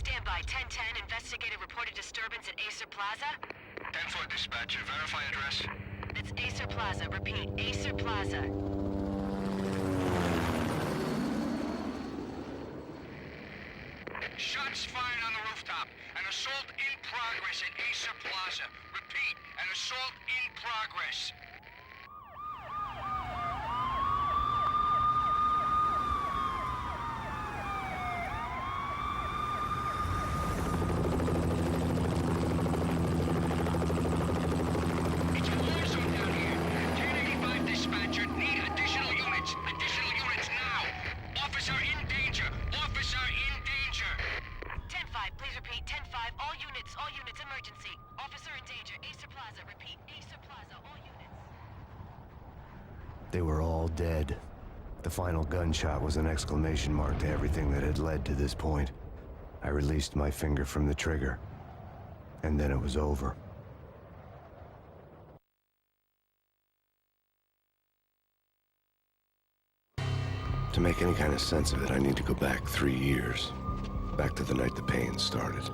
Stand by. 1010. Investigator reported disturbance at Acer Plaza. 10-4 dispatcher. Verify address. It's Acer Plaza. Repeat. Acer Plaza. Shots fired on the rooftop. An assault in progress at Acer Plaza. Repeat. An assault in progress. It's a war zone down here. 1085 dispatcher. Need additional units. Additional units now. Officer in danger. Officer in danger. 10-5. Please repeat. 10-5. All units, emergency. Officer in danger. Acer Plaza. Repeat. Acer Plaza. All units. They were all dead. The final gunshot was an exclamation mark to everything that had led to this point. I released my finger from the trigger, and then it was over. To make any kind of sense of it, I need to go back 3 years. Back to the night the Payne started.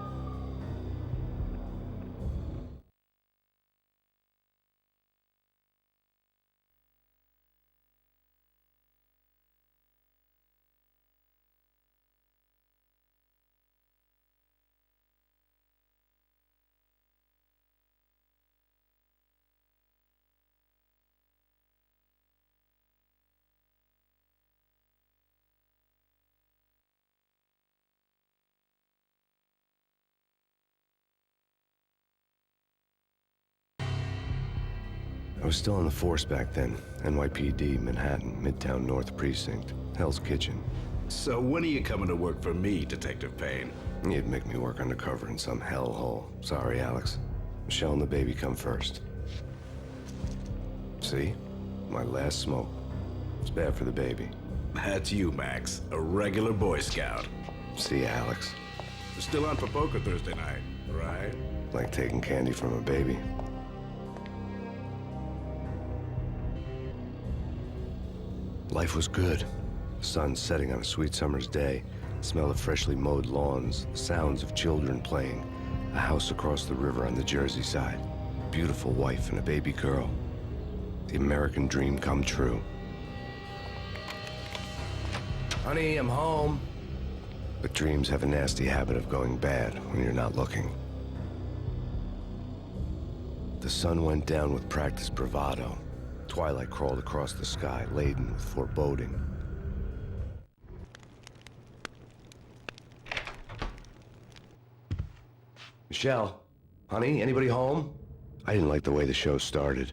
I was still on the force back then. NYPD, Manhattan, Midtown North Precinct, Hell's Kitchen. So when are you coming to work for me, Detective Payne? You'd make me work undercover in some hellhole. Sorry, Alex. Michelle and the baby come first. See? My last smoke. It's bad for the baby. That's you, Max. A regular Boy Scout. See ya, Alex. Still on for poker Thursday night, right? Like taking candy from a baby. Life was good. The sun setting on a sweet summer's day, the smell of freshly mowed lawns, the sounds of children playing, a house across the river on the Jersey side, a beautiful wife and a baby girl. The American dream come true. Honey, I'm home. But dreams have a nasty habit of going bad when you're not looking. The sun went down with practiced bravado. Twilight crawled across the sky, laden with foreboding. Michelle, honey, anybody home? I didn't like the way the show started.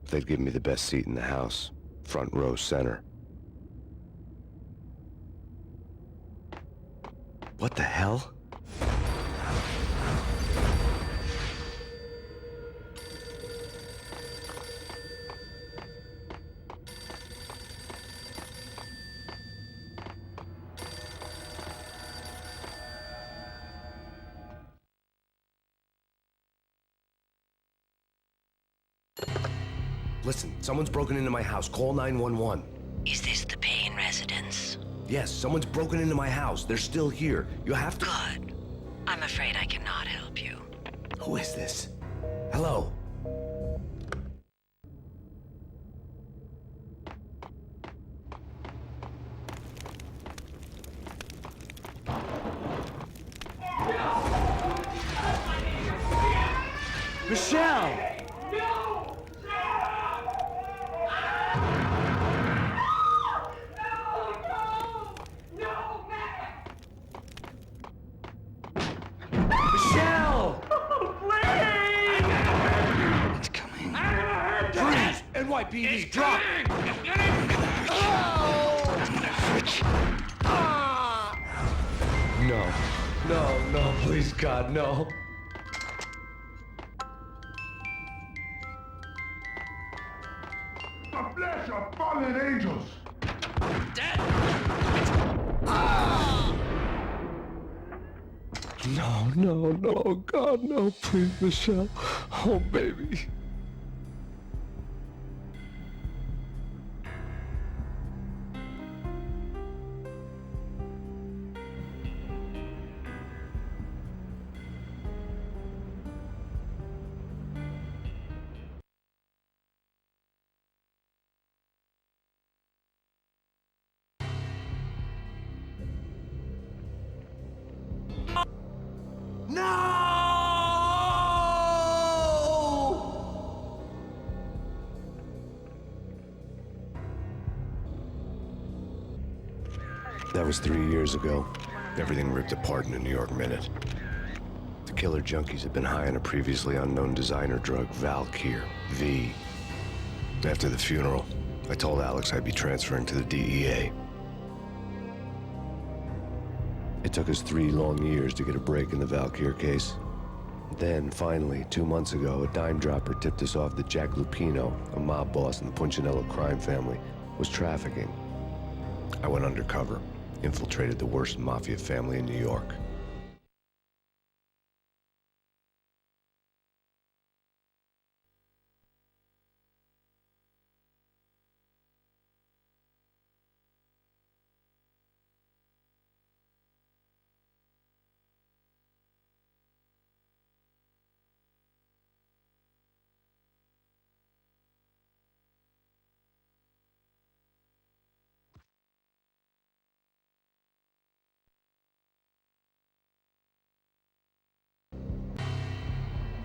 They'd given me the best seat in the house, front row center. What the hell? Listen, someone's broken into my house. Call 911. Is this the Payne residence? Yes, someone's broken into my house. They're still here. You have to... Good. I'm afraid I cannot help you. Who is this? Hello? Michelle! NYPD, drop! No, please, God, no. The flesh of fallen angels! Dead! No, God, no, please, Michelle. Oh, baby. That was 3 years ago. Everything ripped apart in a New York minute. The killer junkies had been high on a previously unknown designer drug, Valkyr, V. After the funeral, I told Alex I'd be transferring to the DEA. It took us 3 long years to get a break in the Valkyr case. Then, finally, 2 months ago, a dime dropper tipped us off that Jack Lupino, a mob boss in the Punchinello crime family, was trafficking. I went undercover, infiltrated the worst mafia family in New York.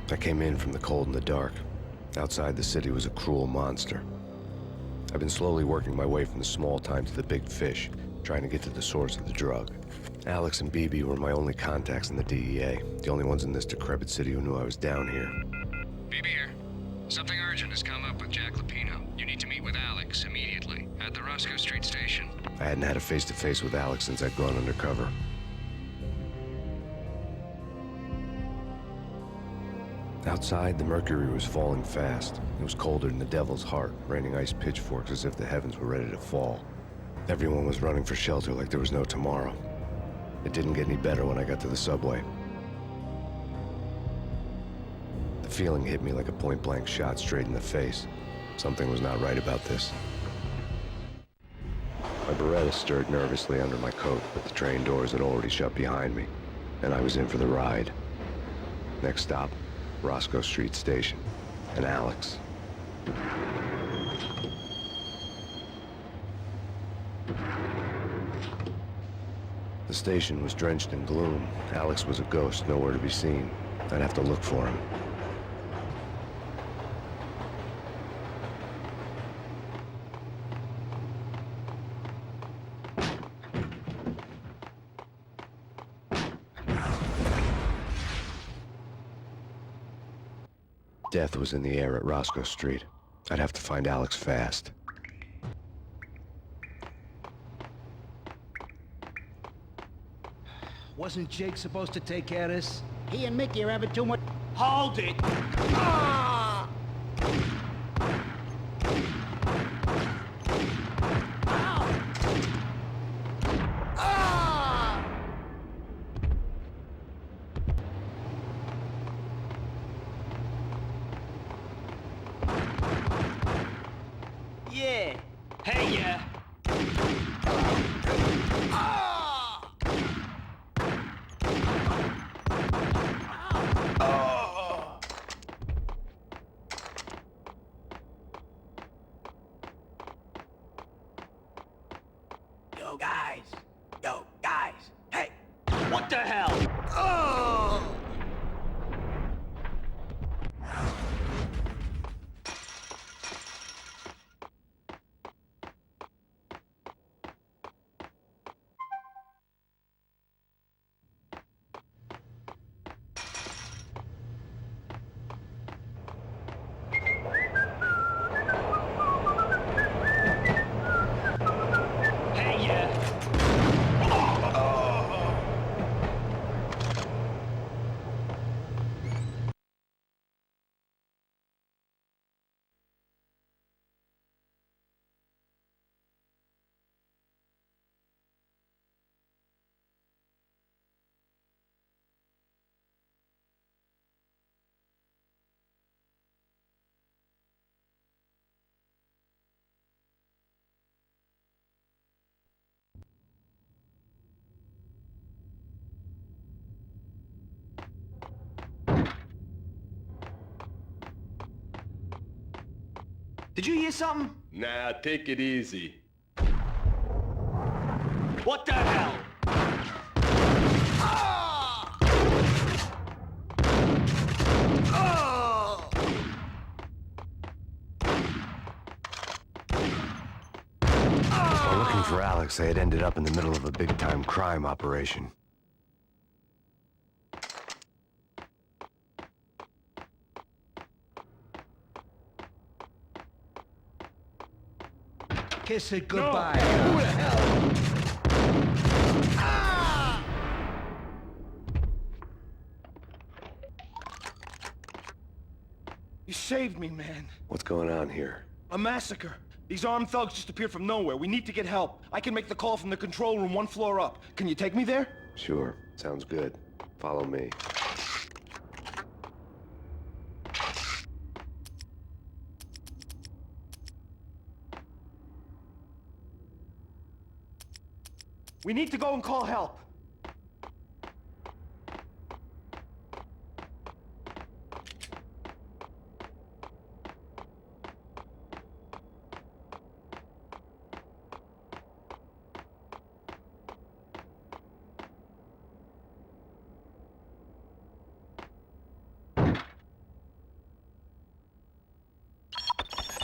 I came in from the cold and the dark. Outside the city was a cruel monster. I've been slowly working my way from the small time to the big fish, trying to get to the source of the drug. Alex and BB were my only contacts in the DEA, the only ones in this decrepit city who knew I was down here. BB here. Something urgent has come up with Jack Lupino. You need to meet with Alex immediately at the Roscoe Street station. I hadn't had a face-to-face with Alex since I'd gone undercover. Outside, the mercury was falling fast. It was colder than the devil's heart, raining ice pitchforks as if the heavens were ready to fall. Everyone was running for shelter like there was no tomorrow. It didn't get any better when I got to the subway. The feeling hit me like a point-blank shot straight in the face. Something was not right about this. My Beretta stirred nervously under my coat, but the train doors had already shut behind me, and I was in for the ride. Next stop, Roscoe Street Station, and Alex. The station was drenched in gloom. Alex was a ghost, nowhere to be seen. I'd have to look for him. Death was in the air at Roscoe Street. I'd have to find Alex fast. Wasn't Jake supposed to take care of this? He and Mickey are having too much. Hold it! Ah! Ow! Ah! Yeah! Hey, yeah! Yo, guys, hey! What the hell? Oh! Hey, yeah! Did you hear something? Nah, take it easy. What the hell? Alex, I had ended up in the middle of a big-time crime operation. Kiss it goodbye. Who the hell? Ah! You saved me, man. What's going on here? A massacre. These armed thugs just appeared from nowhere. We need to get help. I can make the call from the control room 1 floor up. Can you take me there? Sure, sounds good. Follow me. We need to go and call help.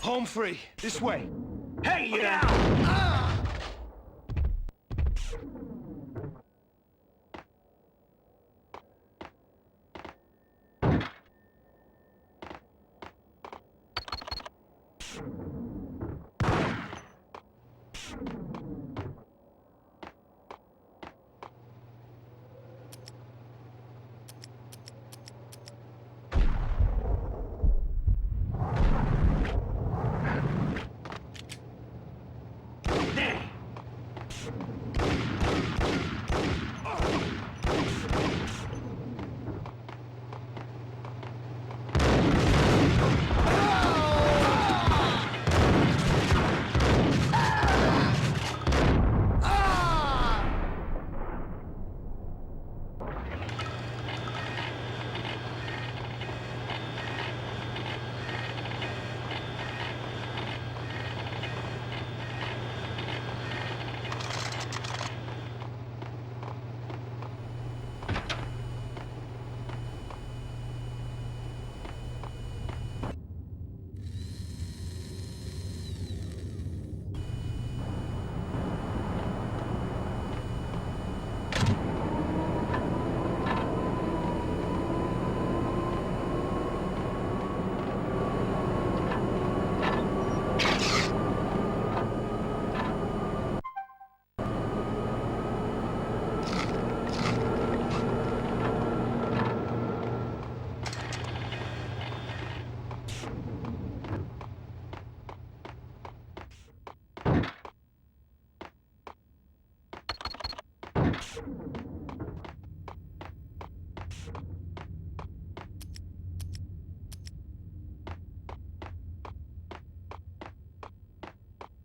Home free. This way. Hey, yeah!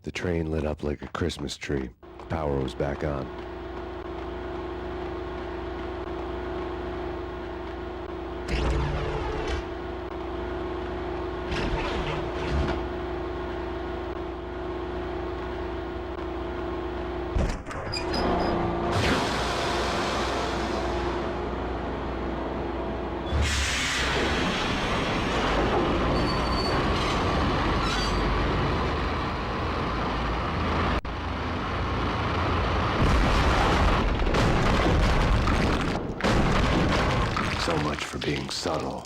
The train lit up like a Christmas tree. Power was back on. So much for being subtle.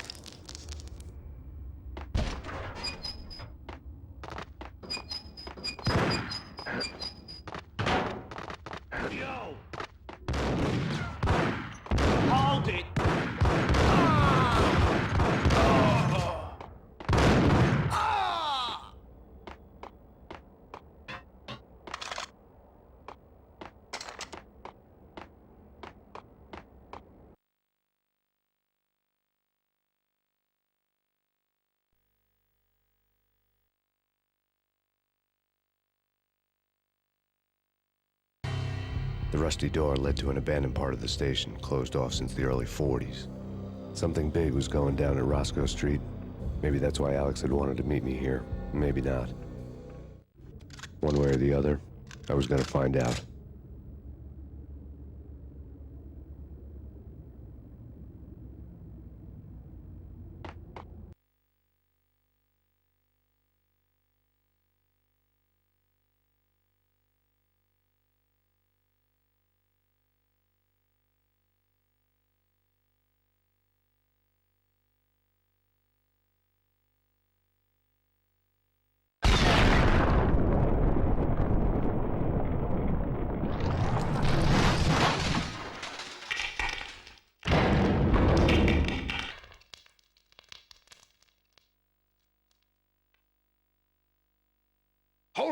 Yo! Hold it! The rusty door led to an abandoned part of the station, closed off since the early 40s. Something big was going down at Roscoe Street. Maybe that's why Alex had wanted to meet me here. Maybe not. One way or the other, I was gonna find out.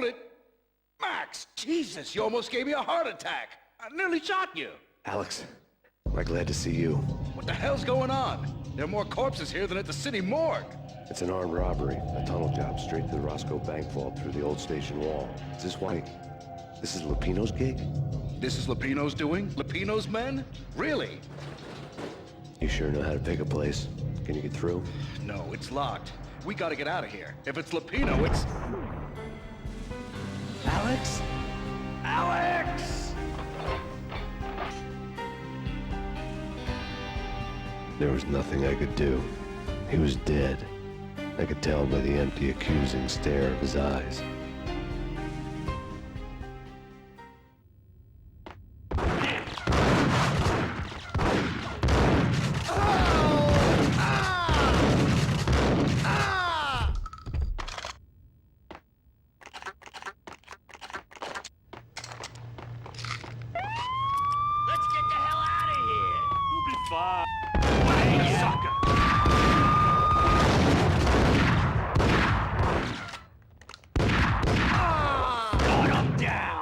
hold it! Max, Jesus, you almost gave me a heart attack. I nearly shot you. Alex, am I glad to see you? What the hell's going on? There are more corpses here than at the city morgue. It's an armed robbery, a tunnel job straight to the Roscoe Bank vault through the old station wall. Is this why? This is Lupino's gig? This is Lupino's doing? Lupino's men? Really? You sure know how to pick a place. Can you get through? No, it's locked. We gotta get out of here. If it's Lupino, it's... Alex? Alex! There was nothing I could do. He was dead. I could tell by the empty, accusing stare of his eyes. Let's get the hell out of here! We'll be fine. Hey, sucker! Got him down!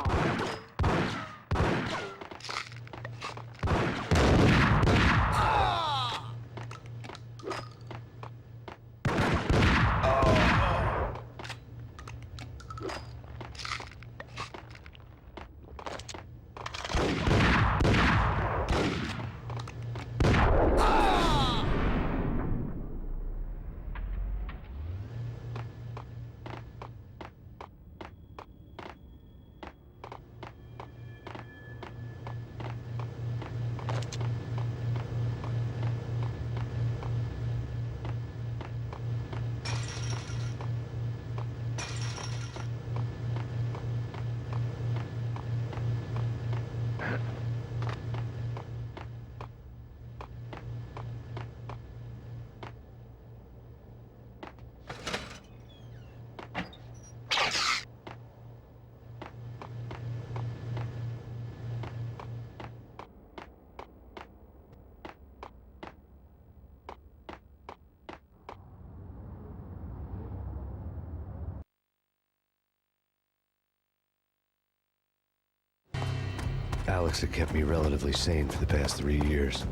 Alex had kept me relatively sane for the past 3 years.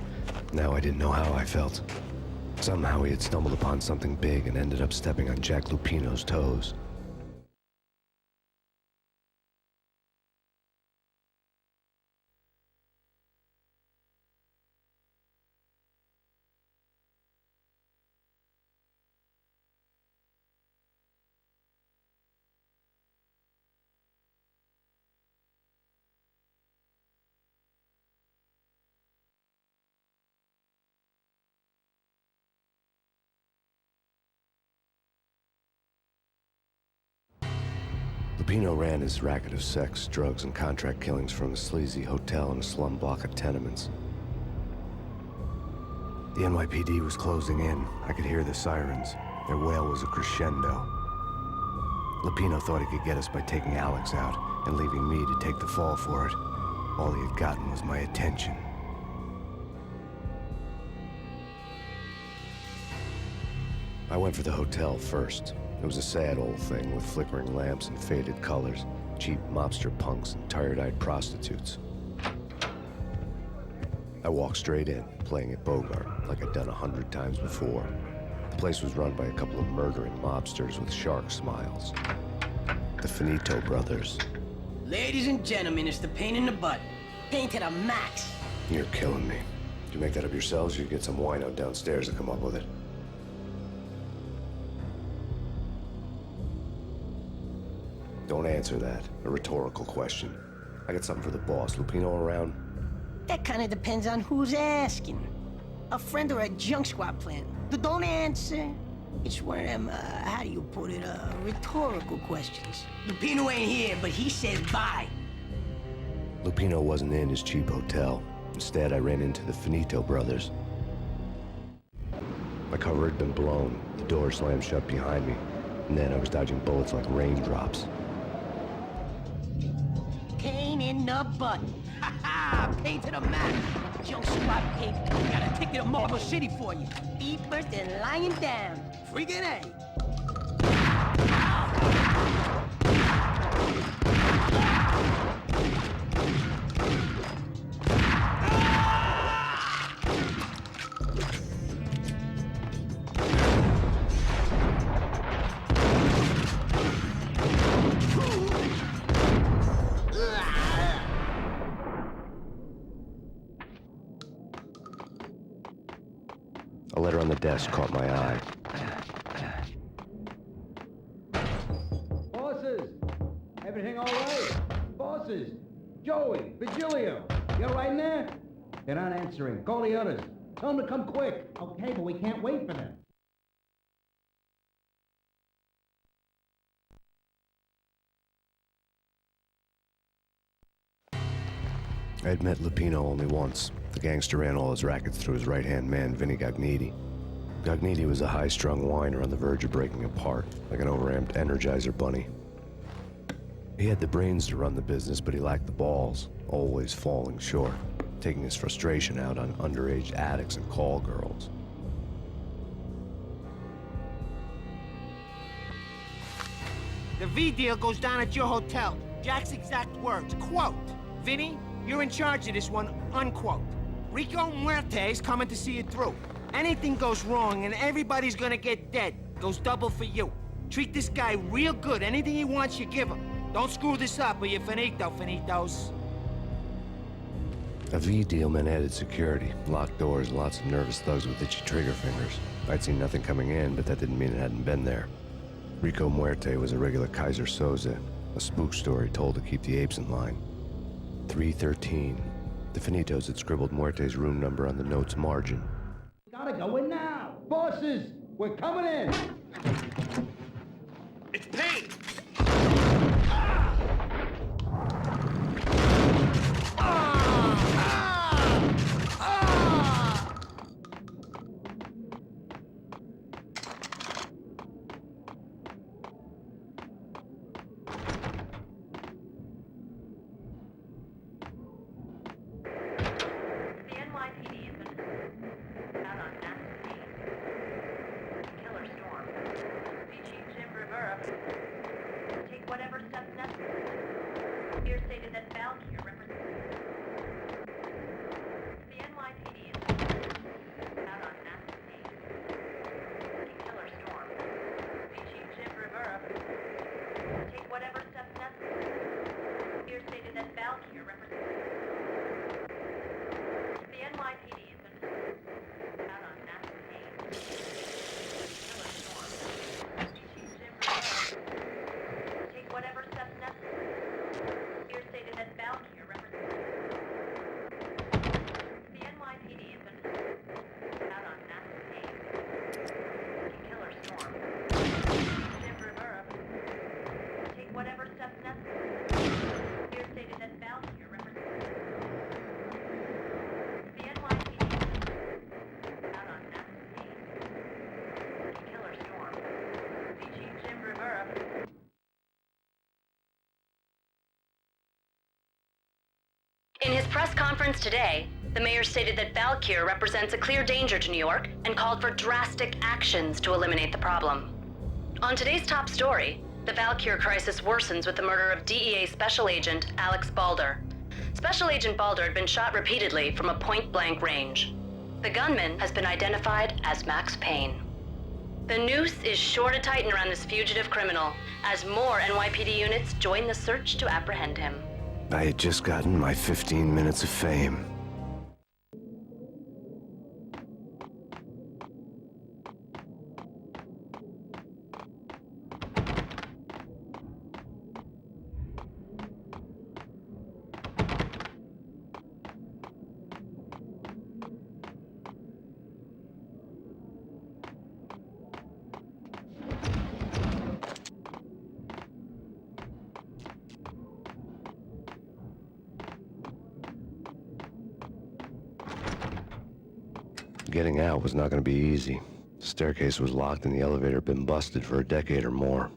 Now I didn't know how I felt. Somehow he had stumbled upon something big and ended up stepping on Jack Lupino's toes. Lupino ran his racket of sex, drugs, and contract killings from a sleazy hotel in a slum block of tenements. The NYPD was closing in. I could hear the sirens. Their wail was a crescendo. Lupino thought he could get us by taking Alex out and leaving me to take the fall for it. All he had gotten was my attention. I went for the hotel first. It was a sad old thing with flickering lamps and faded colors, cheap mobster punks and tired-eyed prostitutes. I walked straight in, playing at Bogart, like I'd done 100 times before. The place was run by a couple of murdering mobsters with shark smiles. The Finito brothers. Ladies and gentlemen, it's the Payne in the butt. Payne to the max. You're killing me. Did you make that up yourselves, or you get some wino downstairs to come up with it? Don't answer that. A rhetorical question. I got something for the boss. Lupino around? That kind of depends on who's asking. A friend or a junk squad plan. But don't answer. It's one of them, how do you put it, rhetorical questions. Lupino ain't here, but he says bye. Lupino wasn't in his cheap hotel. Instead, I ran into the Finito brothers. My cover had been blown. The door slammed shut behind me. And then I was dodging bullets like raindrops. Payne in the butt. Ha ha! Payne to the max. Junk squad pig. Got a ticket to Marble City for you. Be first and lying down. Freaking A. A letter on the desk caught my eye. Bosses! Everything all right? Bosses! Joey! Virgilio! You all right in there? They're not answering. Call the others. Tell them to come quick. Okay, but we can't wait for them. I'd met Lupino only once. The gangster ran all his rackets through his right-hand man, Vinny Gagniti. Gagniti was a high-strung whiner on the verge of breaking apart, like an overamped Energizer bunny. He had the brains to run the business, but he lacked the balls, always falling short, taking his frustration out on underage addicts and call girls. The V deal goes down at your hotel. Jack's exact words, quote, "Vinny, you're in charge of this one," unquote. Rico Muerte's coming to see it through. Anything goes wrong and everybody's gonna get dead. Goes double for you. Treat this guy real good. Anything he wants, you give him. Don't screw this up or you're finito, finitos. A V deal meant added security, locked doors, and lots of nervous thugs with itchy trigger fingers. I'd seen nothing coming in, but that didn't mean it hadn't been there. Rico Muerte was a regular Kaiser Soze, a spook story told to keep the apes in line. 313. The Finitos had scribbled Muerte's room number on the note's margin. Gotta go in now! Bosses! We're coming in! It's Payne! In his press conference today, the mayor stated that Valkyr represents a clear danger to New York and called for drastic actions to eliminate the problem. On today's top story, the Valkyr crisis worsens with the murder of DEA Special Agent Alex Balder. Special Agent Balder had been shot repeatedly from a point-blank range. The gunman has been identified as Max Payne. The noose is sure to tighten around this fugitive criminal as more NYPD units join the search to apprehend him. I had just gotten my 15 minutes of fame. Getting out was not going to be easy. The staircase was locked and the elevator had been busted for a decade or more.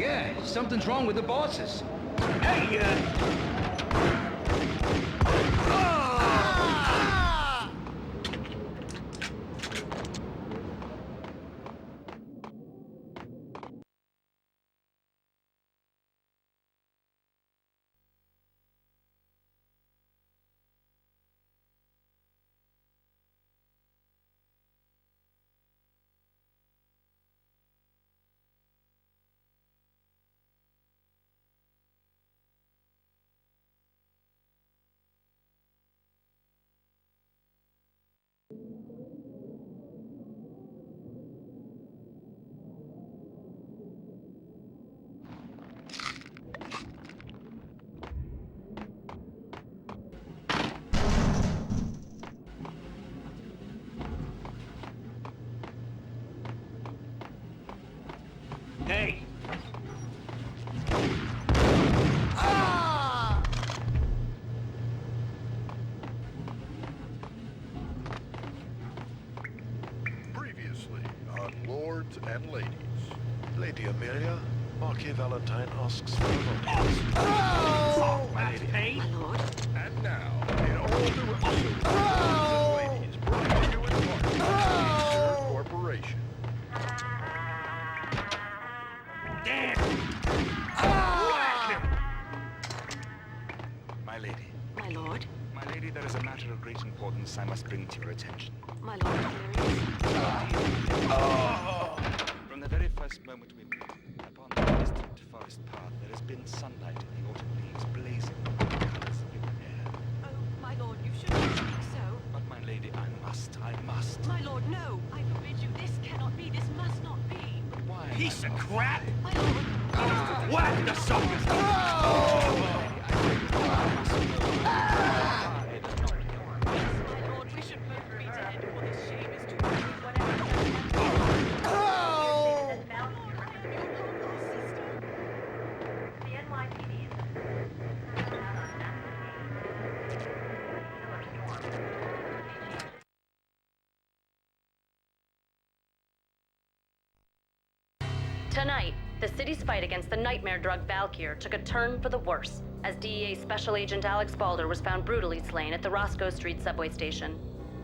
Yeah, something's wrong with the bosses. Hey, hey. Previously on Lords and Ladies. Lady Amelia, Marquis Valentine asks for a vote. Oh, that's Payne. My lord. And now, in all new episodes of Lords and Ladies, brought to you in part by Caesar Corporation. Damn. Whack him. My lady. My lord. My lady, there is a matter of great importance I must bring to your attention. My lord, From the very first moment we met, upon the distant forest path, there has been sunlight in the autumn leaves blazing with the colors of your hair. Oh, my lord, you shouldn't speak so. But my lady, I must. My lord, no. I forbid you. This cannot be. This must not be. But why? Piece of crap. My lord. Whack the suckers. My lord, we should both be dead, for this shame is too great. Whatever The NYPD Tonight, the city's fight against the nightmare drug Valkyr took a turn for the worse, as DEA Special Agent Alex Balder was found brutally slain at the Roscoe Street subway station.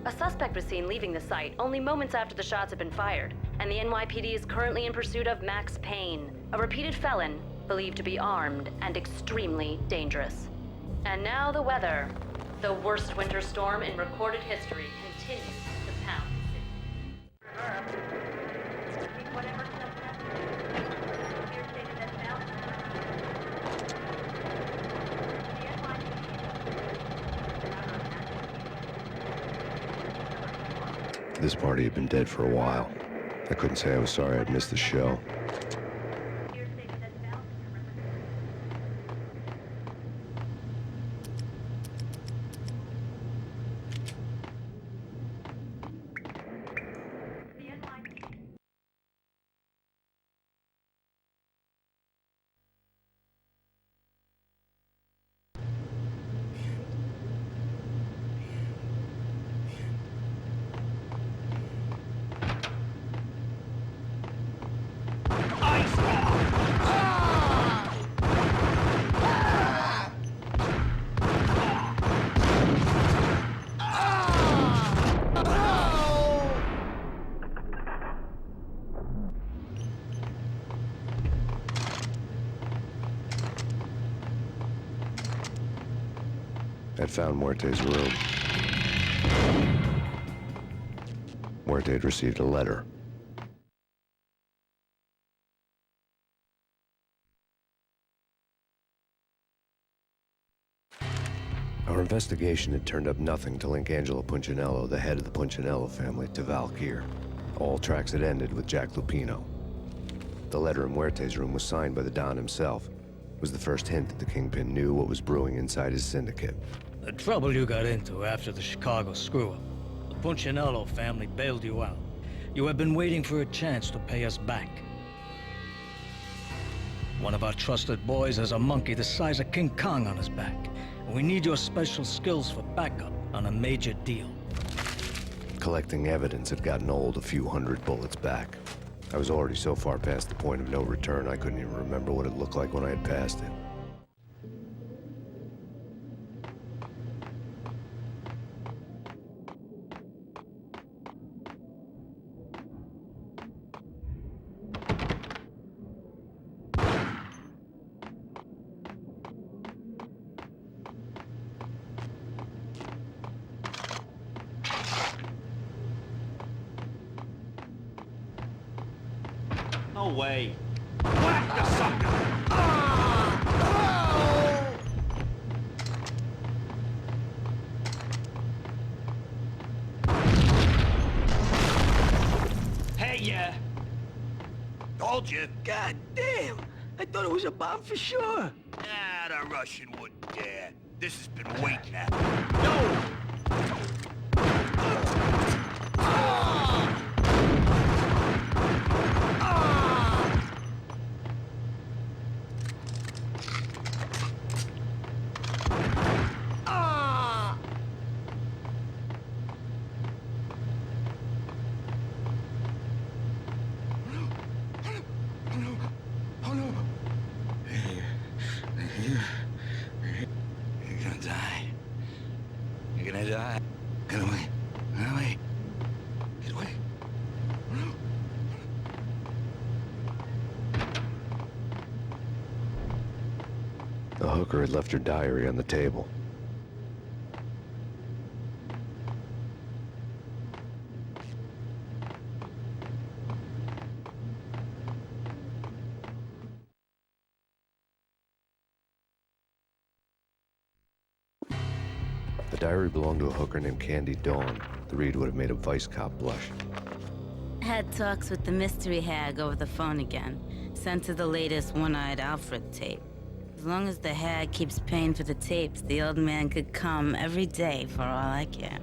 A suspect was seen leaving the site only moments after the shots had been fired, and the NYPD is currently in pursuit of Max Payne, a repeated felon believed to be armed and extremely dangerous. And now the weather. The worst winter storm in recorded history continues to pound the city. This party had been dead for a while. I couldn't say I was sorry I'd missed the show. I'd found Muerte's room. Muerte had received a letter. Our investigation had turned up nothing to link Angelo Punchinello, the head of the Punchinello family, to Valkyr. All tracks had ended with Jack Lupino. The letter in Muerte's room was signed by the Don himself. It was the first hint that the Kingpin knew what was brewing inside his syndicate. The trouble you got into after the Chicago screw-up. The Punchinello family bailed you out. You have been waiting for a chance to pay us back. One of our trusted boys has a monkey the size of King Kong on his back. And we need your special skills for backup on a major deal. Collecting evidence had gotten old a few hundred bullets back. I was already so far past the point of no return I couldn't even remember what it looked like when I had passed it. No way. Whack the sucker! Hey, yeah. Told you. God damn! I thought it was a bomb for sure. Ah, the Russian wouldn't dare. This has been waiting at me. No! You're gonna die. You're gonna die. Get away. Get away. Get away. The hooker had left her diary on the table. The diary belonged to a hooker named Candy Dawn. The read would have made a vice cop blush. Had talks with the mystery hag over the phone again. Sent her the latest One-Eyed Alfred tape. As long as the hag keeps paying for the tapes, the old man could come every day for all I care.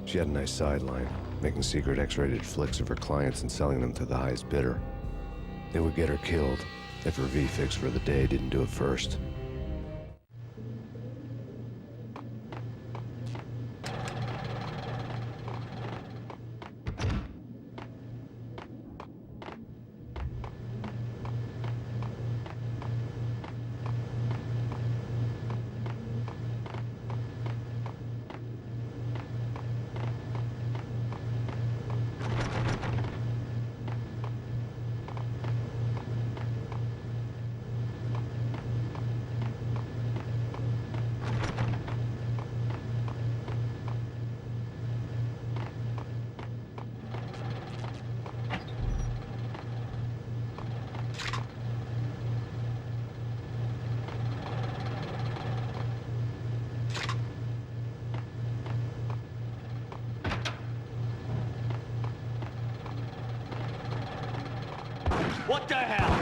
She had a nice sideline, making secret X-rated flicks of her clients and selling them to the highest bidder. They would get her killed if her V-Fix for the day didn't do it first. What the hell?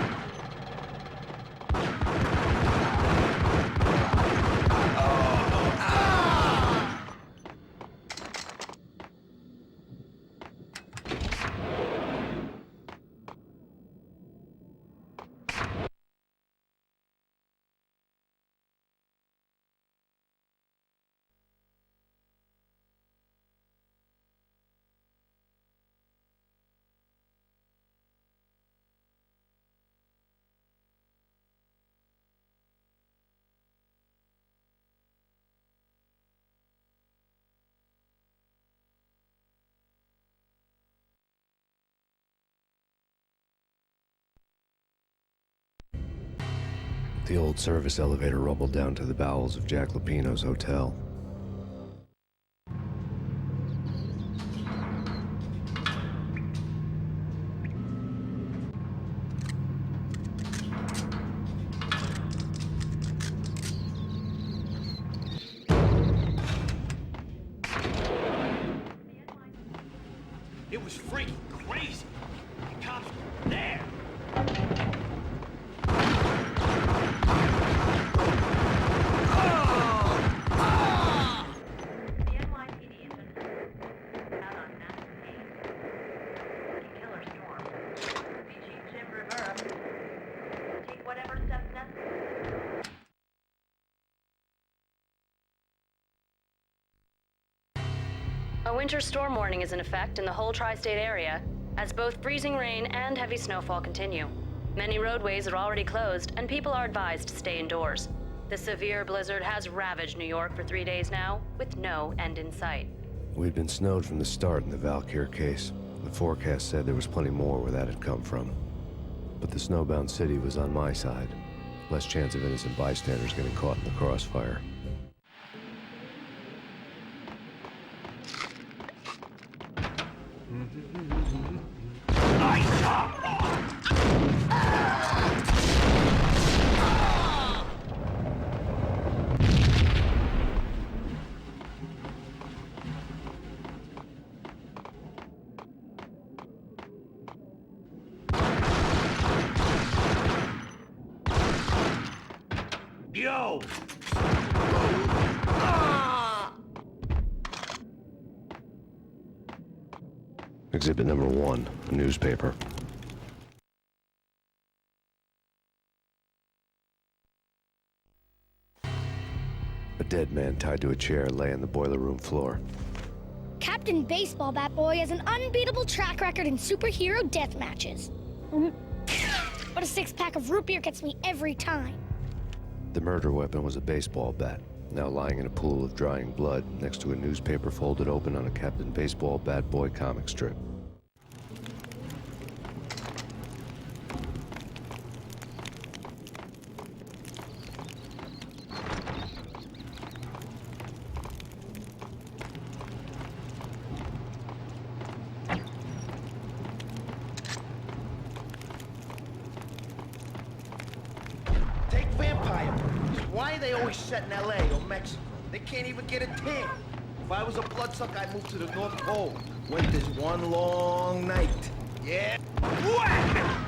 The old service elevator rumbled down to the bowels of Jack Lupino's hotel. It was freaking crazy. The cops were there. A winter storm warning is in effect in the whole tri-state area. as both freezing rain and heavy snowfall continue. Many roadways are already closed, and people are advised to stay indoors. The severe blizzard has ravaged New York for 3 days now, with no end in sight. We'd been snowed from the start in the Valkyr case. The forecast said there was plenty more where that had come from. But the snowbound city was on my side. Less chance of innocent bystanders getting caught in the crossfire. Yo! Exhibit number 1, a newspaper. A dead man tied to a chair lay on the boiler room floor. Captain Baseball Bat Boy has an unbeatable track record in superhero death matches. But a 6-pack of root beer gets me every time. The murder weapon was a baseball bat, now lying in a pool of drying blood next to a newspaper folded open on a Captain Baseball Bat Boy comic strip. Take vampire movies. Why are they always set in LA or Mexico? They can't even get a tan. If I was a bloodsucker, I'd move to the North Pole. Winter's one long night. Yeah? Whack!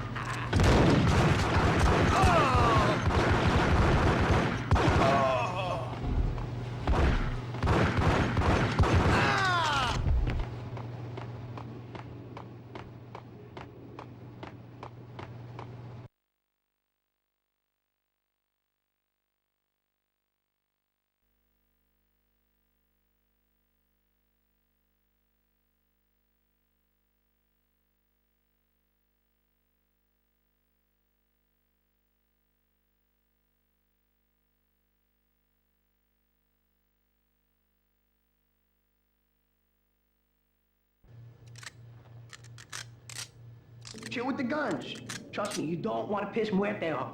Chill with the guns. Trust me, you don't want to piss Muerte off.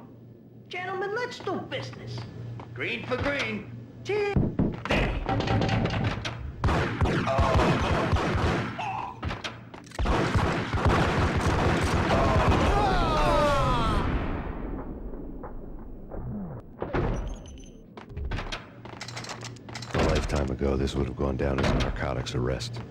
Gentlemen, let's do business. Green for green. Cheers. A lifetime ago, this would have gone down as a narcotics arrest.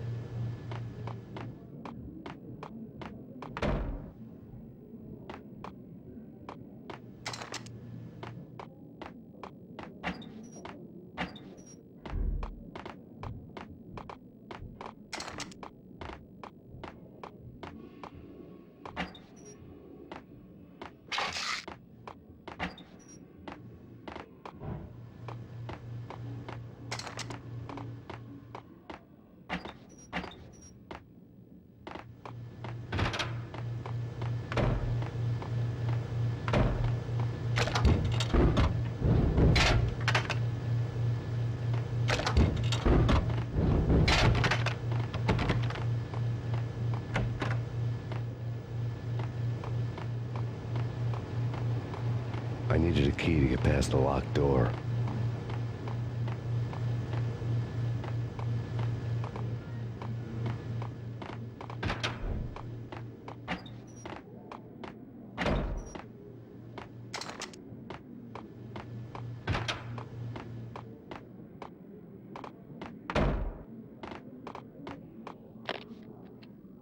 I needed a key to get past the locked door.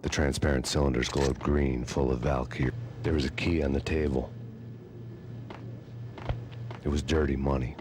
The transparent cylinders glowed green, full of Valkyr. There was a key on the table. It was dirty money.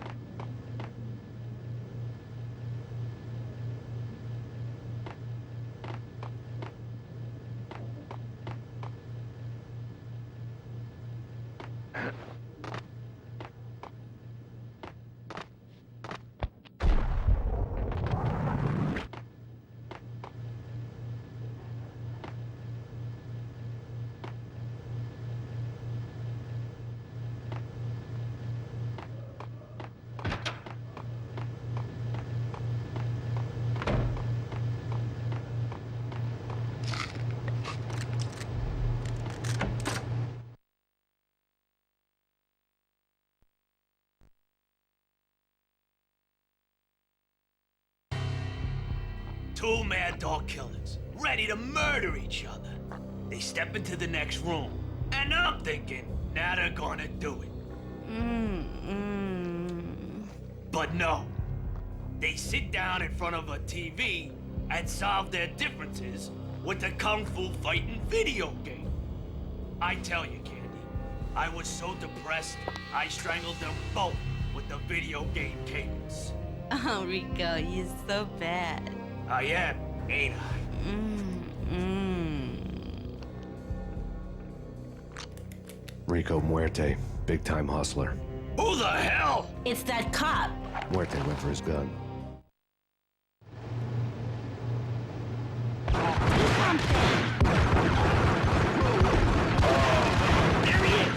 Two mad dog killers, ready to murder each other. They step into the next room, and I'm thinking, now they're gonna do it. But no. They sit down in front of a TV and solve their differences with a kung fu fighting video game. I tell you, Candy, I was so depressed, I strangled them both with the video game cadence. Oh, Rico, you're so bad. I am, ain't I? Rico Muerte, big-time hustler. Who the hell? It's that cop. Muerte went for his gun. There he is!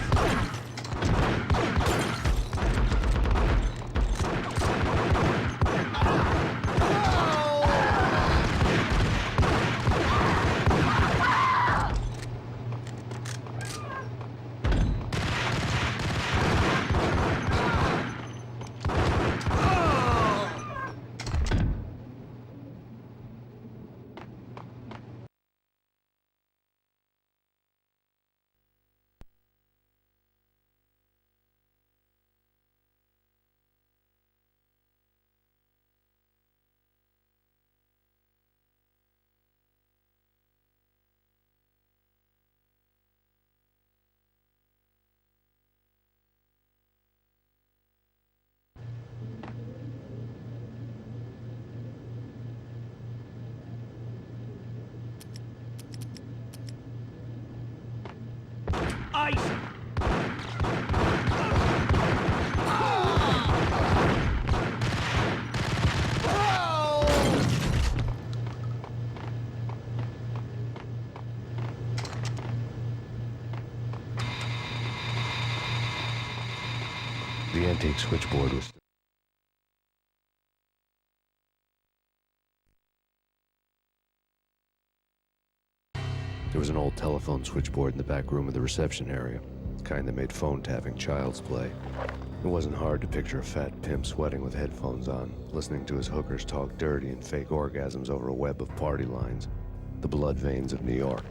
Ice! The antique switchboard was... There was an old telephone switchboard in the back room of the reception area, the kind that made phone tapping child's play. It wasn't hard to picture a fat pimp sweating with headphones on, listening to his hookers talk dirty and fake orgasms over a web of party lines, the blood veins of New York.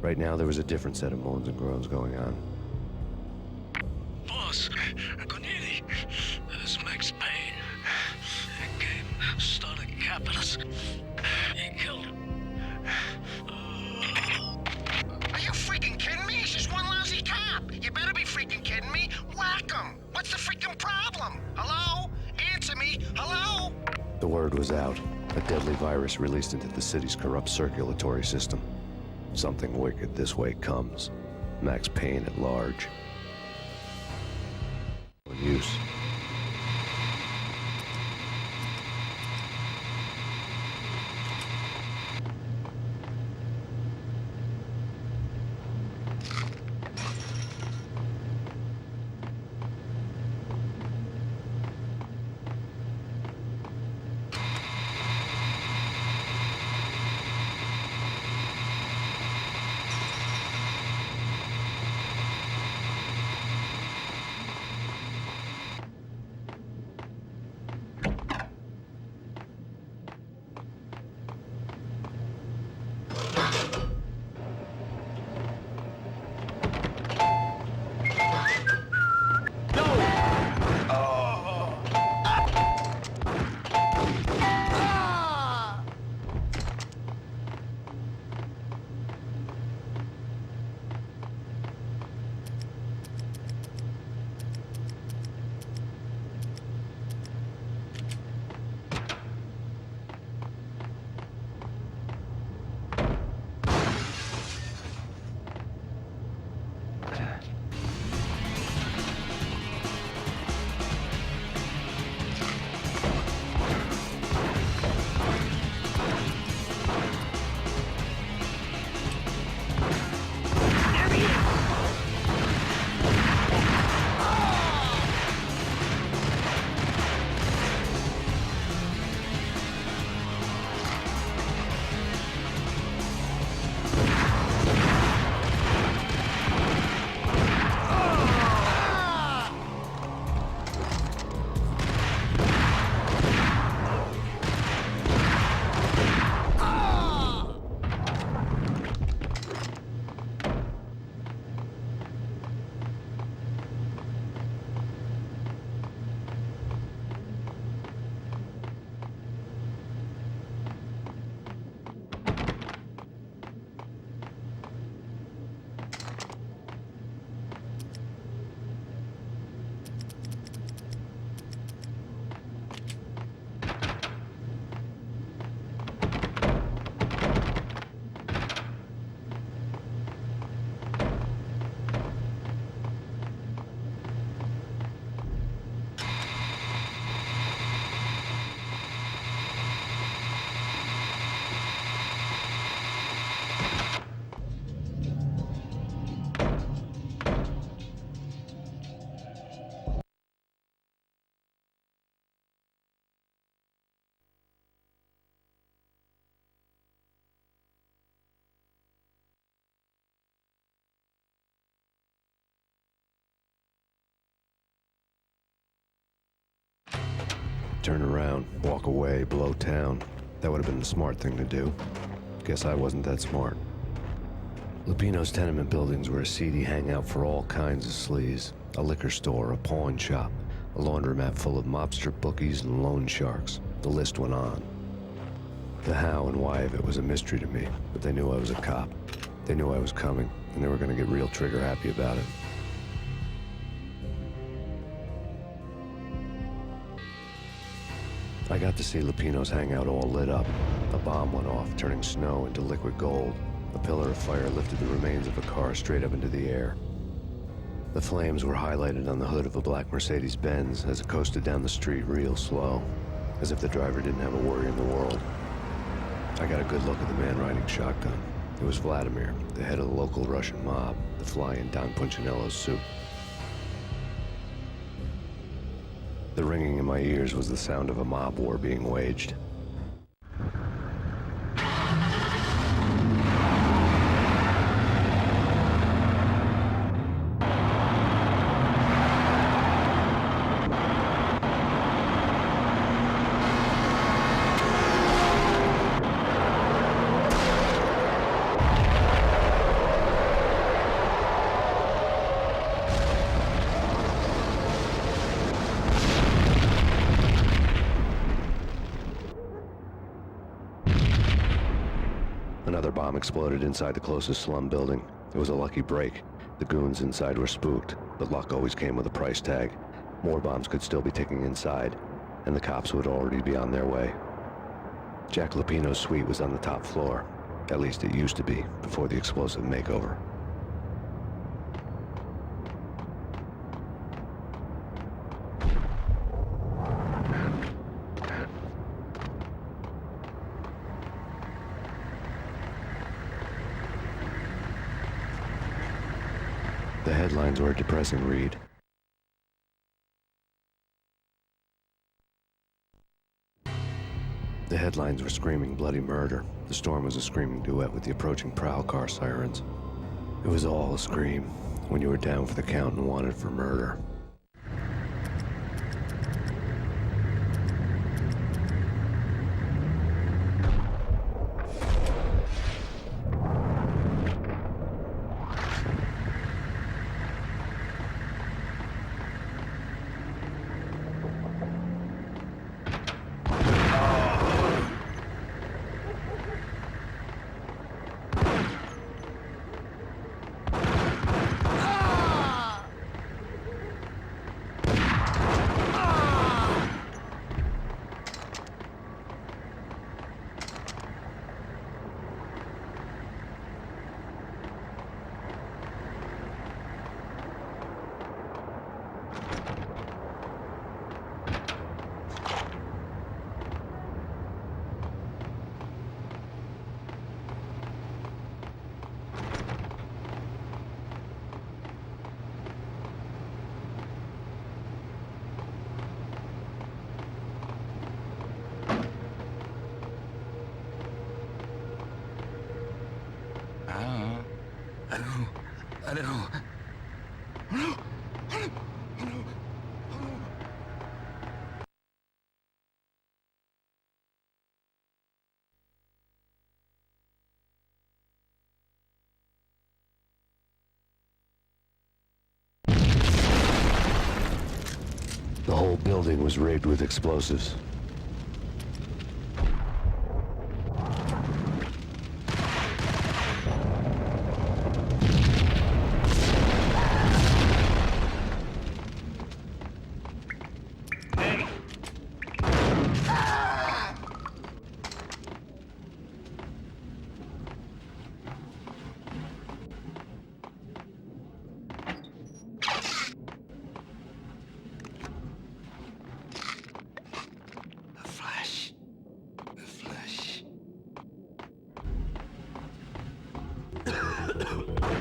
Right now, there was a different set of moans and groans going on. Boss, Corneli, this is Max Payne. He came, started capping us. He killed him. Are you freaking kidding me? He's just one lousy cop. You better be freaking kidding me. Whack him. What's the freaking problem? Hello? Answer me. Hello? The word was out. A deadly virus released into the city's corrupt circulatory system. Something wicked this way comes. Max Payne at large. In use. turn around, walk away, blow town. That would have been the smart thing to do. Guess I wasn't that smart. Lupino's tenement buildings were a seedy hangout for all kinds of sleaze. A liquor store, a pawn shop, a laundromat full of mobster bookies and loan sharks. The list went on. The how and why of it was a mystery to me, but they knew I was a cop. They knew I was coming, and they were gonna get real trigger happy about it. I got to see Lupino's hangout all lit up. A bomb went off, turning snow into liquid gold. A pillar of fire lifted the remains of a car straight up into the air. The flames were highlighted on the hood of a black Mercedes-Benz as it coasted down the street real slow, as if the driver didn't have a worry in the world. I got a good look at the man riding shotgun. It was Vladimir, the head of the local Russian mob, the fly in Don Punchinello's suit. The ringing in my ears was the sound of a mob war being waged. Another bomb exploded inside the closest slum building. It was a lucky break. The goons inside were spooked, but luck always came with a price tag. More bombs could still be ticking inside, and the cops would already be on their way. Jack Lupino's suite was on the top floor. At least it used to be, before the explosive makeover. The headlines were a depressing read. The headlines were screaming bloody murder. The storm was a screaming duet with the approaching prowl car sirens. It was all a scream when you were down for the count and wanted for murder. The whole building was rigged with explosives.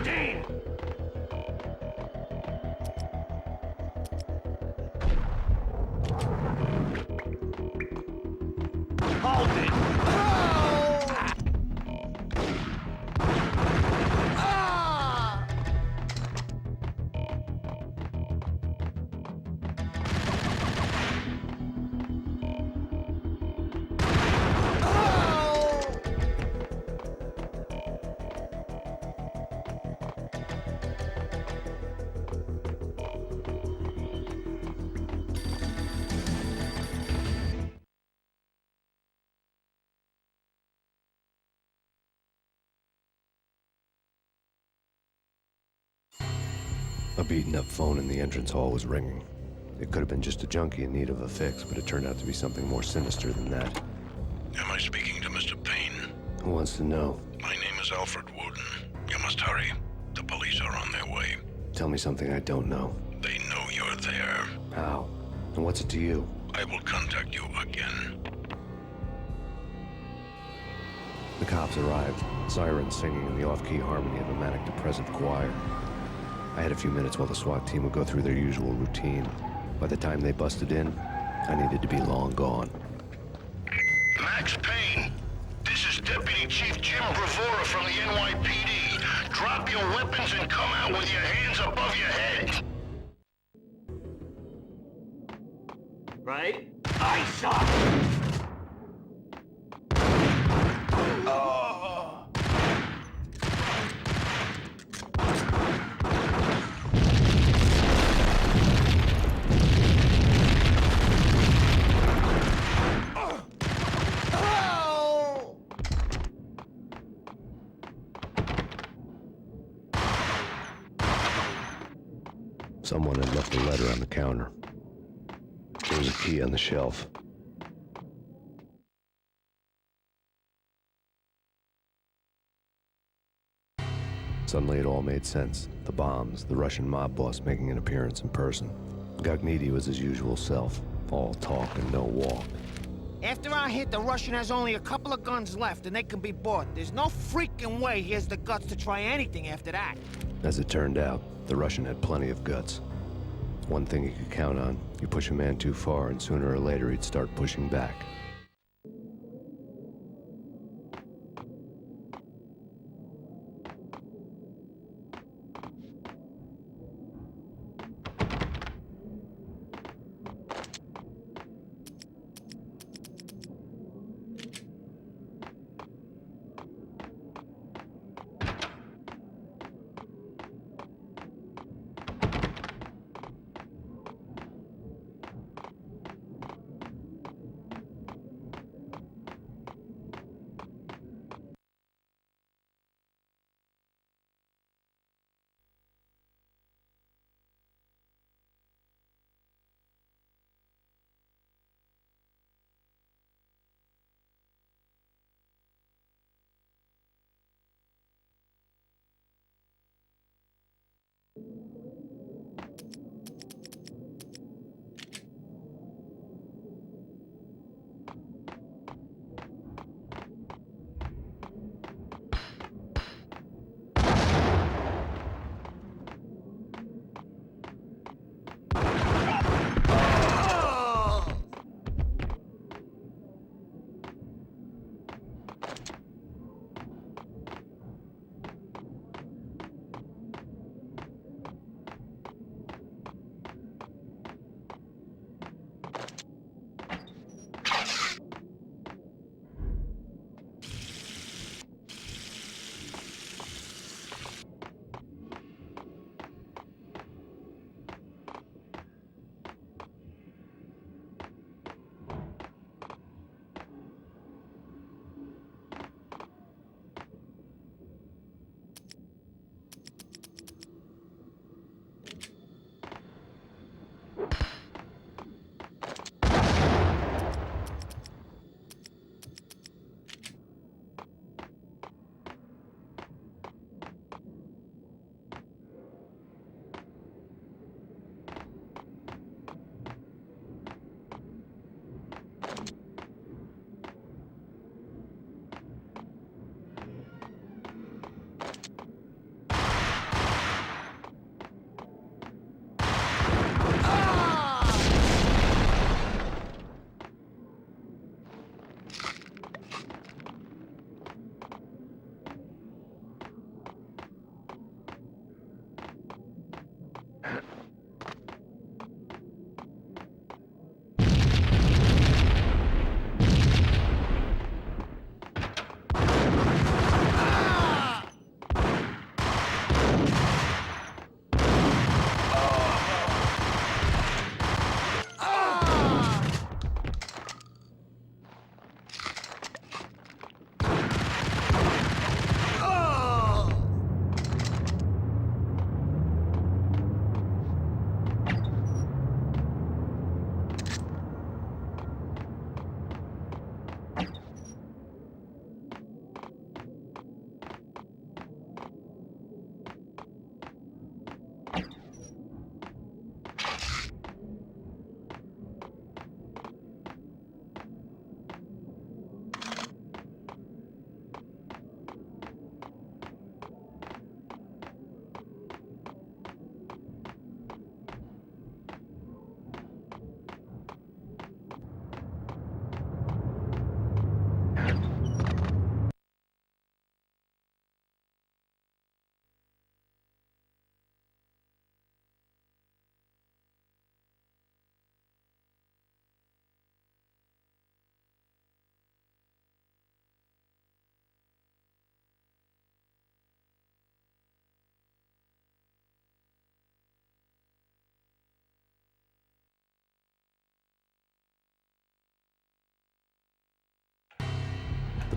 Damn! Hold it! A beaten-up phone in the entrance hall was ringing. It could have been just a junkie in need of a fix, but it turned out to be something more sinister than that. Am I speaking to Mr. Payne? Who wants to know? My name is Alfred Wooden. You must hurry. The police are on their way. Tell me something I don't know. They know you're there. How? And what's it to you? I will contact you again. The cops arrived, sirens singing in the off-key harmony of a manic-depressive choir. I had a few minutes while the SWAT team would go through their usual routine. By the time they busted in, I needed to be long gone. Max Payne, this is Deputy Chief Jim Bravura from the NYPD. Drop your weapons and come out with your hands above your head. Right? I shot! Someone had left a letter on the counter. There was a key on the shelf. Suddenly it all made sense. The bombs, the Russian mob boss making an appearance in person. Gognitti was his usual self, all talk and no walk. After our hit, the Russian has only a couple of guns left, and they can be bought. There's no freaking way he has the guts to try anything after that. As it turned out, the Russian had plenty of guts. One thing you could count on, you push a man too far and sooner or later he'd start pushing back.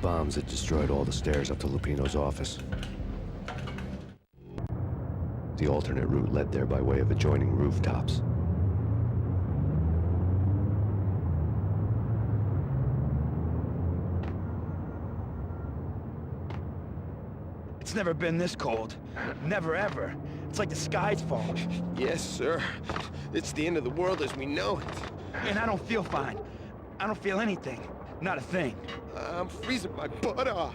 bombs had destroyed all the stairs up to Lupino's office. The alternate route led there by way of adjoining rooftops. It's never been this cold. Never ever. It's like the sky's falling. Yes, sir. It's the end of the world as we know it. And I don't feel fine. I don't feel anything. Not a thing. I'm freezing my butt off.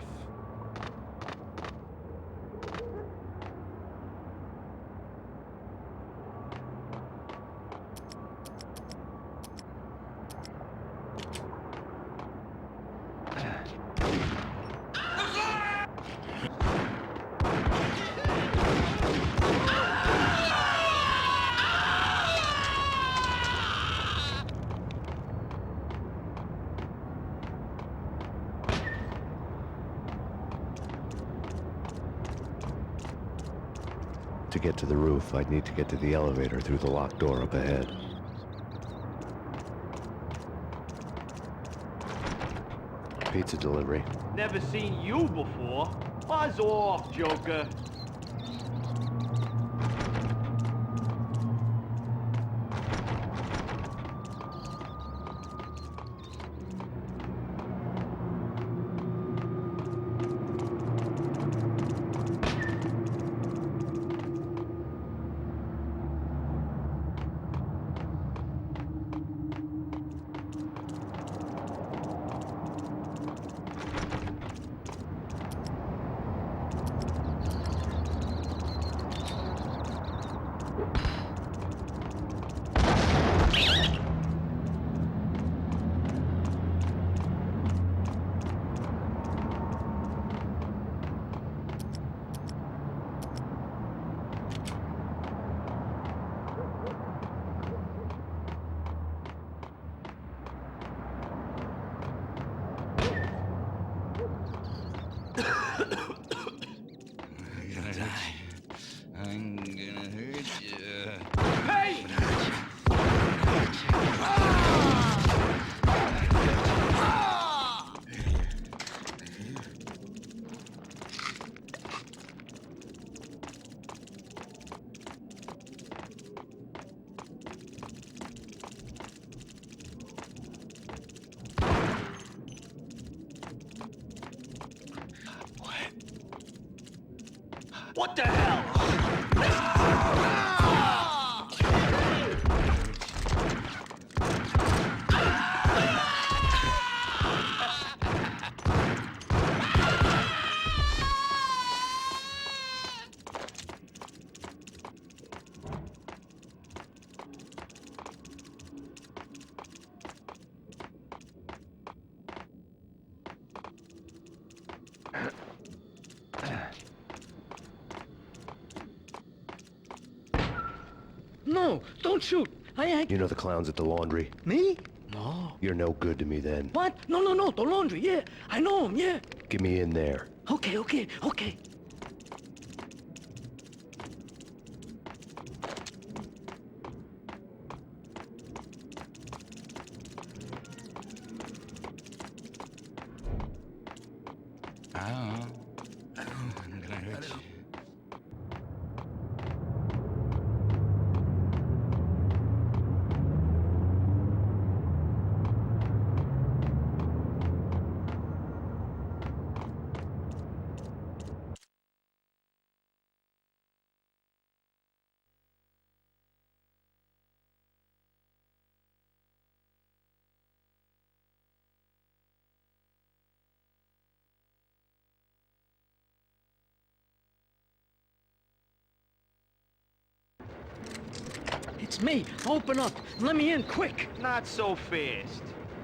To get to the roof, I'd need to get to the elevator through the locked door up ahead. Pizza delivery. Never seen you before. Buzz off, Joker. I'm gonna die. I'm gonna hurt you. Hey! What the hell? No, don't shoot. I ain't... You know the clowns at the laundry? Me? No. You're no good to me then. What? No, the laundry, yeah. I know him, yeah. Get me in there. Okay. I'm gonna hurt you. It's me. Open up. Let me in, quick. Not so fast.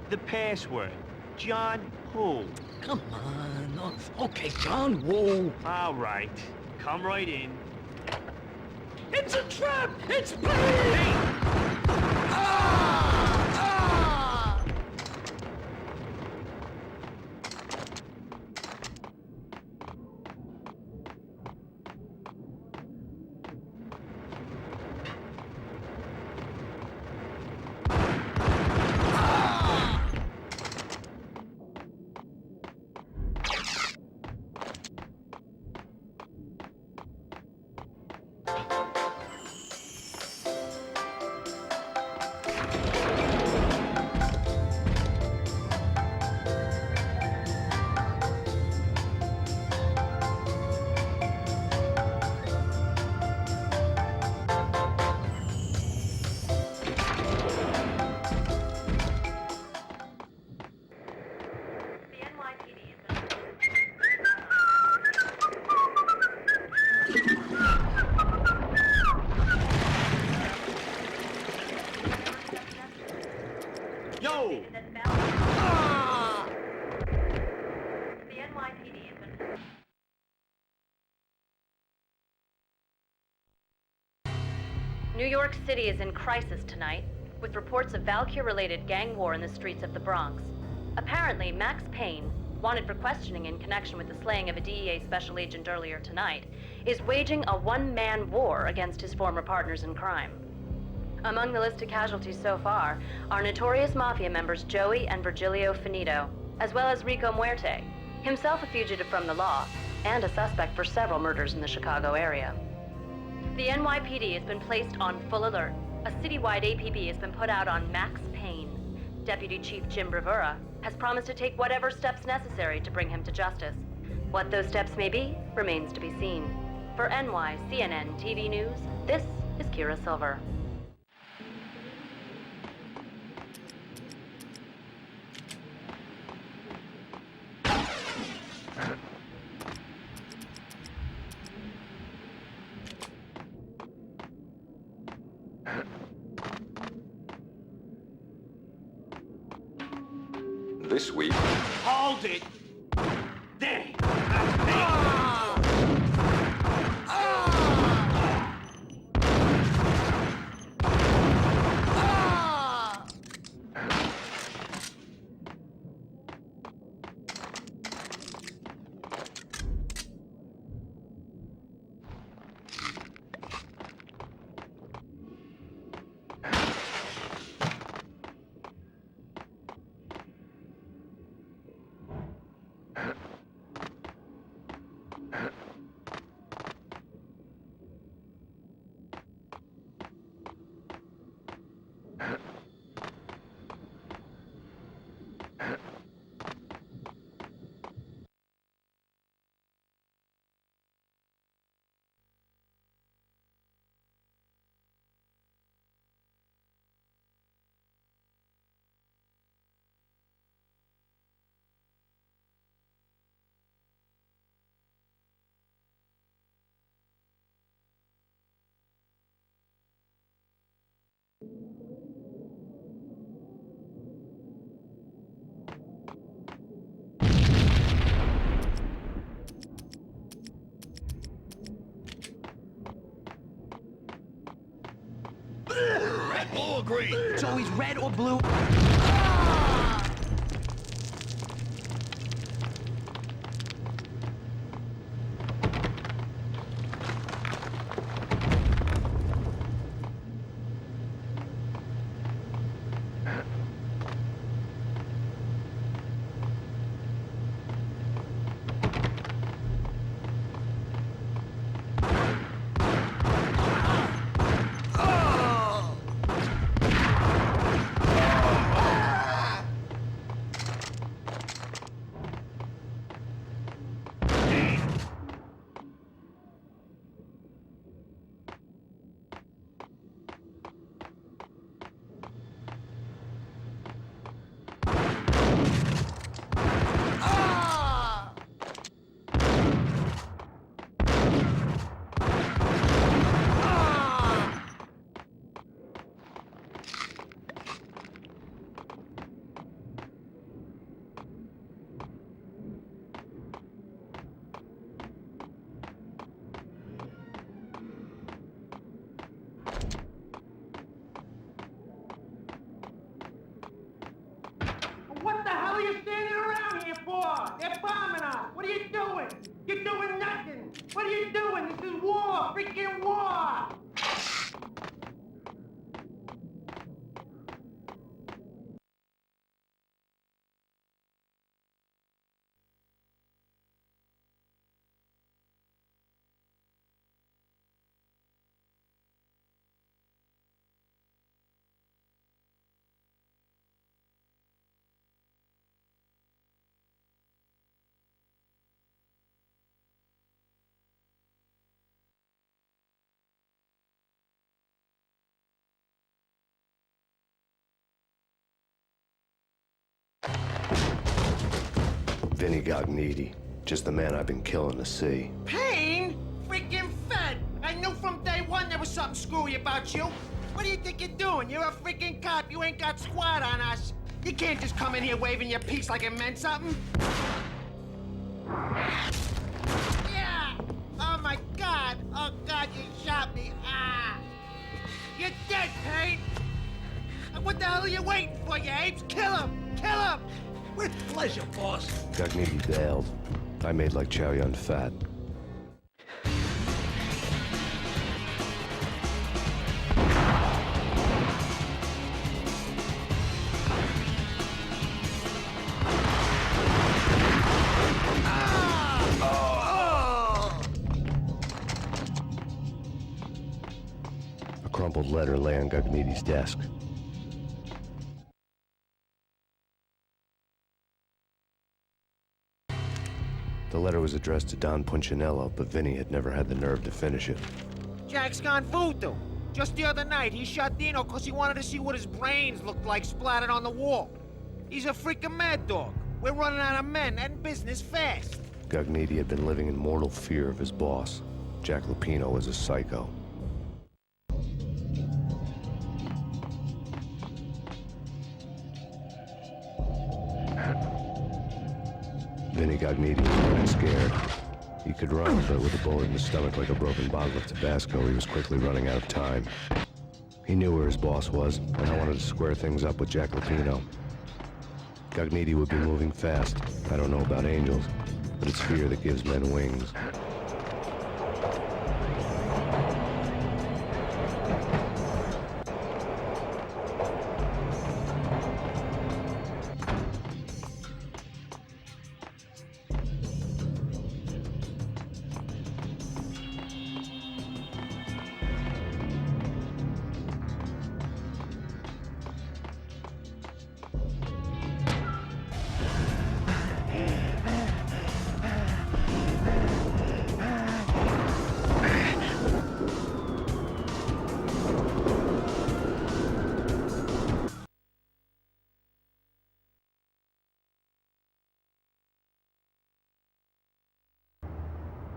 The password. John who? Come on. Oh, okay, John Woo. All right. Come right in. It's a trap! It's Payne! New York City is in crisis tonight, with reports of Valkyr-related gang war in the streets of the Bronx. Apparently, Max Payne, wanted for questioning in connection with the slaying of a DEA special agent earlier tonight, is waging a one-man war against his former partners in crime. Among the list of casualties so far are notorious mafia members Joey and Virgilio Finito, as well as Rico Muerte, himself a fugitive from the law, and a suspect for several murders in the Chicago area. The NYPD has been placed on full alert. A citywide APB has been put out on Max Payne. Deputy Chief Jim Bravura has promised to take whatever steps necessary to bring him to justice. What those steps may be remains to be seen. For NYCNN TV News, this is Kira Silver. This week... Hold it! There! Red, blue, or green? It's always red or blue. What the hell are you standing around here for? They're bombing us. What are you doing? You're doing nothing. What are you doing? This is war. Freaking war. Vinny Gognitti, just the man I've been killing to see. Payne? Freaking Fed! I knew from day one there was something screwy about you. What do you think you're doing? You're a freaking cop. You ain't got squad on us. You can't just come in here waving your piece like it meant something. Yeah! Oh my God! Oh God, you shot me! Ah! What the hell are you waiting for, you apes? Kill him! Kill him! With pleasure, boss. Gugnetti bailed. I made like Chow Yun Fat. A crumpled letter lay on Gugnetti's desk. The letter was addressed to Don Punchinello, but Vinny had never had the nerve to finish it. Jack's gone voodoo. Just the other night, he shot Dino because he wanted to see what his brains looked like splattered on the wall. He's a freaking mad dog. We're running out of men and business fast. Gugnetti had been living in mortal fear of his boss. Jack Lupino was a psycho. Vinny Gugnetti was running scared. He could run, but with a bullet in his stomach like a broken bottle of Tabasco, he was quickly running out of time. He knew where his boss was, and I wanted to square things up with Jack Lupino. Gugnetti would be moving fast. I don't know about angels, but it's fear that gives men wings.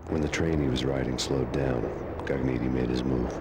When the train he was riding slowed down, Gugnetti made his move.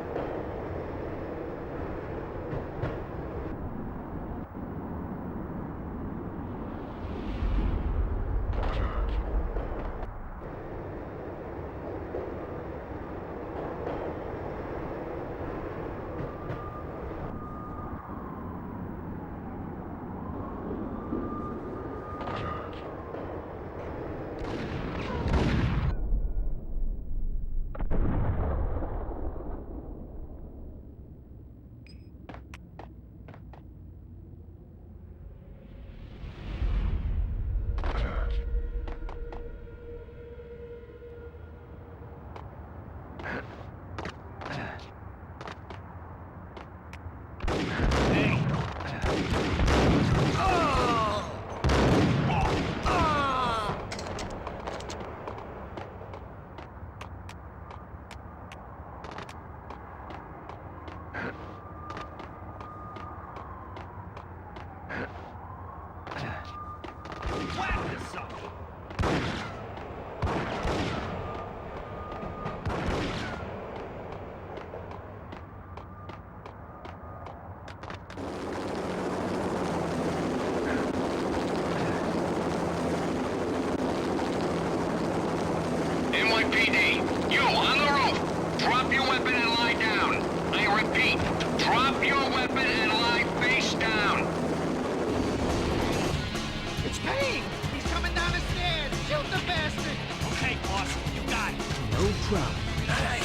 NYPD, you on the roof. Drop your weapon and lie down. I repeat, drop your weapon and lie face down. It's Payne! He's coming down the stairs! Shoot the bastard! Okay, boss, you got it. No problem. Hey.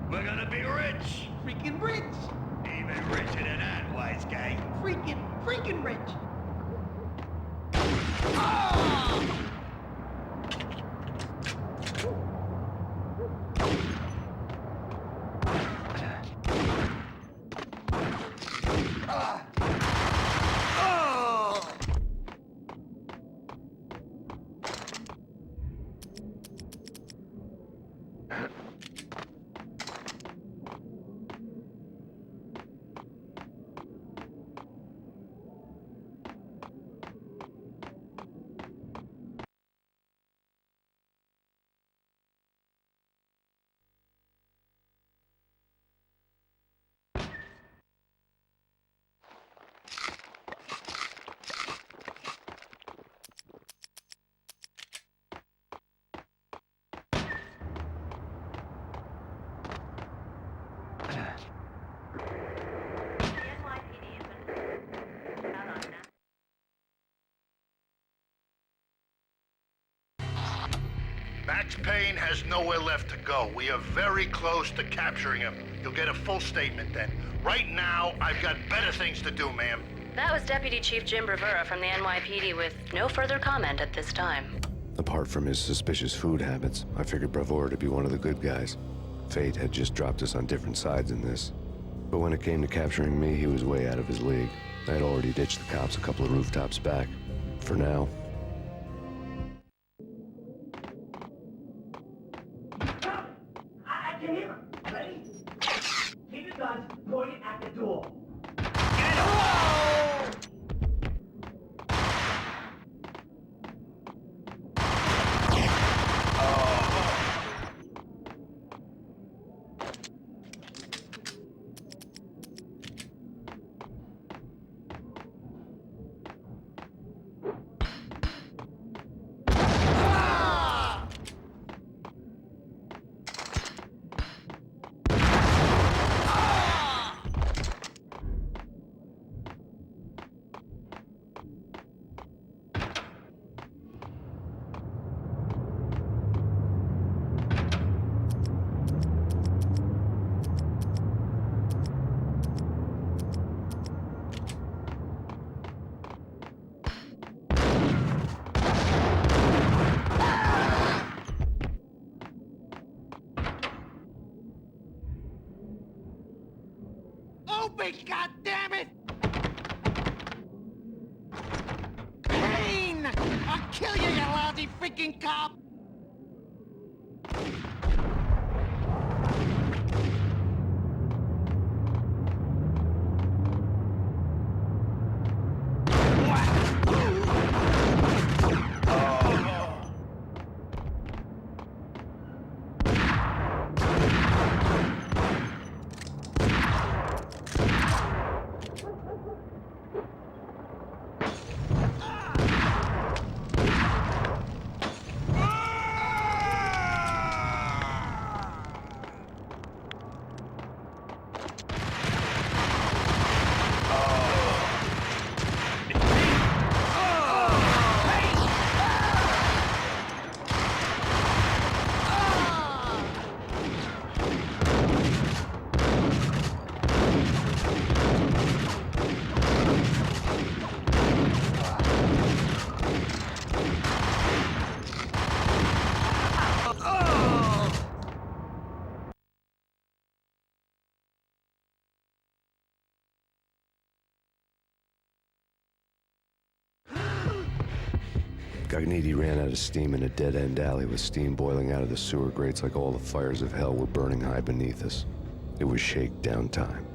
We're gonna be rich! Freaking rich! Even richer than that, wise guy. Freaking rich! Max Payne has nowhere left to go. We are very close to capturing him. You'll get a full statement then. Right now, I've got better things to do, ma'am. That was Deputy Chief Jim Rivera from the NYPD with no further comment at this time. Apart from his suspicious food habits, I figured Bravura to be one of the good guys. Fate had just dropped us on different sides in this. But when it came to capturing me, he was way out of his league. I had already ditched the cops a couple of rooftops back. For now. I can hear him. Ready? Keep your guns pointed at the door. Open, goddammit! Payne! I'll kill you, you lousy freaking cop! Gognitti ran out of steam in a dead-end alley with steam boiling out of the sewer grates like all the fires of hell were burning high beneath us. It was shakedown time.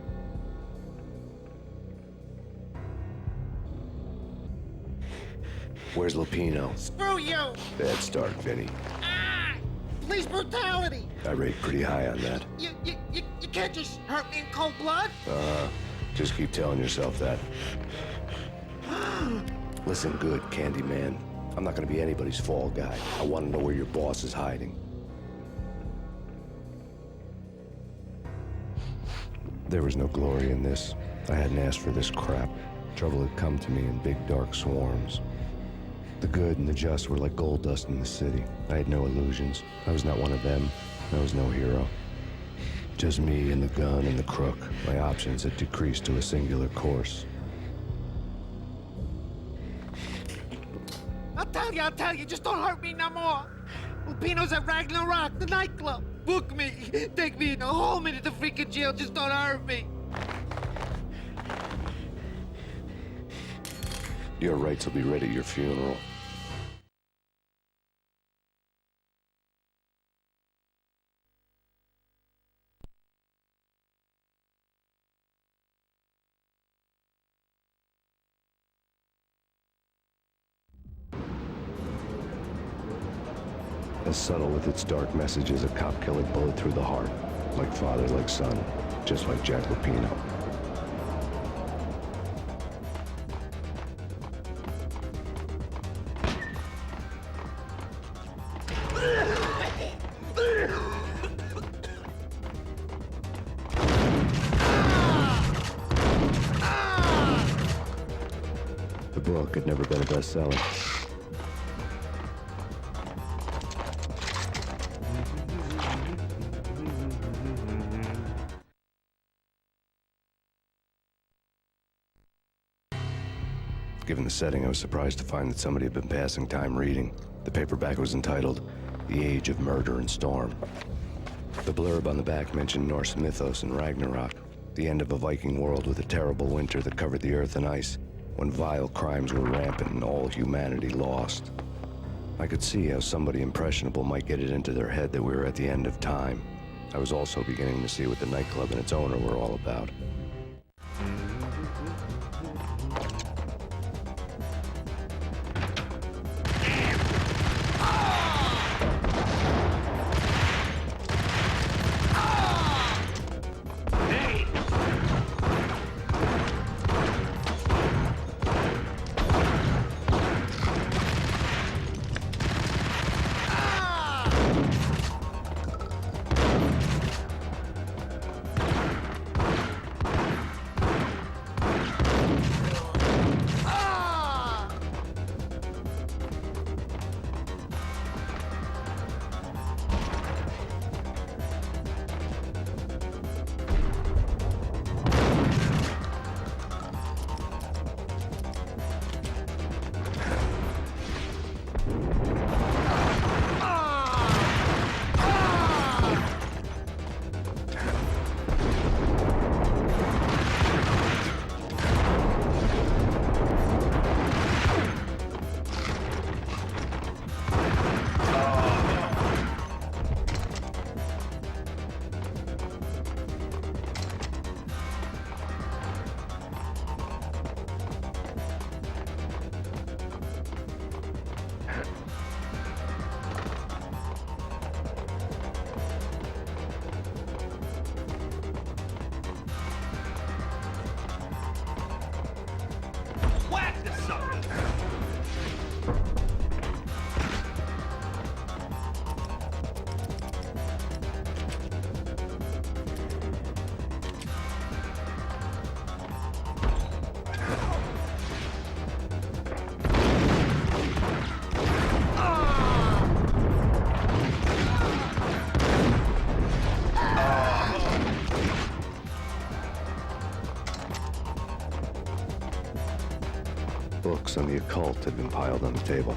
Where's Lupino? Screw you! Bad start, Vinny. Ah! Police brutality! I rate pretty high on that. You can't just hurt me in cold blood? Just keep telling yourself that. Listen good, Candyman. I'm not gonna be anybody's fall guy. I want to know where your boss is hiding. There was no glory in this. I hadn't asked for this crap. Trouble had come to me in big dark swarms. The good and the just were like gold dust in the city. I had no illusions. I was not one of them. I was no hero. Just me and the gun and the crook. My options had decreased to a singular course. I'll tell you, just don't hurt me no more. Lupino's at Ragnarok, the nightclub. Book me. Take me in a whole minute to freaking jail, just don't hurt me. Your rights will be read at your funeral. As subtle with its dark message as a cop-killer bullet through the heart. Like father, like son. Just like Jack Lupino. The book had never been a bestseller. Given the setting, I was surprised to find that somebody had been passing time reading. The paperback was entitled, The Age of Murder and Storm. The blurb on the back mentioned Norse mythos and Ragnarok, the end of a Viking world with a terrible winter that covered the earth in ice, when vile crimes were rampant and all humanity lost. I could see how somebody impressionable might get it into their head that we were at the end of time. I was also beginning to see what the nightclub and its owner were all about. Books on the occult had been piled on the table.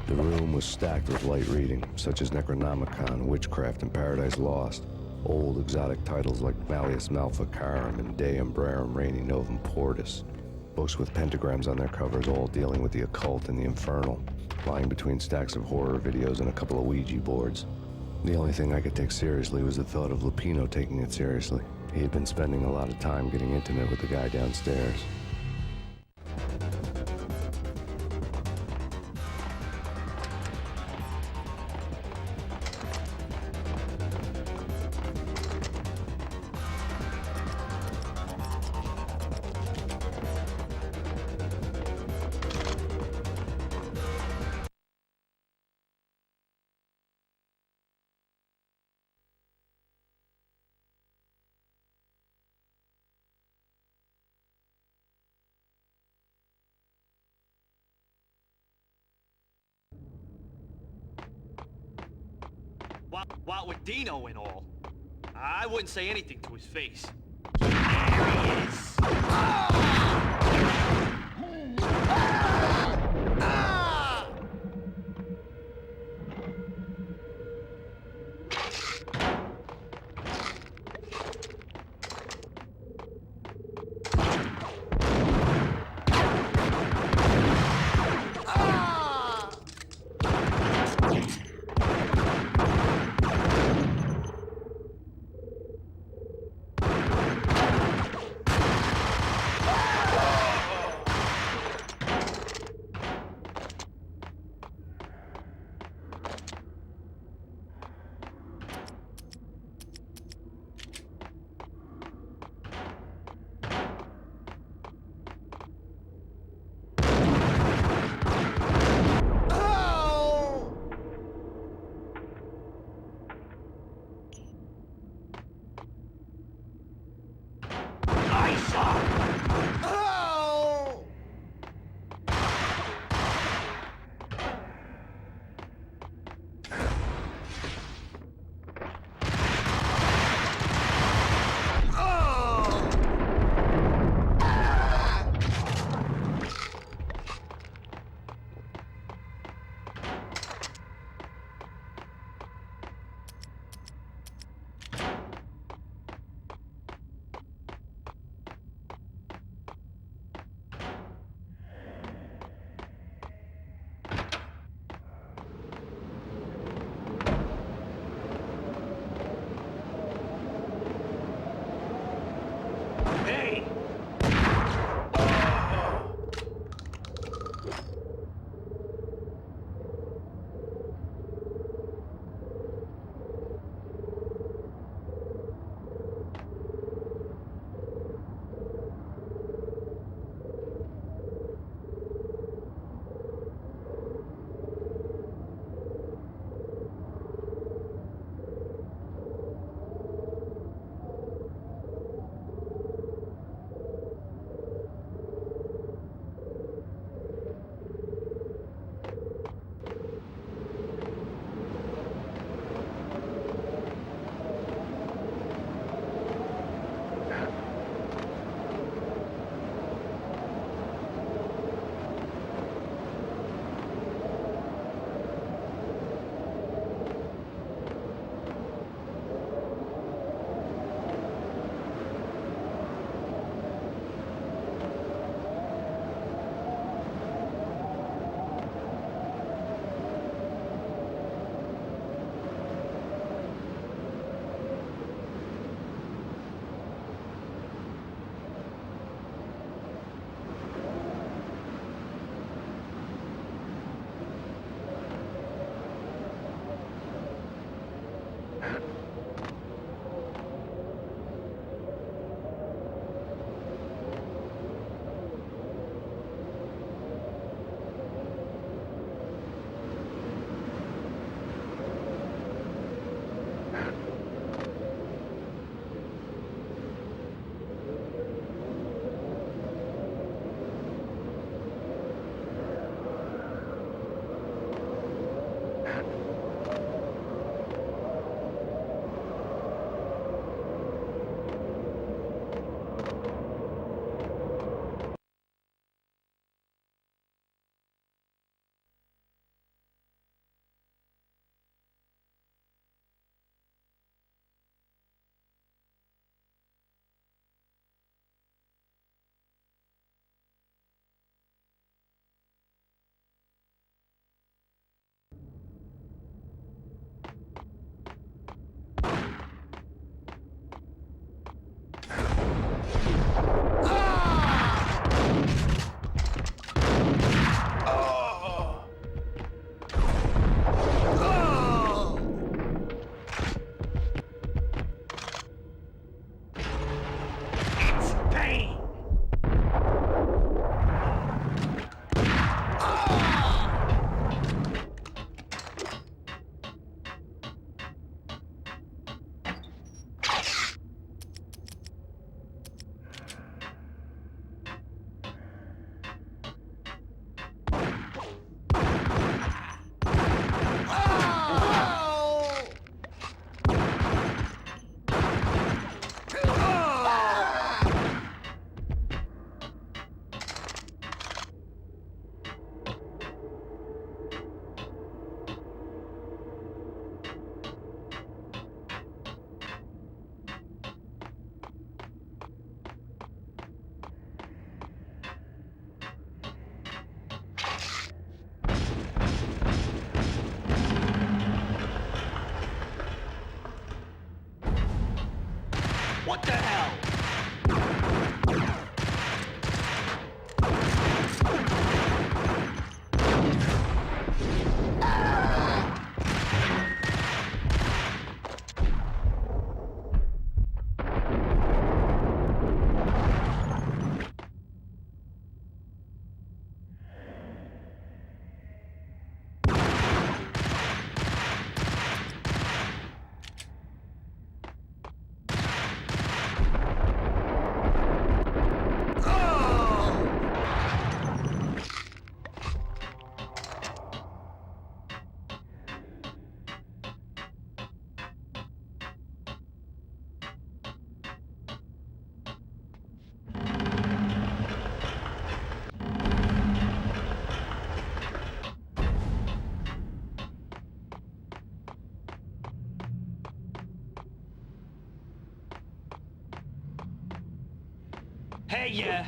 The room was stacked with light reading, such as Necronomicon, Witchcraft, and Paradise Lost. Old exotic titles like Malleus Maleficarum and De Umbrarum Reini Novum Portus. Books with pentagrams on their covers, all dealing with the occult and the infernal, lying between stacks of horror videos and a couple of Ouija boards. The only thing I could take seriously was the thought of Lupino taking it seriously. He had been spending a lot of time getting intimate with the guy downstairs. What with Dino and all, I wouldn't say anything to his face. the hell? Hey, yeah.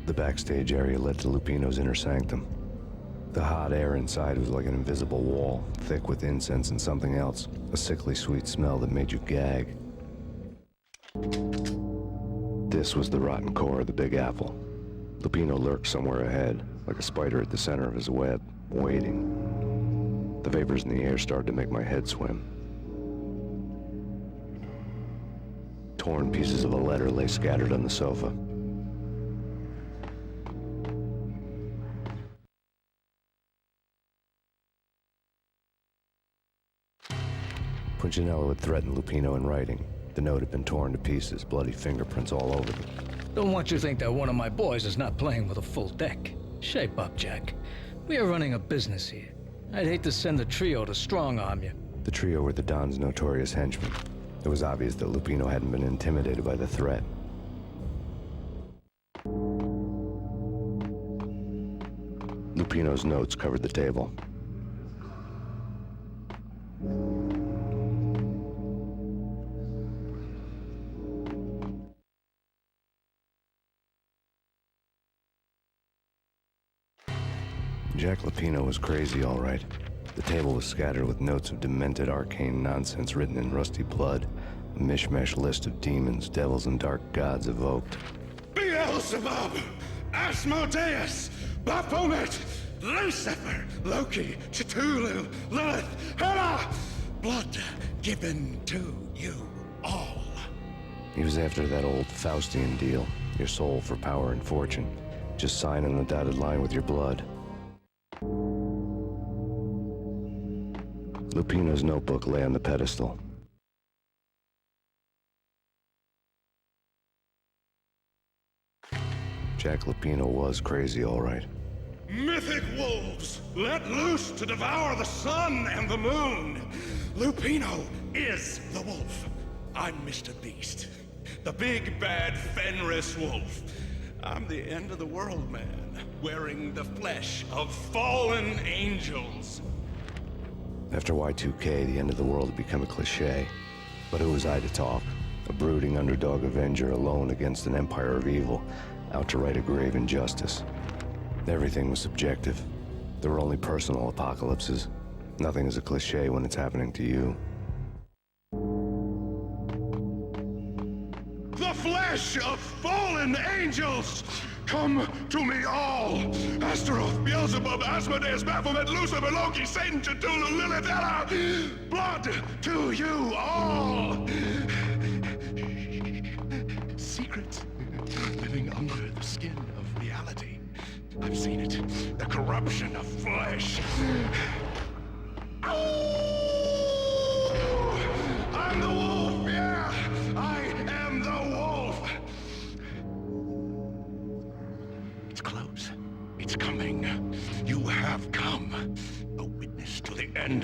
The backstage area led to Lupino's inner sanctum. The hot air inside was like an invisible wall, thick with incense and something else, a sickly sweet smell that made you gag. This was the rotten core of the Big Apple. Lupino lurked somewhere ahead, like a spider at the center of his web, waiting. The vapors in the air started to make my head swim. Torn pieces of a letter lay scattered on the sofa. Punchinello had threatened Lupino in writing. The note had been torn to pieces, bloody fingerprints all over them. Don't want you to think that one of my boys is not playing with a full deck. Shape up, Jack. We are running a business here. I'd hate to send the trio to strong-arm you. The trio were the Don's notorious henchmen. It was obvious that Lupino hadn't been intimidated by the threat. Lupino's notes covered the table. Jack Lupino was crazy, all right. The table was scattered with notes of demented arcane nonsense written in rusty blood. A mishmash list of demons, devils, and dark gods evoked. Beelzebub, Asmodeus, Baphomet, Lucifer, Loki, Cthulhu, Lilith, Hela! Blood given to you all. He was after that old Faustian deal. Your soul for power and fortune. Just sign on the dotted line with your blood. Lupino's notebook lay on the pedestal. Jack Lupino was crazy, all right. Mythic wolves, let loose to devour the sun and the moon. Lupino is the wolf. I'm Mr. Beast, the big bad Fenris wolf. I'm the end of the world man, wearing the flesh of fallen angels. After Y2K, the end of the world had become a cliché. But who was I to talk? A brooding underdog avenger alone against an empire of evil, out to right a grave injustice. Everything was subjective. There were only personal apocalypses. Nothing is a cliché when it's happening to you. The flesh of fallen angels! Come to me all! Astaroth, Beelzebub, Asmodeus, Baphomet, Lucifer, Loki, Satan, Cthulhu, Lilith, Ella! Blood to you all! Secrets living under the skin of reality. I've seen it. The corruption of flesh. I'm the wolf, yeah! I am the wolf! It's close. It's coming. You have come. A witness to the end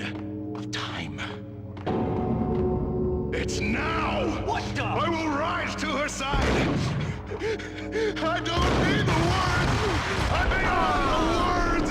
of time. It's now! What the? I will rise to her side! I don't need the words! I'm beyond the words!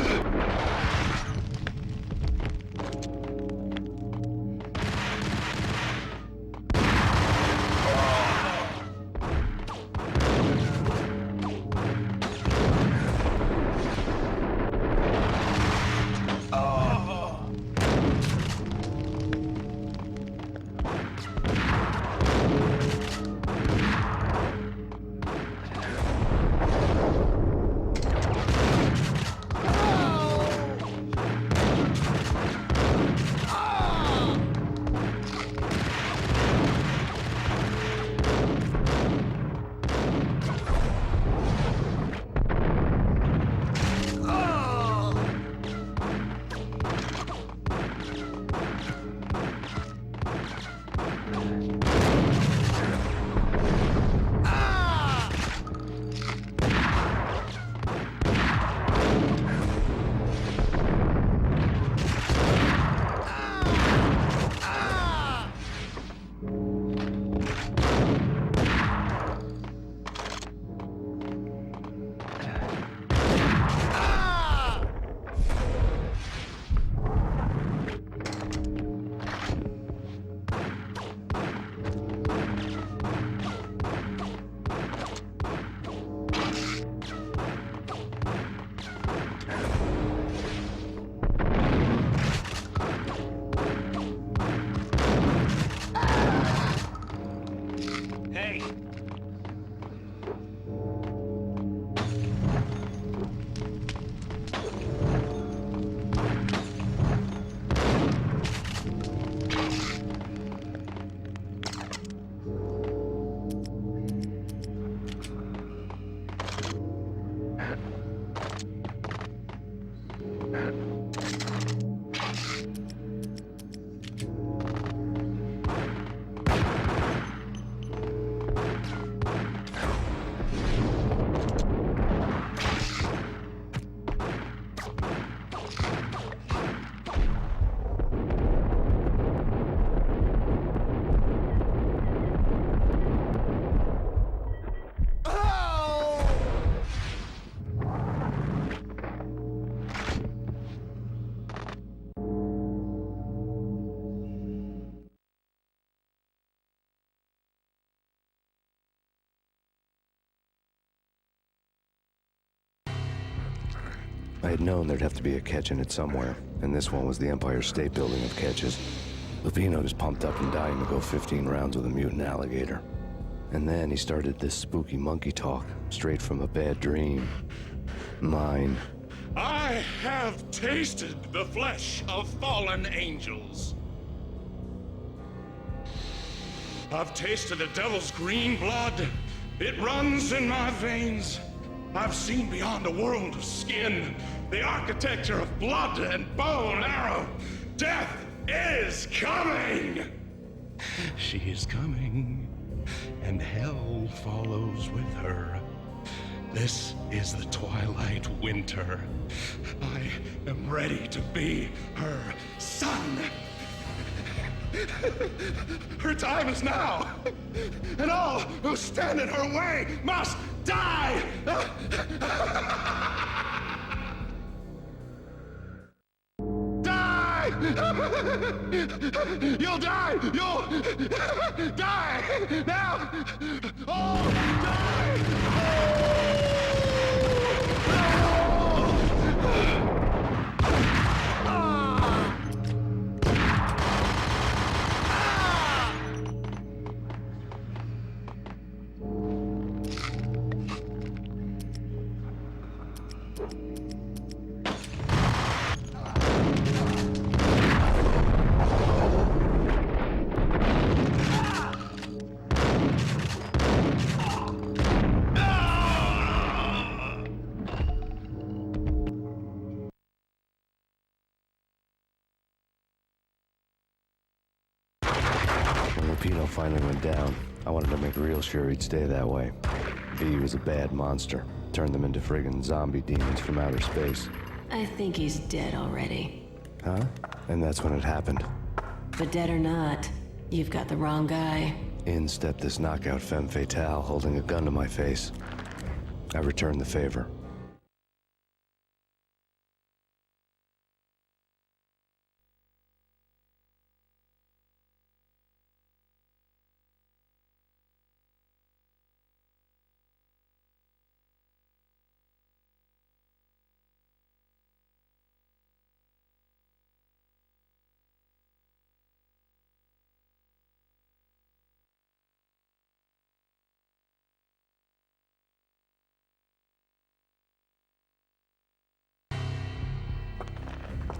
I had known there'd have to be a catch in it somewhere, and this one was the Empire State Building of catches. Lupino was pumped up and dying to go 15 rounds with a mutant alligator. And then he started this spooky monkey talk, straight from a bad dream. Mine. I have tasted the flesh of fallen angels. I've tasted the devil's green blood. It runs in my veins. I've seen beyond a world of skin, the architecture of blood and bow and arrow. Death is coming! She is coming, and hell follows with her. This is the twilight winter. I am ready to be her son. Her time is now, and all who stand in her way must die! Die! You'll die! You'll die! Now! Oh, die! When Lupino finally went down, I wanted to make real sure he'd stay that way. V was a bad monster. Turned them into friggin' zombie demons from outer space. I think he's dead already. Huh? And that's when it happened. But dead or not, you've got the wrong guy. In stepped this knockout femme fatale holding a gun to my face. I returned the favor.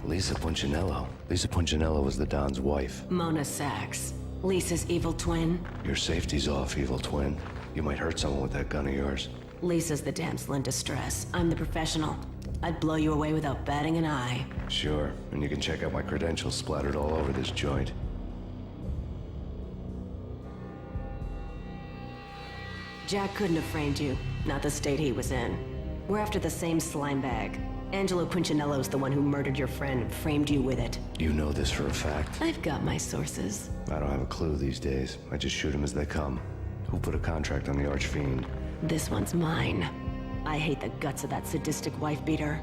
Lisa Punchinello. Lisa Punchinello was the Don's wife. Mona Sachs. Lisa's evil twin. Your safety's off, evil twin. You might hurt someone with that gun of yours. Lisa's the damsel in distress. I'm the professional. I'd blow you away without batting an eye. Sure, and you can check out my credentials splattered all over this joint. Jack couldn't have framed you. Not the state he was in. We're after the same slime bag. Angelo Punchinello's the one who murdered your friend and framed you with it. You know this for a fact. I've got my sources. I don't have a clue these days. I just shoot them as they come. Who put a contract on the Archfiend? This one's mine. I hate the guts of that sadistic wife-beater.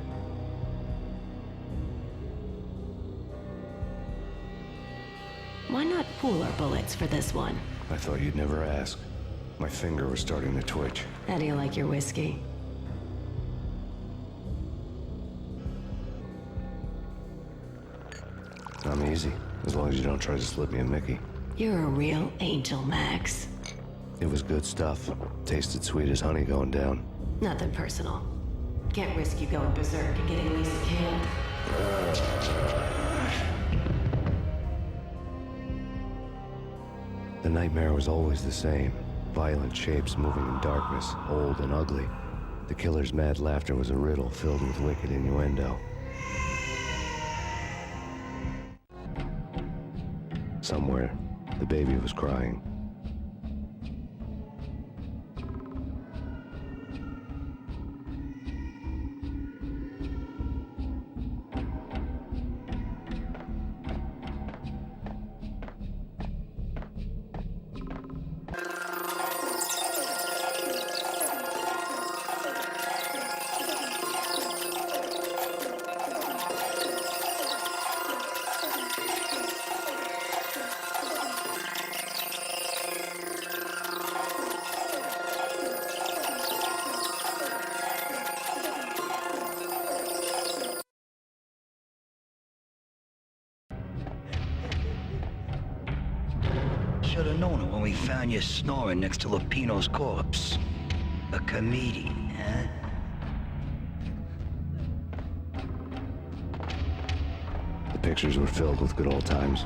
Why not pool our bullets for this one? I thought you'd never ask. My finger was starting to twitch. How do you like your whiskey? I'm easy, as long as you don't try to slip me a Mickey. You're a real angel, Max. It was good stuff. Tasted sweet as honey going down. Nothing personal. Can't risk you going berserk and getting Lisa killed. The nightmare was always the same. Violent shapes moving in darkness, old and ugly. The killer's mad laughter was a riddle filled with wicked innuendo. Somewhere, the baby was crying. Should have known it when we found you snoring next to Lupino's corpse. A comedian, huh? The pictures were filled with good old times.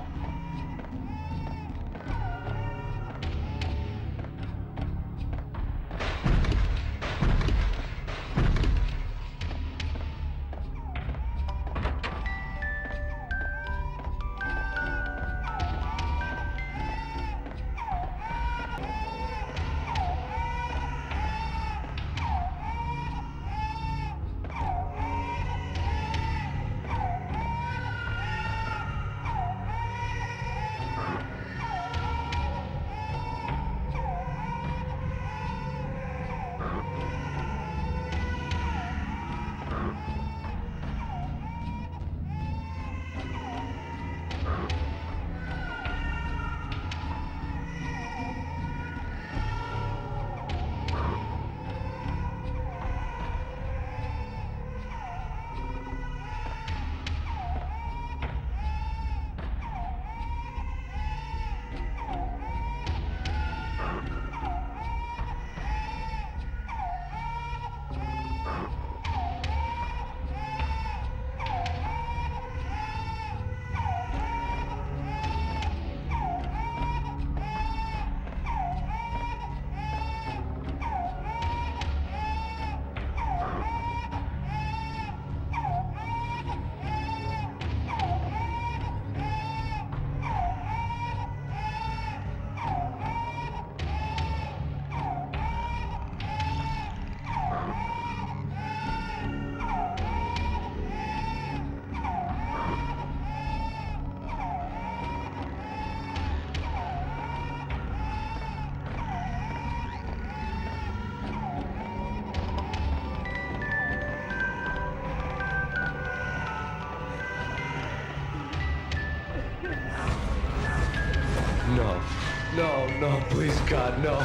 No, no, please, God, no.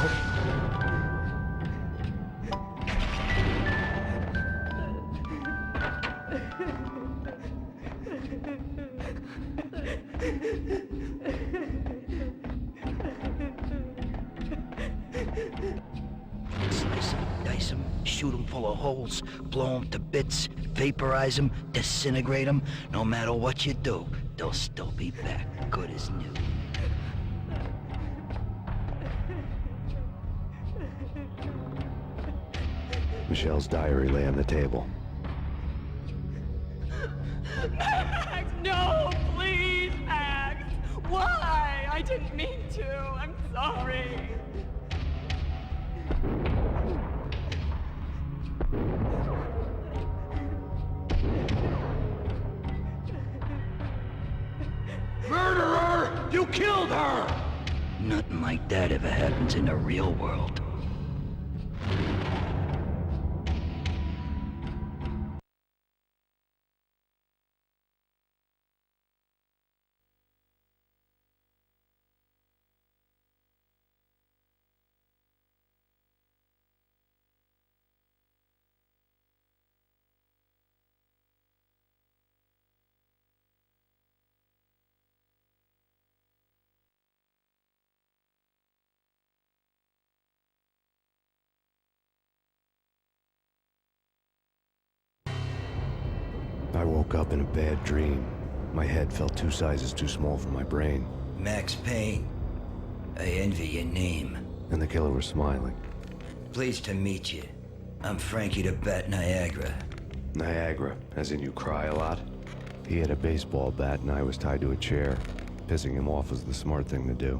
Slice 'em, dice 'em, shoot 'em full of holes, blow 'em to bits, vaporize 'em, disintegrate 'em. No matter what you do, they'll still be back, good as new. Michelle's diary lay on the table. Max, no, please, Max. Why? I didn't mean to. I'm sorry. Murderer! You killed her! Nothing like that ever happens in the real world. I woke up in a bad dream. My head felt 2 sizes too small for my brain. Max Payne. I envy your name. And the killer was smiling. Pleased to meet you. I'm Frankie the Bat Niagara. Niagara, as in you cry a lot? He had a baseball bat and I was tied to a chair. Pissing him off was the smart thing to do.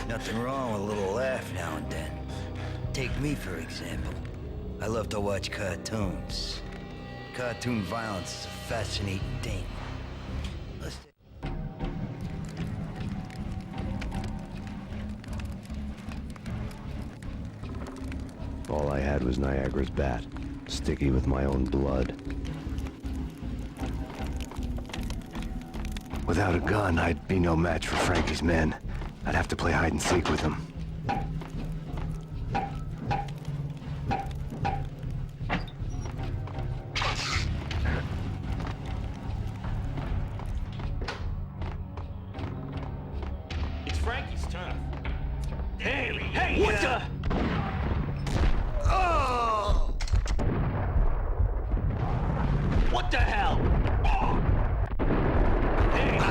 Nothing wrong with a little laugh now and then. Take me, for example. I love to watch cartoons. Cartoon violence is a fascinating thing. Let's All I had was Niagara's bat, sticky with my own blood. Without a gun, I'd be no match for Frankie's men. I'd have to play hide and seek with him. It's Frankie's turn. Hey, what the? Oh! What the hell? Hey!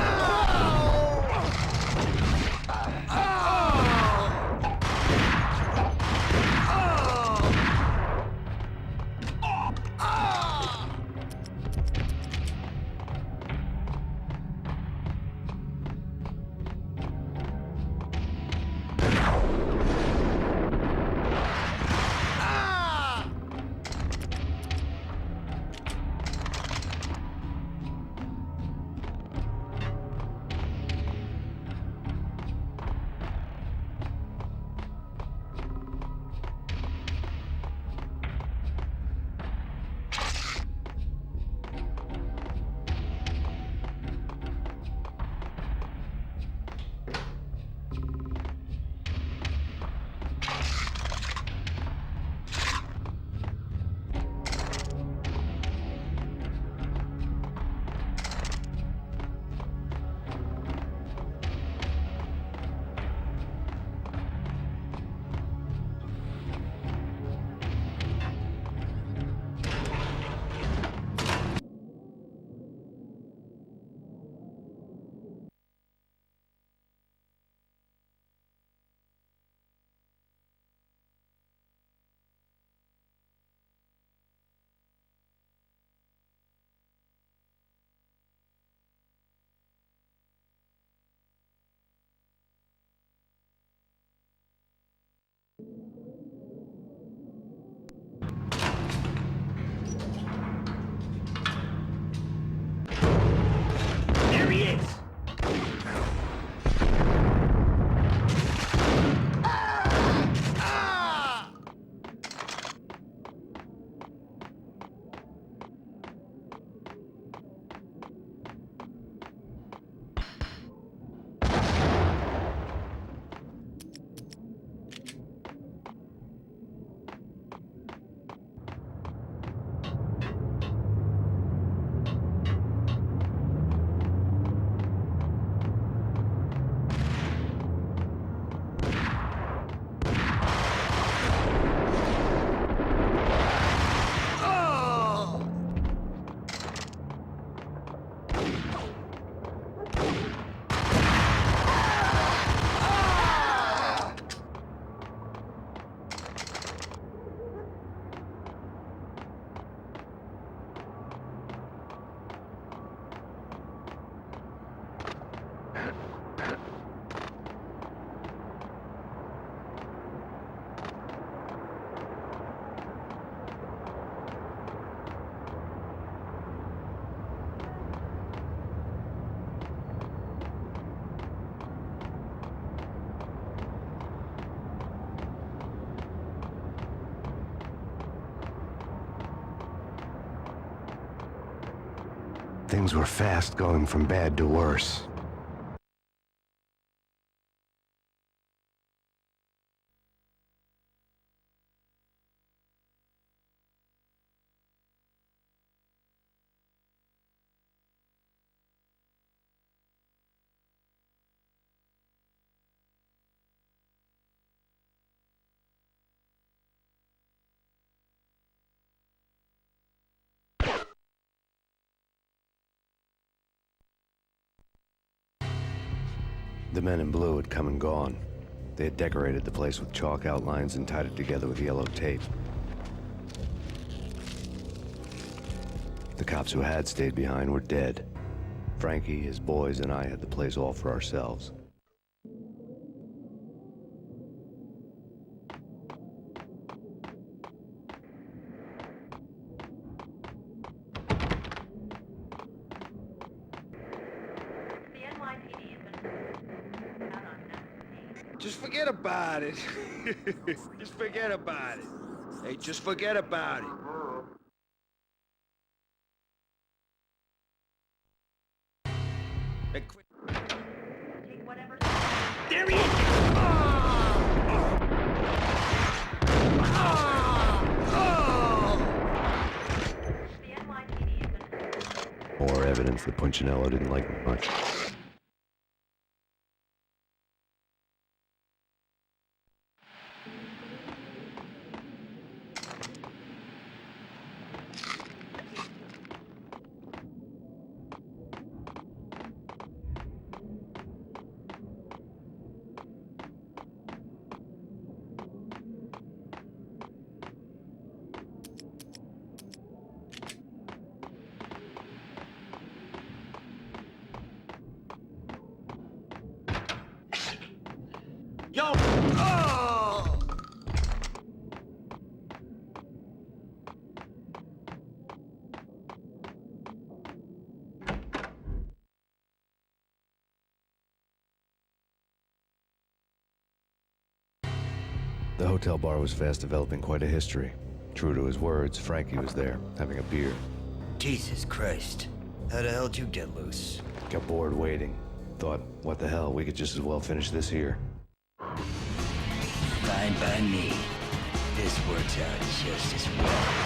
Things were fast going from bad to worse. The men in blue had come and gone. They had decorated the place with chalk outlines and tied it together with yellow tape. The cops who had stayed behind were dead. Frankie, his boys, and I had the place all for ourselves. Just forget about it. Just forget about it. Hey, just forget about it. Hey, quick. There he is! More evidence that Punchinello didn't like me much. Yo! Oh! The hotel bar was fast developing quite a history. True to his words, Frankie was there, having a beer. Jesus Christ. How the hell did you get loose? Got bored waiting. Thought, what the hell, we could just as well finish this here. Fine by me. This works out just as well.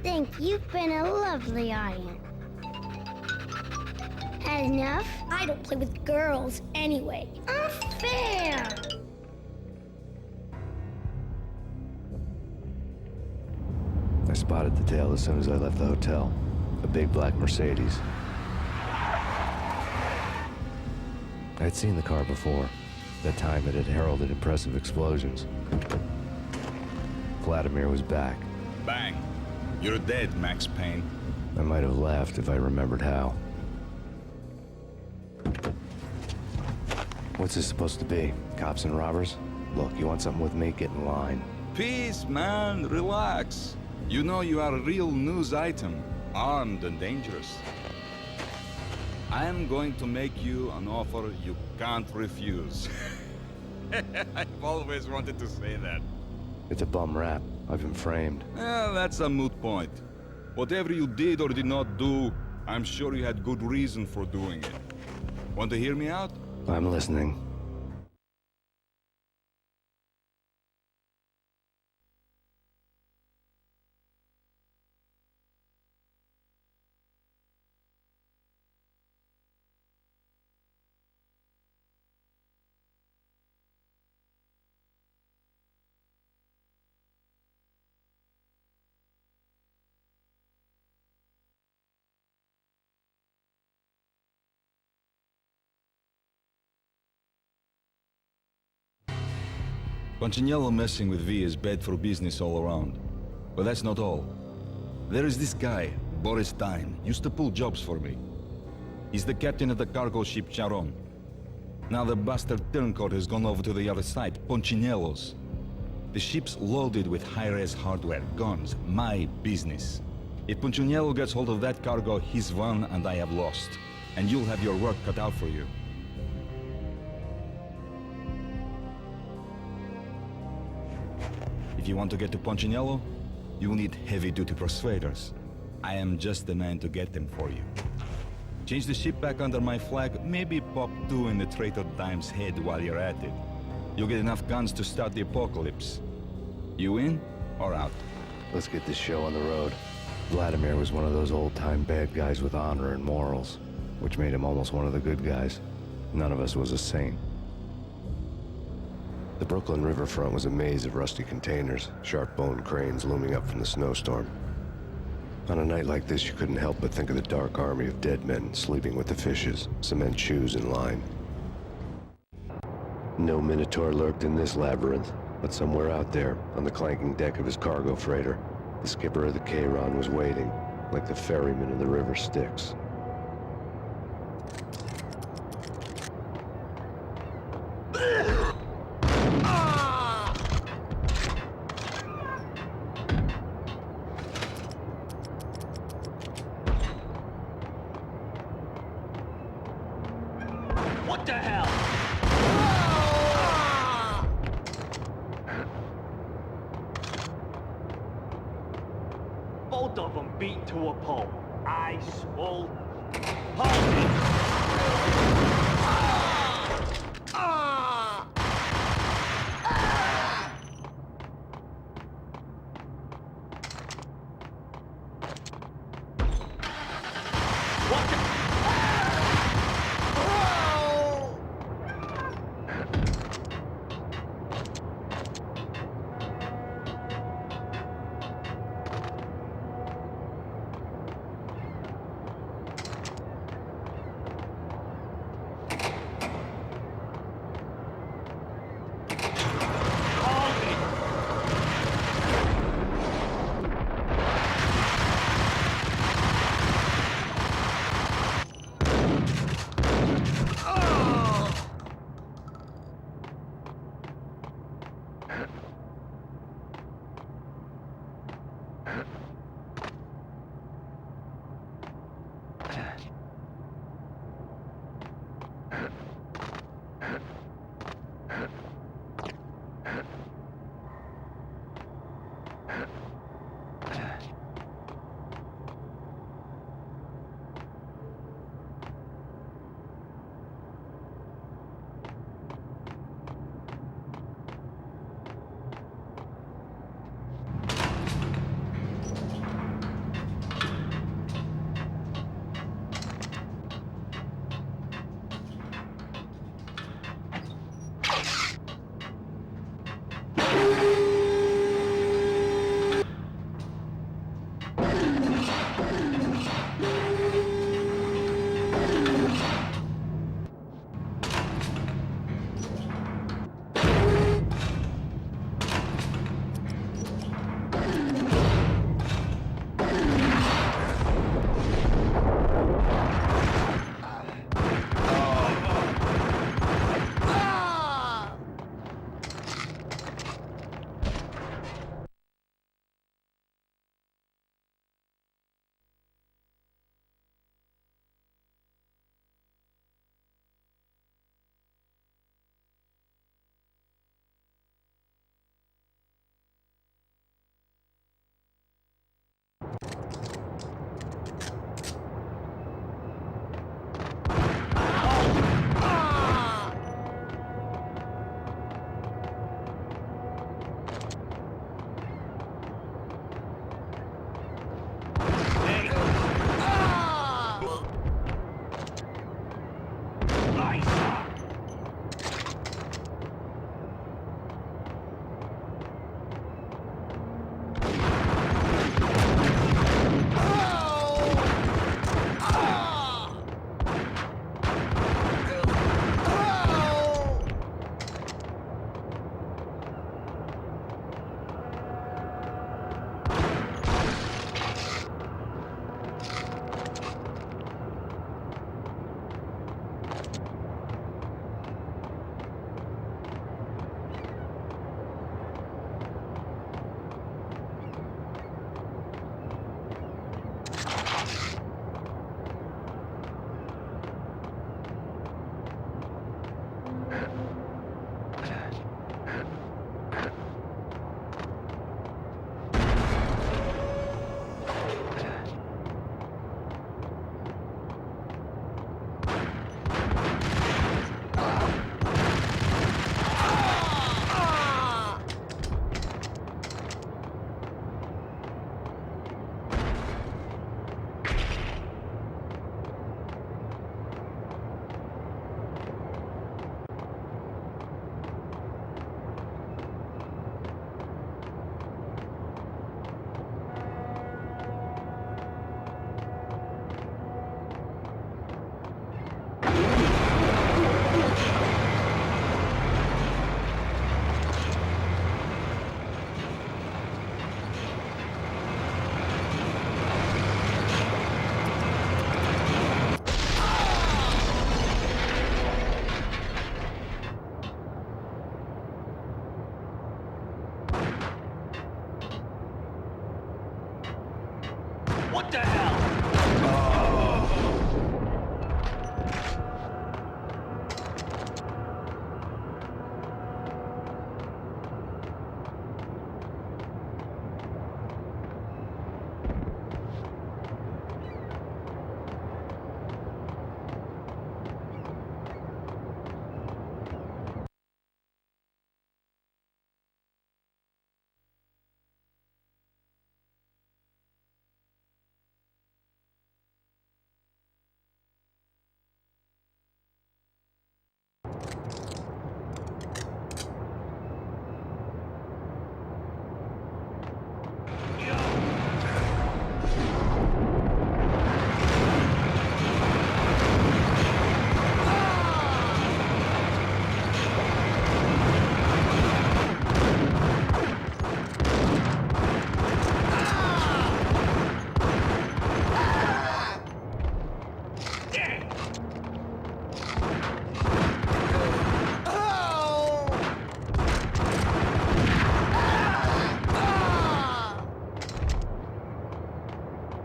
Thank you. You've been a lovely audience. Had enough? I don't play with girls anyway. Unfair! I spotted the tail as soon as I left the hotel. A big black Mercedes. I'd seen the car before. That time it had heralded impressive explosions. Vladimir was back. Bang. You're dead, Max Payne. I might have laughed if I remembered how. What's this supposed to be? Cops and robbers? Look, you want something with me? Get in line. Peace, man. Relax. You know you are a real news item. Armed and dangerous. I am going to make you an offer you can't refuse. I've always wanted to say that. It's a bum rap. I've been framed. Well, that's a moot point. Whatever you did or did not do, I'm sure you had good reason for doing it. Want to hear me out? I'm listening. Punchinello messing with V is bad for business all around. But that's not all. There is this guy, Boris Payne, used to pull jobs for me. He's the captain of the cargo ship Charon. Now the bastard turncoat has gone over to the other side, Punchinello's. The ship's loaded with high-res hardware, guns, my business. If Punchinello gets hold of that cargo, he's won and I have lost. And you'll have your work cut out for you. If you want to get to Punchinello, you will need heavy-duty persuaders. I am just the man to get them for you. Change the ship back under my flag, maybe pop 2 in the traitor Dime's head while you're at it. You'll get enough guns to start the apocalypse. You in or out? Let's get this show on the road. Vladimir was one of those old-time bad guys with honor and morals, which made him almost one of the good guys. None of us was a saint. The Brooklyn riverfront was a maze of rusty containers, sharp-boned cranes looming up from the snowstorm. On a night like this, you couldn't help but think of the dark army of dead men sleeping with the fishes, cement shoes in line. No Minotaur lurked in this labyrinth, but somewhere out there, on the clanking deck of his cargo freighter, the skipper of the Chiron was waiting, like the ferryman of the river Styx. What the hell? Both of them beat to a pulp. Eyes swollen. Hold it! What the? What the hell?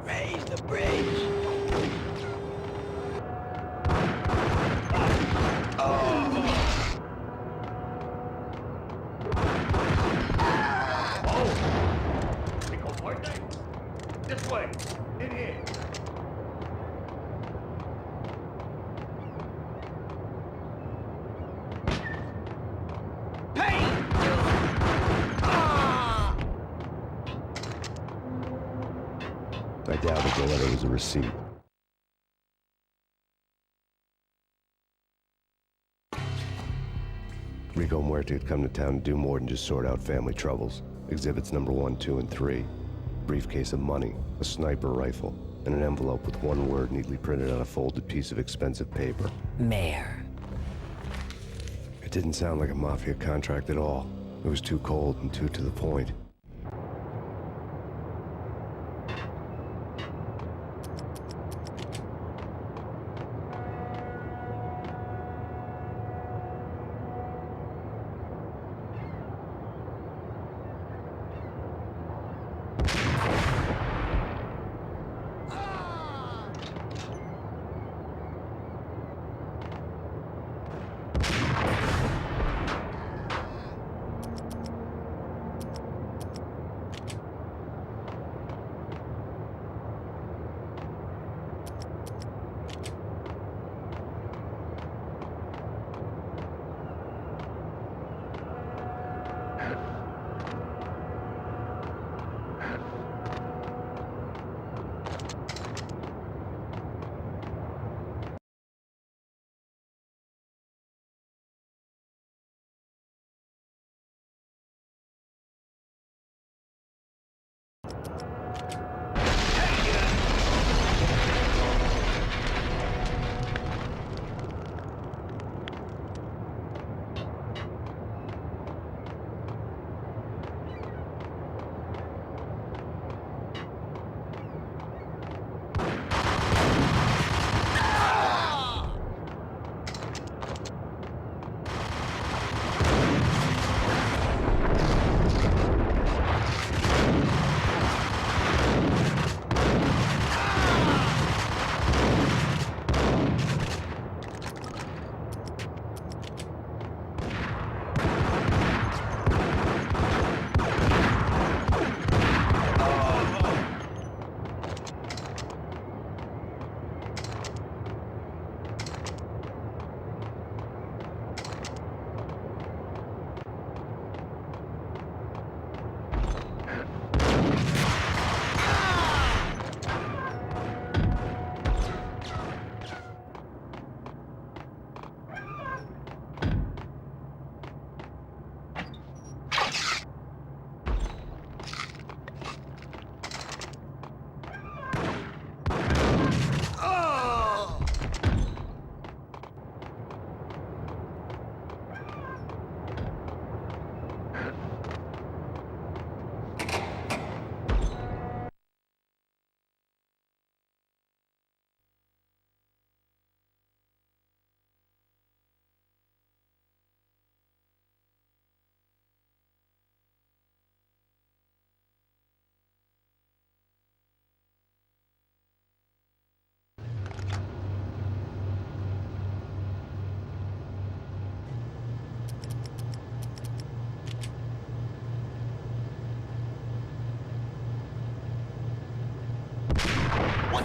Raise the bridge. Pico Fuerte? This way. In here. Payne! I doubted the letter was a receipt. Rico Muerte had come to town to do more than just sort out family troubles. Exhibits number 1, 2, and 3. Briefcase of money, a sniper rifle, and an envelope with one word neatly printed on a folded piece of expensive paper. Mayor. It didn't sound like a mafia contract at all. It was too cold and too to the point.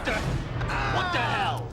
What the hell?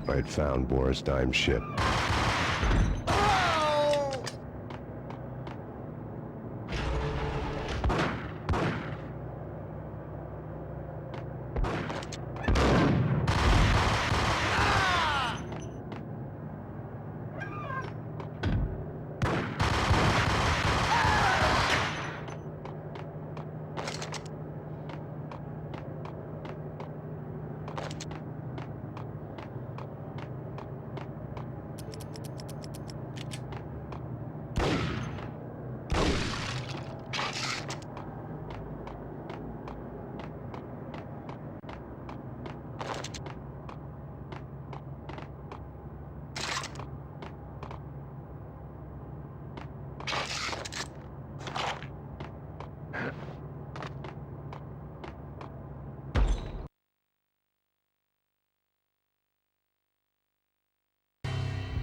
I had found Boris Dime's ship.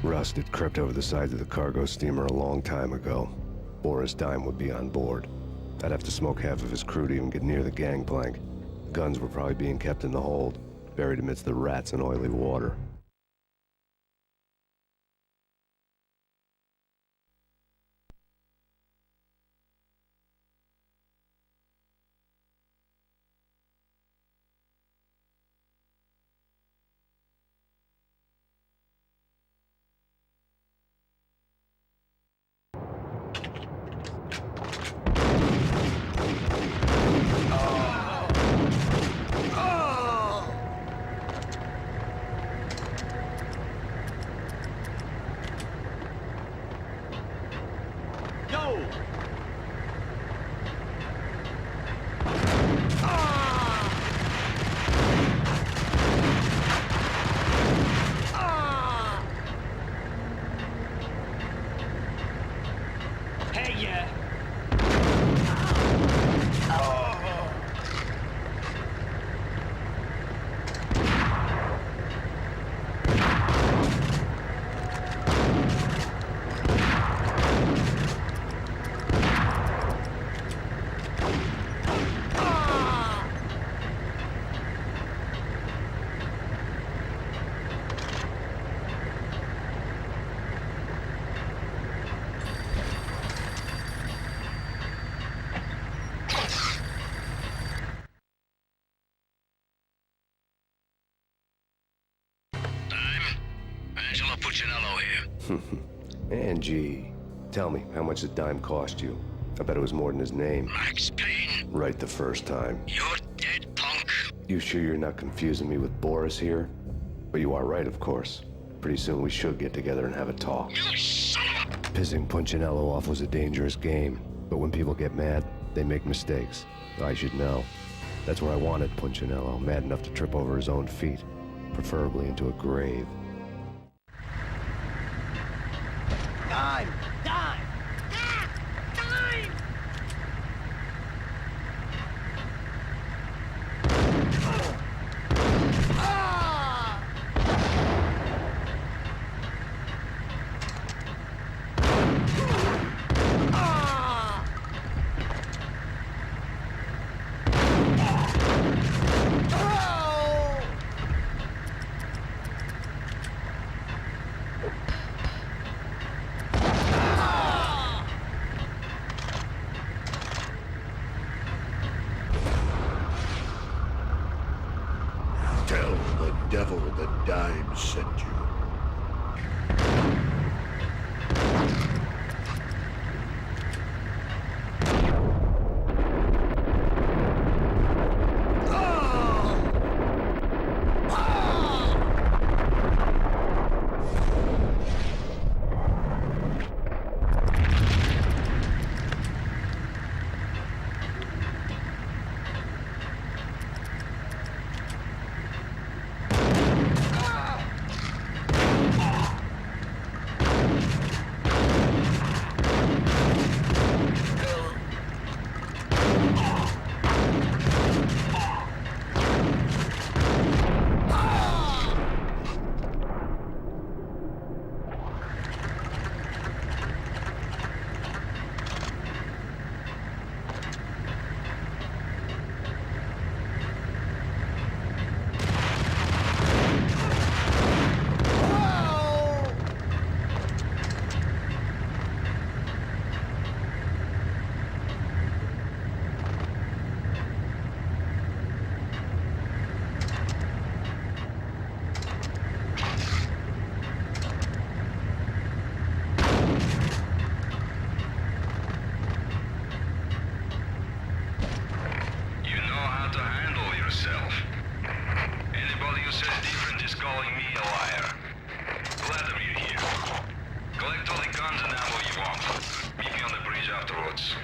Rust had crept over the sides of the cargo steamer a long time ago. Boris Dime would be on board. I'd have to smoke half of his crew to even get near the gangplank. The guns were probably being kept in the hold, buried amidst the rats and oily water. Angie, tell me, how much did Dime cost you? I bet it was more than his name. Max Payne. Right the first time. You're dead, punk. You sure you're not confusing me with Boris here? But you are right, of course. Pretty soon we should get together and have a talk. You son of a... Pissing Punchinello off was a dangerous game. But when people get mad, they make mistakes. I should know. That's where I wanted Punchinello, mad enough to trip over his own feet. Preferably into a grave. Dime! Dime! Dime! Tell the devil that Dime sent you. how to handle yourself. Anybody who says different is calling me a liar. Vladimir here. Collect all the guns and ammo you want. Meet me on the bridge afterwards.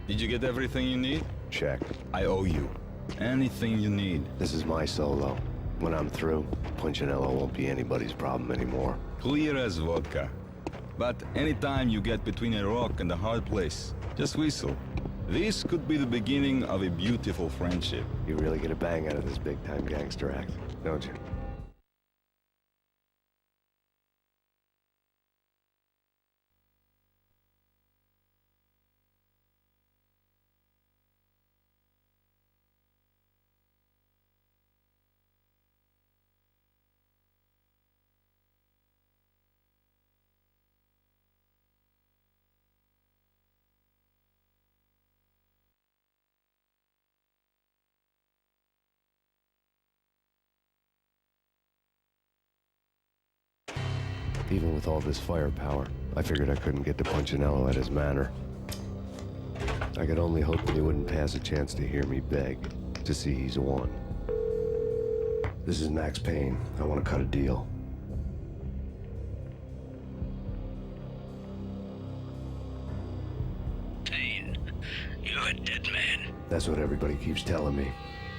Did you get everything you need? Check. I owe you. Anything you need. This is my solo. When I'm through, Punchinello won't be anybody's problem anymore. Clear as vodka. But anytime you get between a rock and a hard place, just whistle. This could be the beginning of a beautiful friendship. You really get a bang out of this big-time gangster act, don't you? Even with all this firepower, I figured I couldn't get to Punchinello at his manor. I could only hope that he wouldn't pass a chance to hear me beg, to see he's won. This is Max Payne. I want to cut a deal. Payne, you're a dead man. That's what everybody keeps telling me.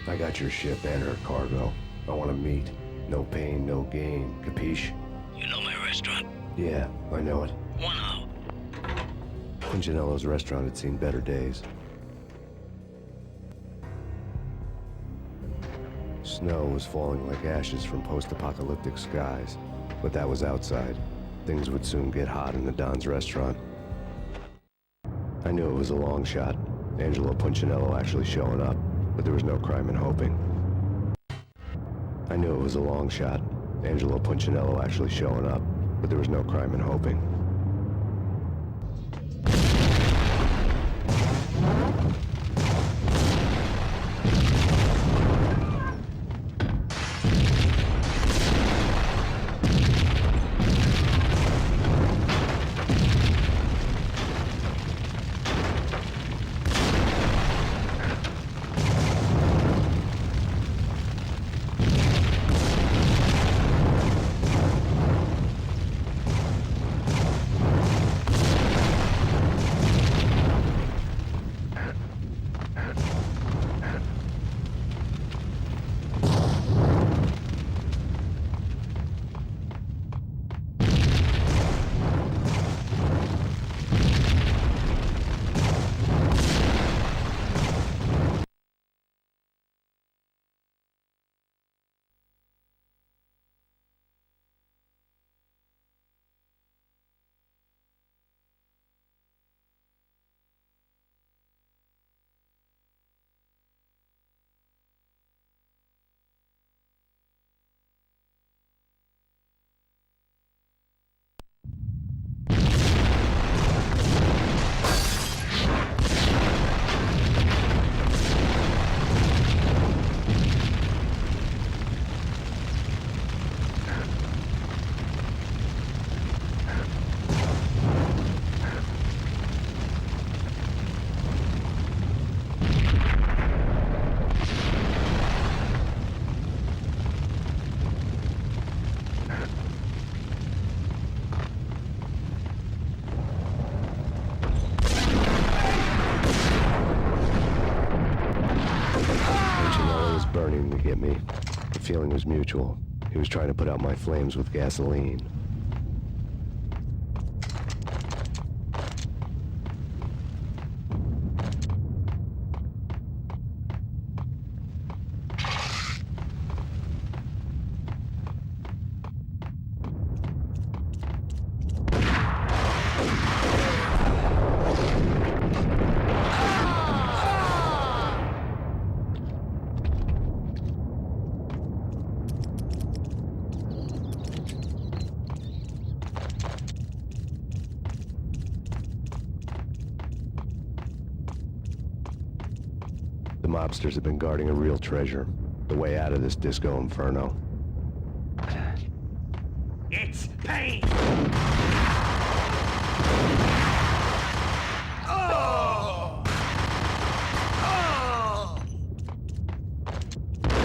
I got your ship and her cargo. I want to meet. No pain, no gain. Capiche? You know my restaurant? Yeah, I know it. 1 hour. Punchinello's restaurant had seen better days. Snow was falling like ashes from post-apocalyptic skies, but that was outside. Things would soon get hot in the Don's restaurant. I knew it was a long shot, Angelo Punchinello actually showing up, but there was no crime in hoping. I knew it was a long shot, Angelo Punchinello actually showing up, but there was no crime in hoping. Burning to get me. The feeling was mutual. He was trying to put out my flames with gasoline. The mobsters have been guarding a real treasure. The way out of this disco inferno. It's Payne!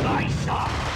Nice up!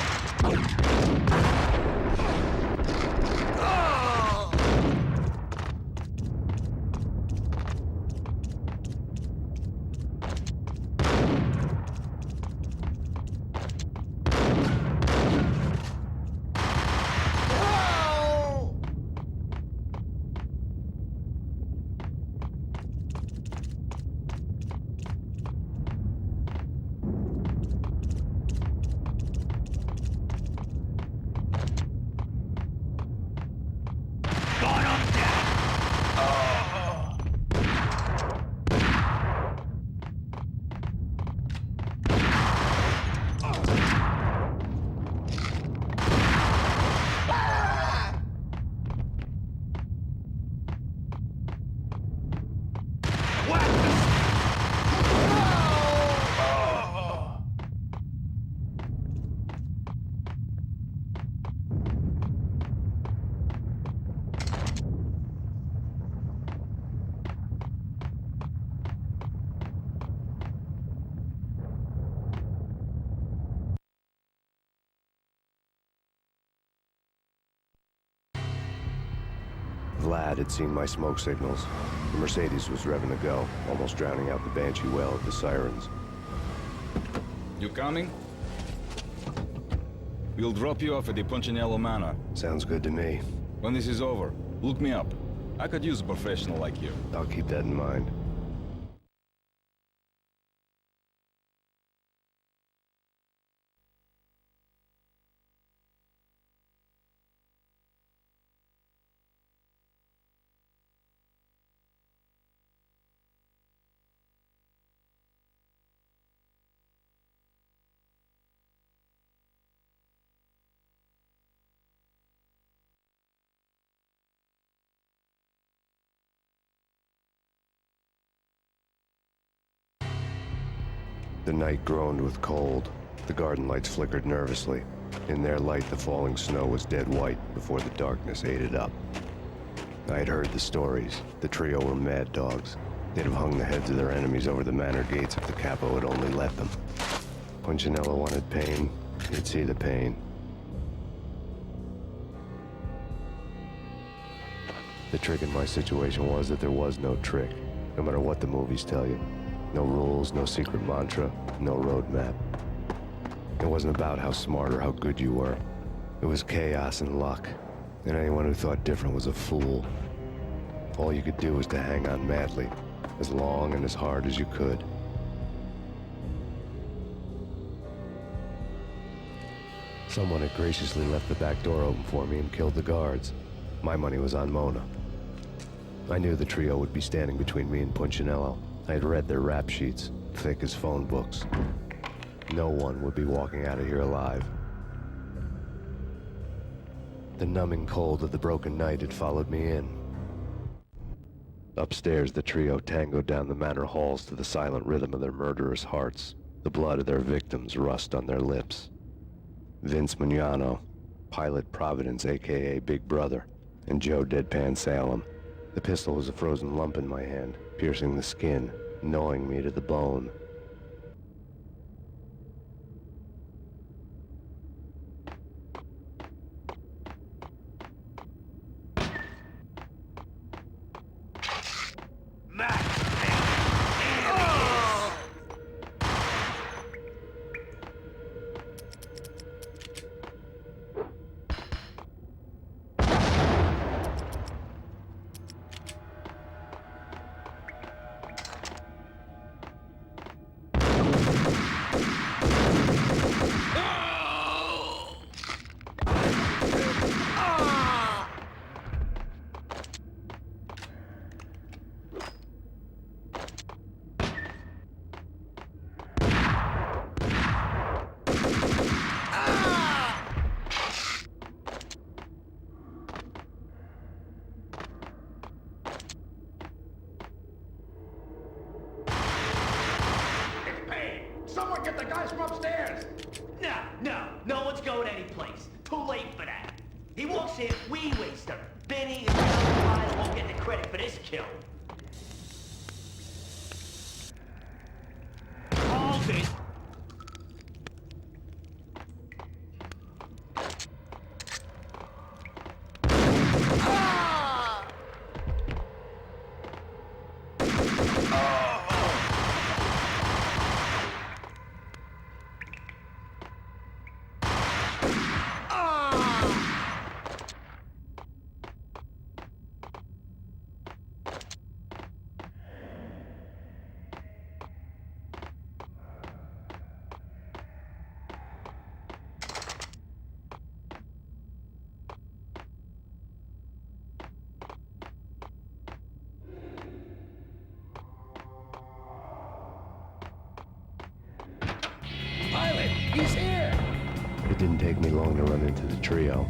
Vlad had seen my smoke signals. The Mercedes was revving to go, almost drowning out the Banshee wail of the sirens. You coming? We'll drop you off at the Punchinello Manor. Sounds good to me. When this is over, look me up. I could use a professional like you. I'll keep that in mind. The night groaned with cold. The garden lights flickered nervously. In their light, the falling snow was dead white before the darkness ate it up. I had heard the stories. The trio were mad dogs. They'd have hung the heads of their enemies over the manor gates if the capo had only let them. Punchinello wanted Payne. He'd see the pain. The trick in my situation was that there was no trick, no matter what the movies tell you. No rules, no secret mantra, no roadmap. It wasn't about how smart or how good you were. It was chaos and luck, and anyone who thought different was a fool. All you could do was to hang on madly, as long and as hard as you could. Someone had graciously left the back door open for me and killed the guards. My money was on Mona. I knew the trio would be standing between me and Punchinello. I had read their rap sheets, thick as phone books. No one would be walking out of here alive. The numbing cold of the broken night had followed me in. Upstairs, the trio tangoed down the manor halls to the silent rhythm of their murderous hearts. The blood of their victims rust on their lips. Vince Mignano, Pilot Providence, a.k.a. Big Brother, and Joe Deadpan Salem. The pistol was a frozen lump in my hand, piercing the skin, gnawing me to the bone. Go get the guys from upstairs! No one's going anyplace. Too late for that. He walks in, we waste him. Benny and the other guy won't get the credit for this kill. Hold it. Pilot, he's here! It didn't take me long to run into the trio.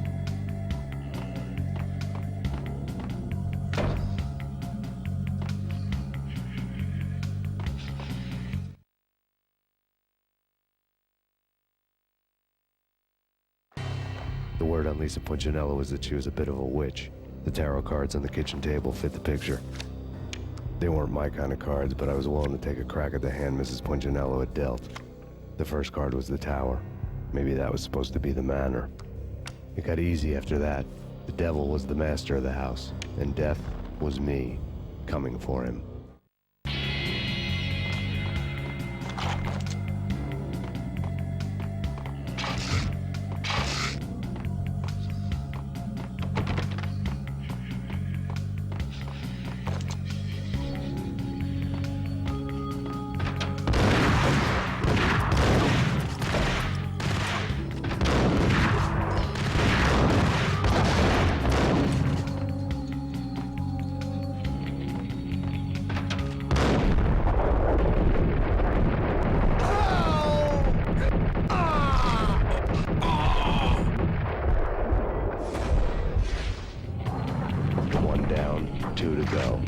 The word on Lisa Punchinello was that she was a bit of a witch. The tarot cards on the kitchen table fit the picture. They weren't my kind of cards, but I was willing to take a crack at the hand Mrs. Punchinello had dealt. The first card was the Tower. Maybe that was supposed to be the manor. It got easy after that. The devil was the master of the house, and death was me, coming for him. One down, two to go.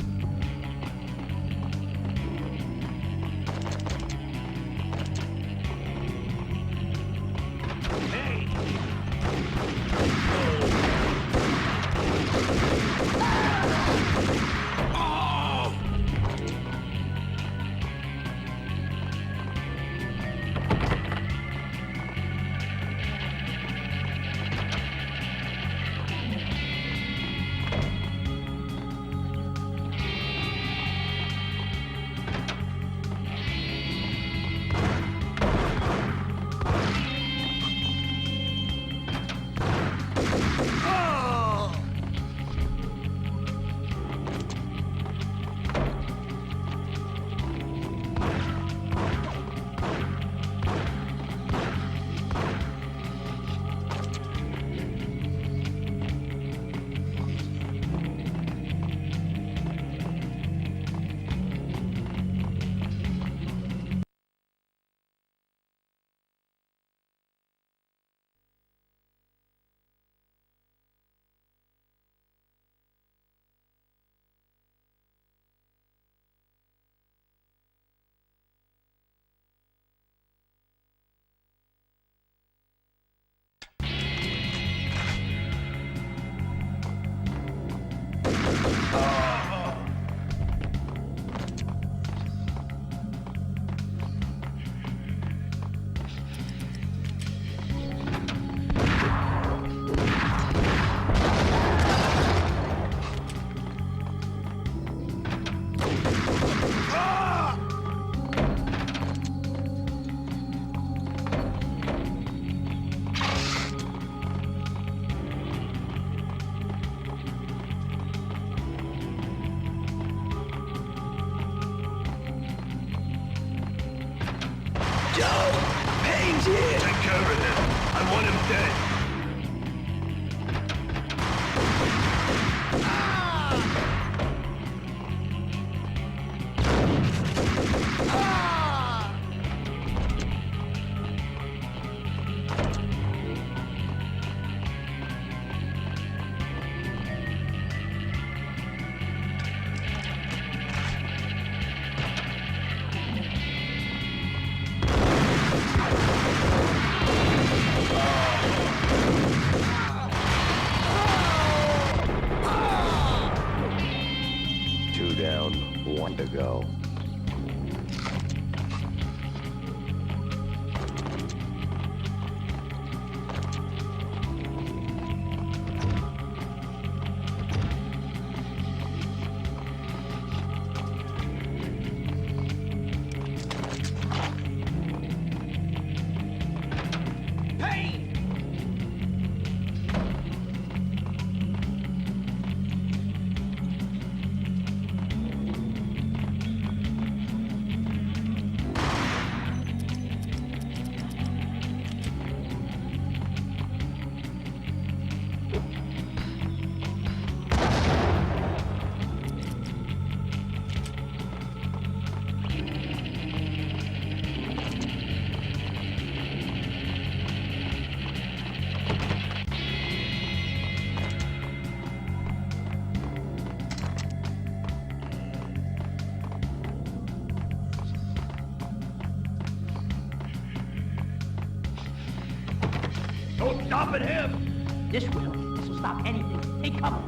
Payne's here! Take care of him. I want him dead. to go. Payne! Don't stop at him! This will. This will stop anything. Take cover.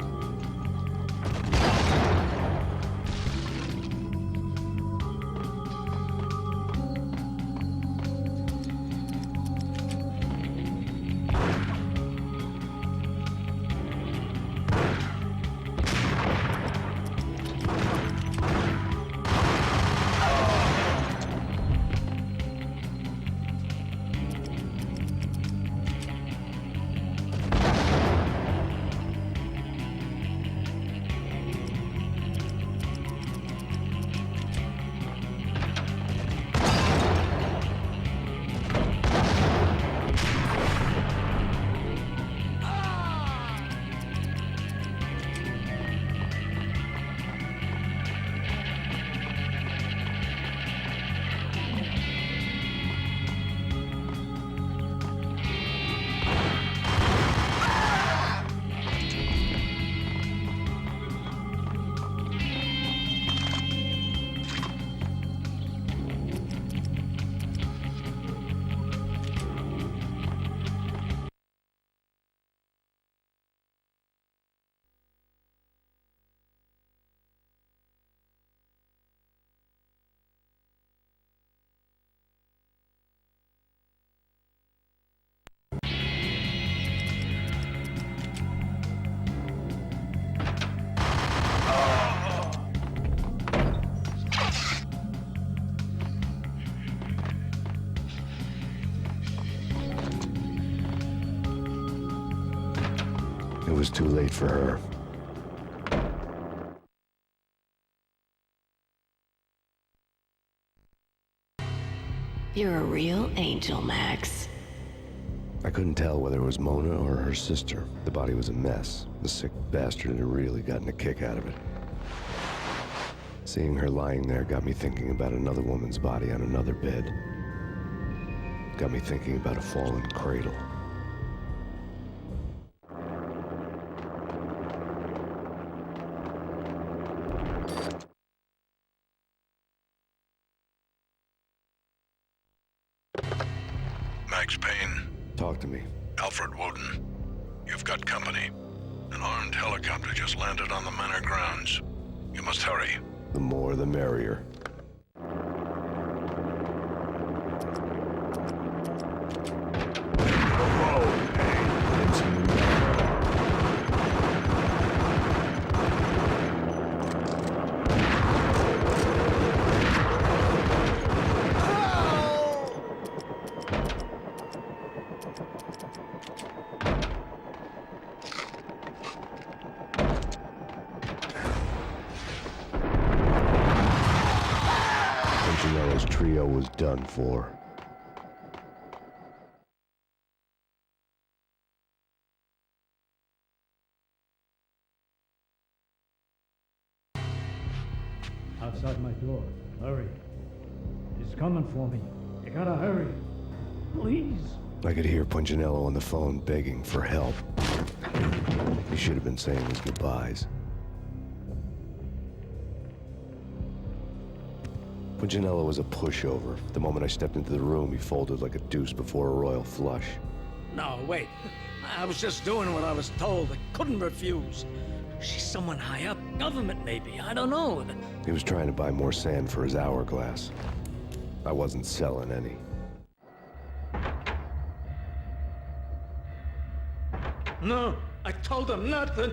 It was too late for her. You're a real angel, Max. I couldn't tell whether it was Mona or her sister. The body was a mess. The sick bastard had really gotten a kick out of it. Seeing her lying there got me thinking about another woman's body on another bed. Got me thinking about a fallen cradle. Max Payne. Talk to me. Alfred Woden. You've got company. An armed helicopter just landed on the manor grounds. You must hurry. The more the merrier. Punchinello's trio was done for. Outside my door. Hurry. He's coming for me. You gotta hurry. Please. I could hear Punchinello on the phone begging for help. He should have been saying his goodbyes. Punchinello was a pushover. The moment I stepped into the room, he folded like a deuce before a royal flush. No, wait. I was just doing what I was told. I couldn't refuse. She's someone high up. Government, maybe. I don't know. He was trying to buy more sand for his hourglass. I wasn't selling any. No, I told him nothing.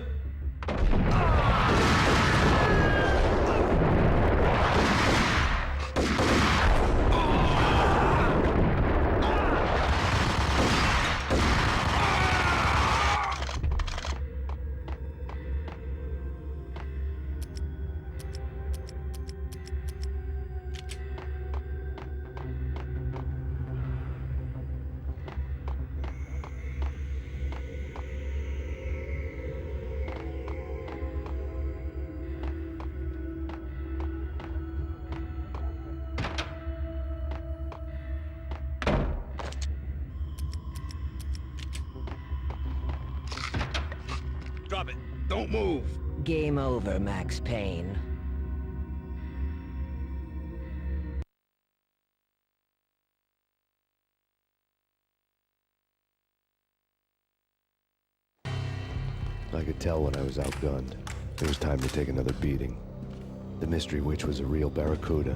Drop it. Don't move. Game over, Max Payne. I could tell when I was outgunned. It was time to take another beating. The mystery witch was a real barracuda.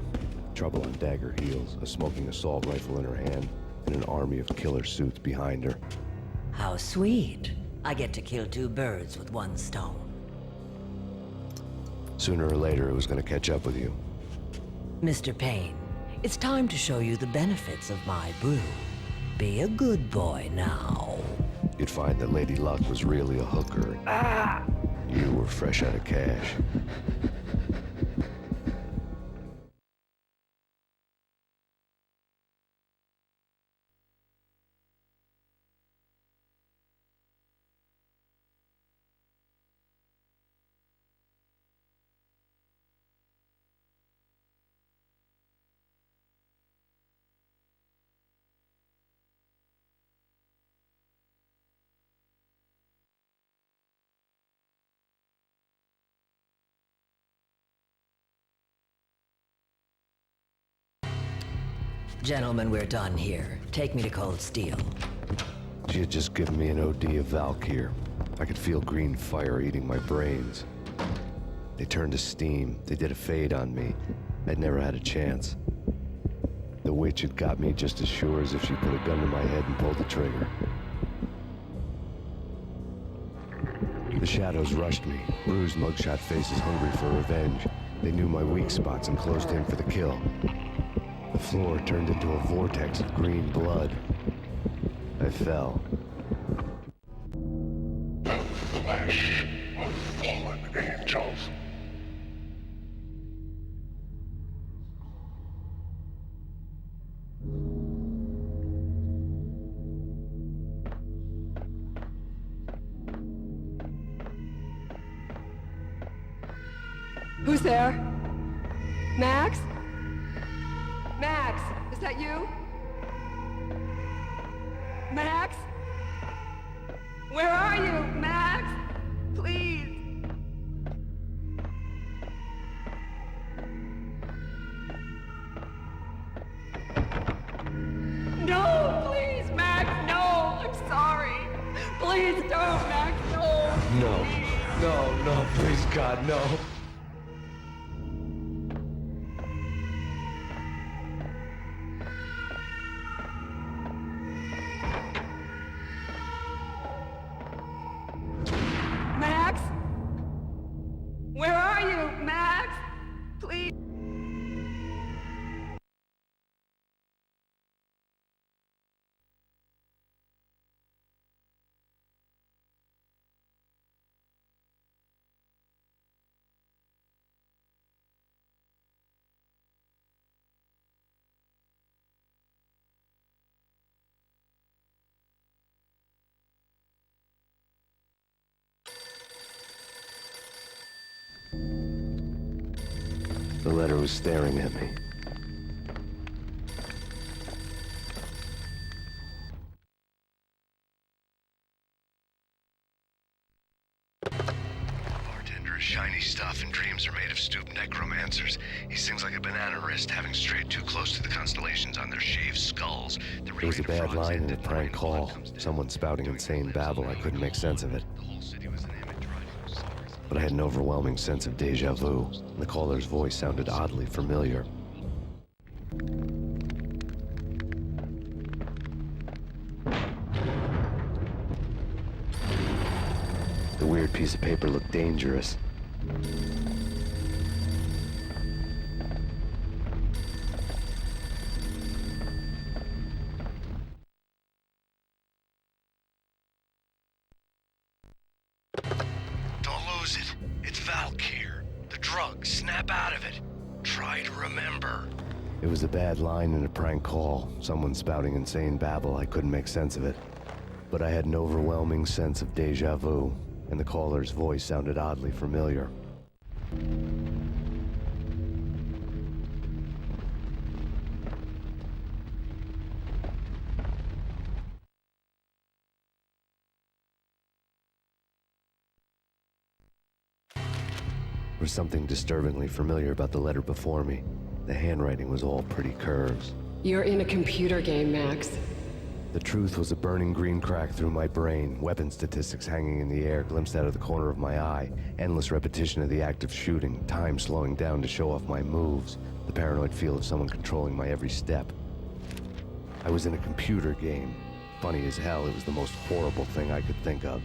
Trouble on dagger heels, a smoking assault rifle in her hand, and an army of killer suits behind her. How sweet. I get to kill two birds with one stone. Sooner or later, it was gonna catch up with you. Mr. Payne, it's time to show you the benefits of my brew. Be a good boy now. You'd find that Lady Luck was really a hooker. You were fresh out of cash. Gentlemen, we're done here. Take me to Cold Steel. She had just given me an OD of Valkyr. I could feel green fire eating my brains. They turned to steam. They did a fade on me. I'd never had a chance. The witch had got me just as sure as if she put a gun to my head and pulled the trigger. The shadows rushed me. Bruised mugshot faces hungry for revenge. They knew my weak spots and closed in for the kill. The floor turned into a vortex of green blood. I fell. The flesh of fallen angels. Who's there? Max? Max, is that you? Max? Where are you, Max? Please. No, please, Max, no. I'm sorry. Please don't, Max, no. No, please God, no. Max? Where are you, Max? Please. The letter was staring at me. Bartender is shiny stuff, and dreams are made of stooped necromancers. He sings like a banana wrist, having strayed too close to the constellations on their shaved skulls. It was a bad line and a prank call. Someone spouting insane babble. I couldn't make sense of it. but I had an overwhelming sense of deja vu. The caller's voice sounded oddly familiar. The weird piece of paper looked dangerous. Don't lose it. It's Valk here. The drug. Snap out of it. Try to remember. It was a bad line in a prank call. Someone spouting insane babble. I couldn't make sense of it. But I had an overwhelming sense of deja vu, and the caller's voice sounded oddly familiar. There was something disturbingly familiar about the letter before me. The handwriting was all pretty curves. You're in a computer game, Max. The truth was a burning green crack through my brain, weapon statistics hanging in the air, glimpsed out of the corner of my eye, endless repetition of the act of shooting, time slowing down to show off my moves, the paranoid feel of someone controlling my every step. I was in a computer game. Funny as hell, it was the most horrible thing I could think of.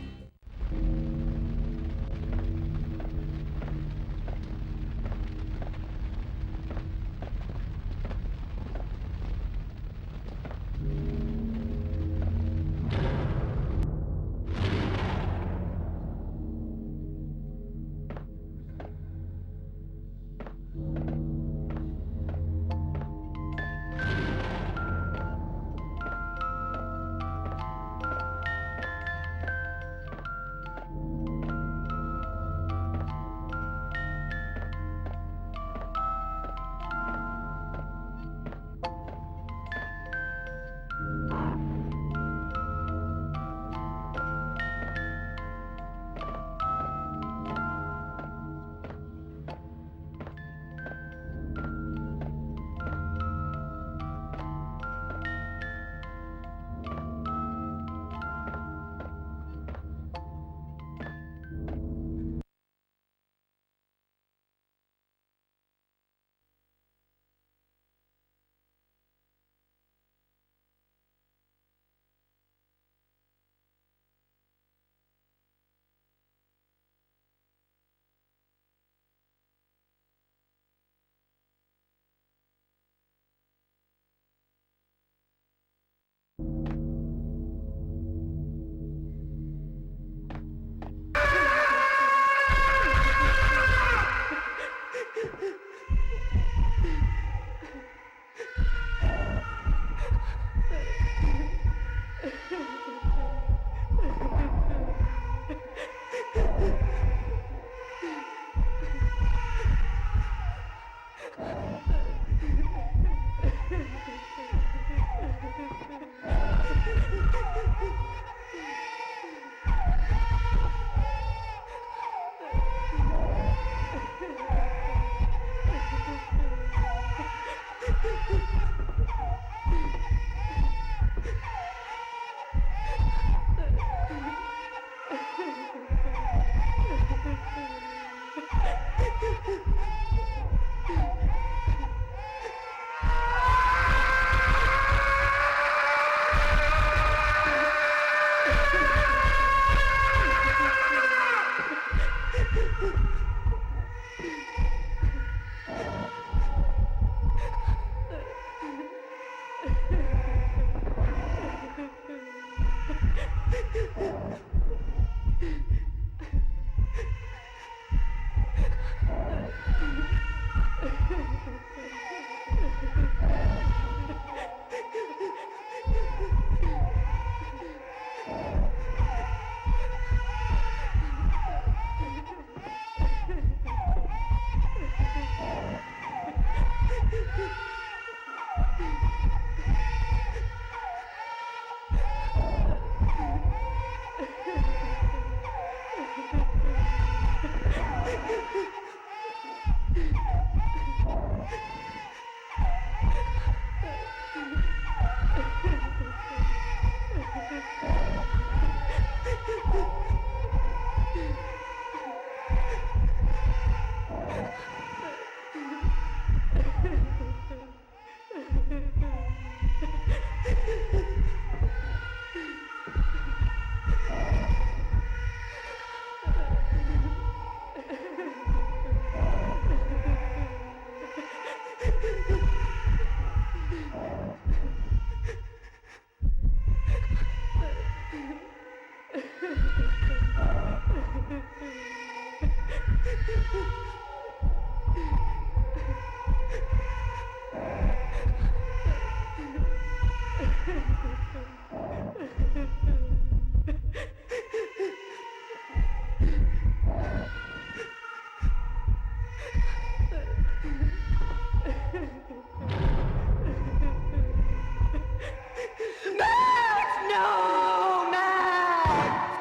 No, Max!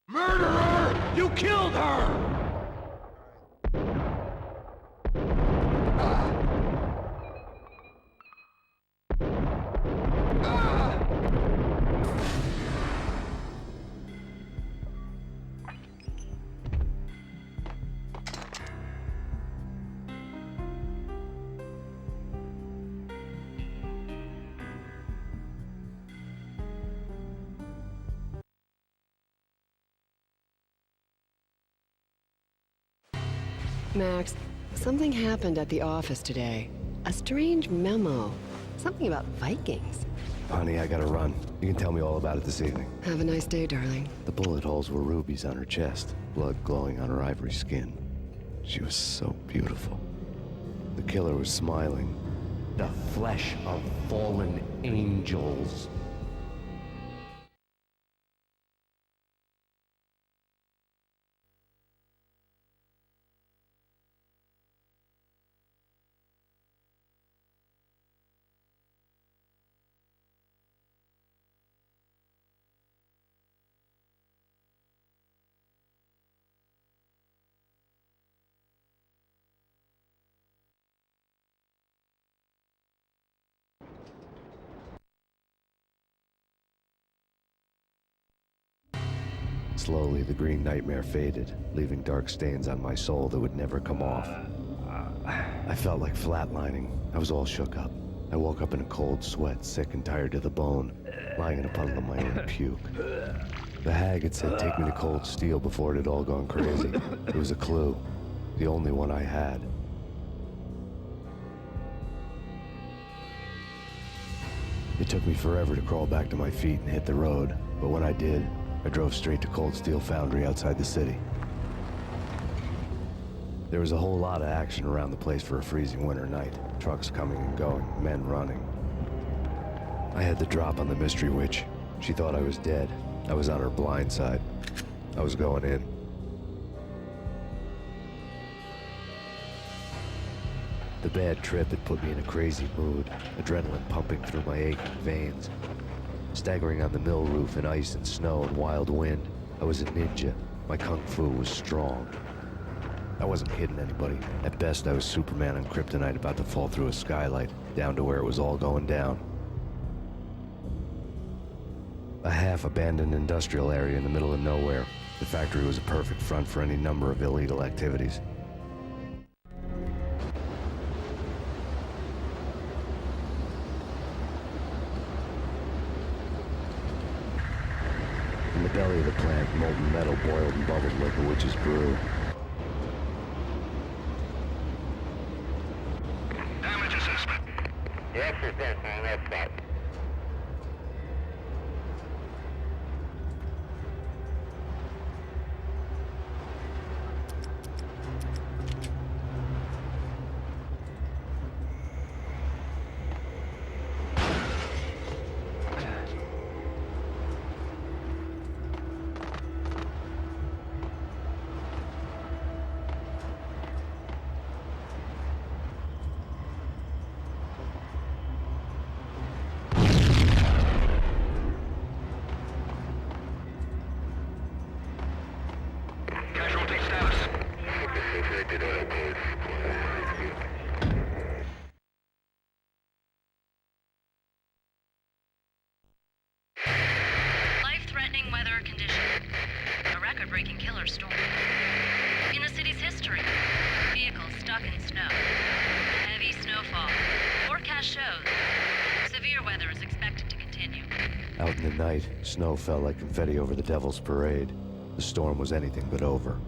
Murderer! You killed her! Max, something happened at the office today. A strange memo. Something about Vikings. Honey, I gotta run. You can tell me all about it this evening. Have a nice day, darling. The bullet holes were rubies on her chest, blood glowing on her ivory skin. She was so beautiful. The killer was smiling. The flesh of fallen angels. Slowly, the green nightmare faded, leaving dark stains on my soul that would never come off. I felt like flatlining. I was all shook up. I woke up in a cold sweat, sick and tired to the bone, lying in a puddle of my own puke. The hag had said take me to Cold Steel before it had all gone crazy. It was a clue. The only one I had. It took me forever to crawl back to my feet and hit the road, but when I did, I drove straight to Cold Steel Foundry outside the city. There was a whole lot of action around the place for a freezing winter night. Trucks coming and going, men running. I had the drop on the mystery witch. She thought I was dead. I was on her blind side. I was going in. The bad trip had put me in a crazy mood, adrenaline pumping through my aching veins. Staggering on the mill roof in ice and snow and wild wind, I was a ninja. My kung fu was strong. I wasn't kidding anybody. At best, I was Superman on kryptonite about to fall through a skylight, down to where it was all going down. A half-abandoned industrial area in the middle of nowhere. The factory was a perfect front for any number of illegal activities. In the belly of the plant, molten metal boiled and bubbled like a witch's brew. Damage assessment. Yes, sir, on that spot. Casualty status. Life-threatening weather conditions. A record-breaking killer storm. In the city's history, vehicles stuck in snow. Heavy snowfall. Forecast shows severe weather is expected to continue. Out in the night, snow fell like confetti over the Devil's Parade. The storm was anything but over.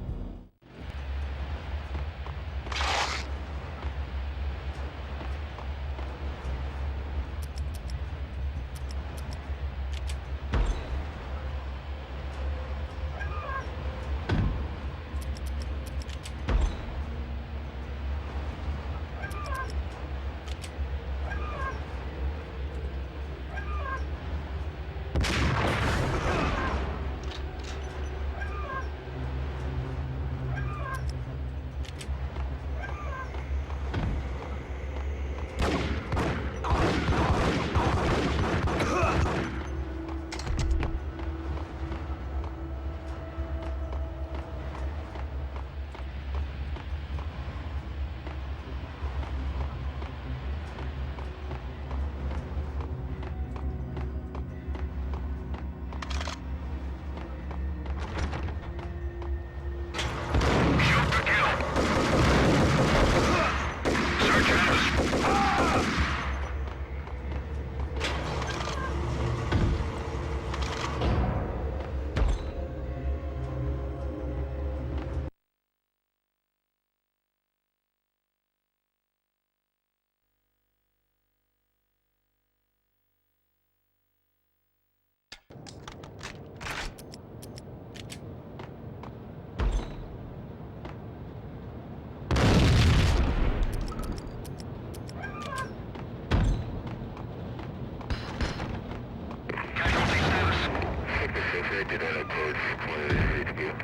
Detected on approach 20 HQ.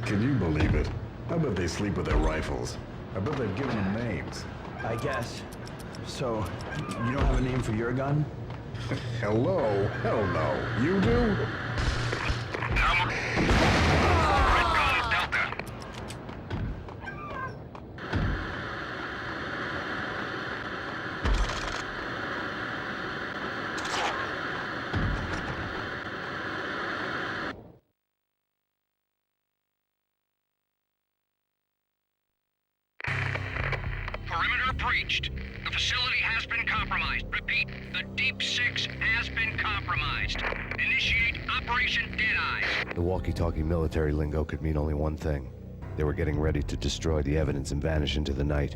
Can you believe it? I bet they sleep with their rifles. I bet they've given them names. I guess. So, you don't have a name for your gun? Hello? Hell no. You do? Perimeter breached. The facility has been compromised. Repeat, the Deep Six has been compromised. Initiate Operation Deadeyes. The walkie-talkie military lingo could mean only one thing. They were getting ready to destroy the evidence and vanish into the night.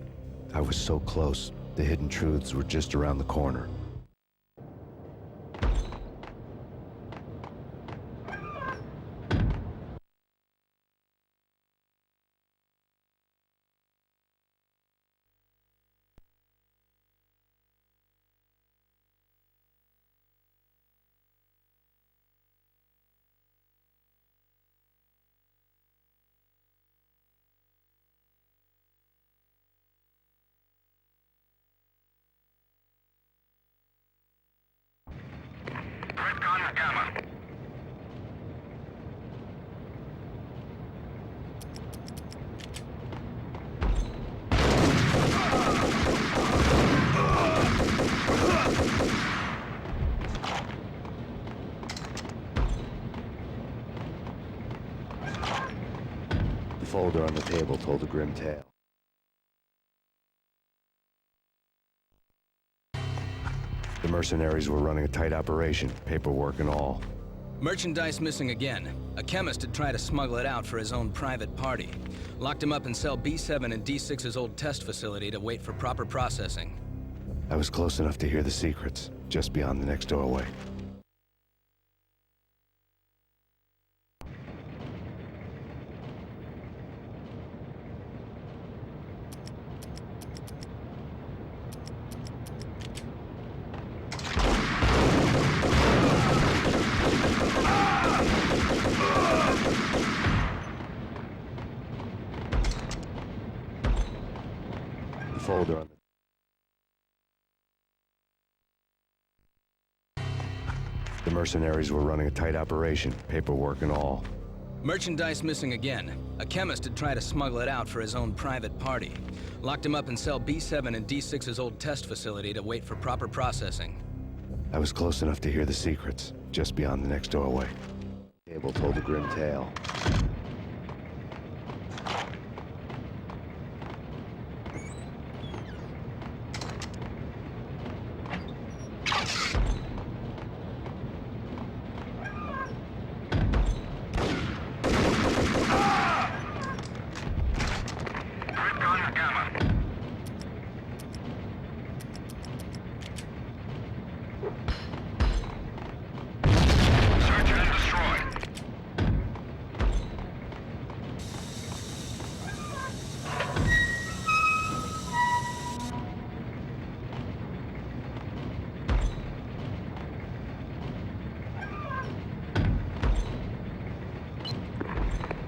I was so close. The hidden truths were just around the corner. Gamma. The folder on the table told a grim tale. The mercenaries were running a tight operation, paperwork and all. Merchandise missing again. A chemist had tried to smuggle it out for his own private party. Locked him up in cell B7 in D6's old test facility to wait for proper processing. I was close enough to hear the secrets, just beyond the next doorway. The folder on the mercenaries were running a tight operation, paperwork and all. Merchandise missing again. A chemist had tried to smuggle it out for his own private party. Locked him up in cell B7 in D6's old test facility to wait for proper processing. I was close enough to hear the secrets, just beyond the next doorway. The table told a grim tale.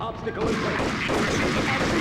Obstacle in place.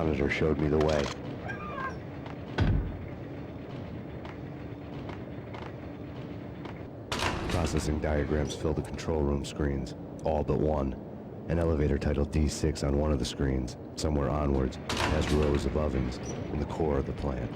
monitor showed me the way. Processing diagrams fill the control room screens, all but one. An elevator titled D6 on one of the screens. Somewhere onwards, has rows of ovens in the core of the plant.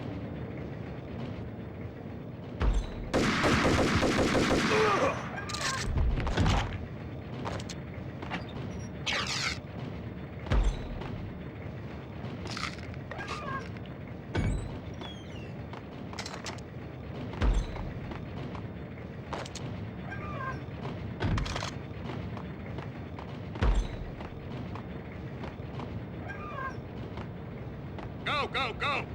Go, go, go!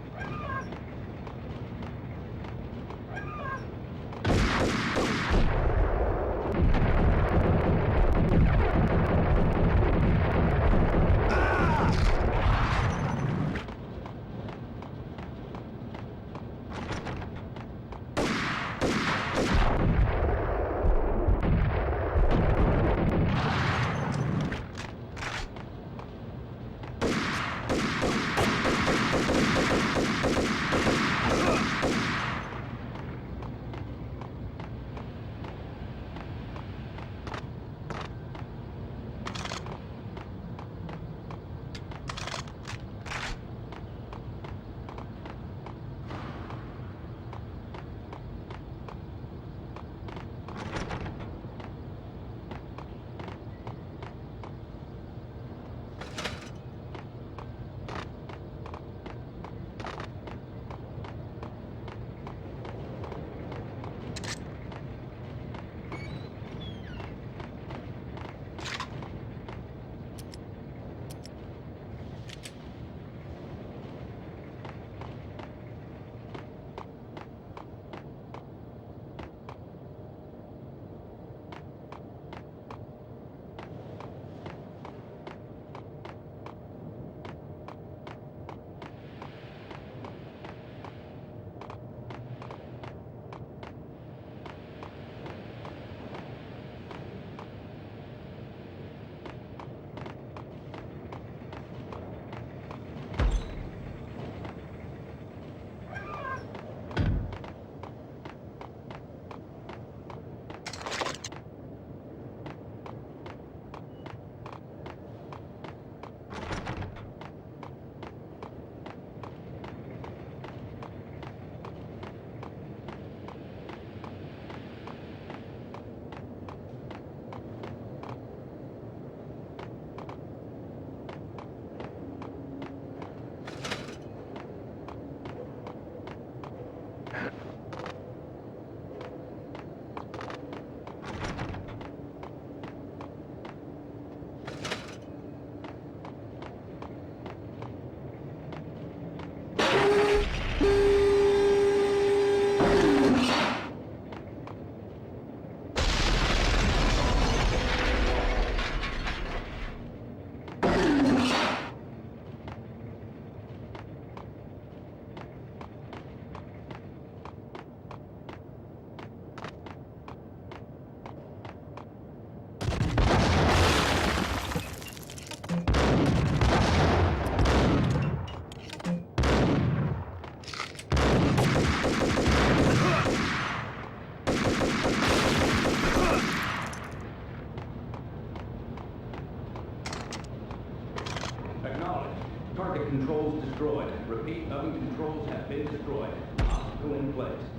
destroyed. Obstacle in place.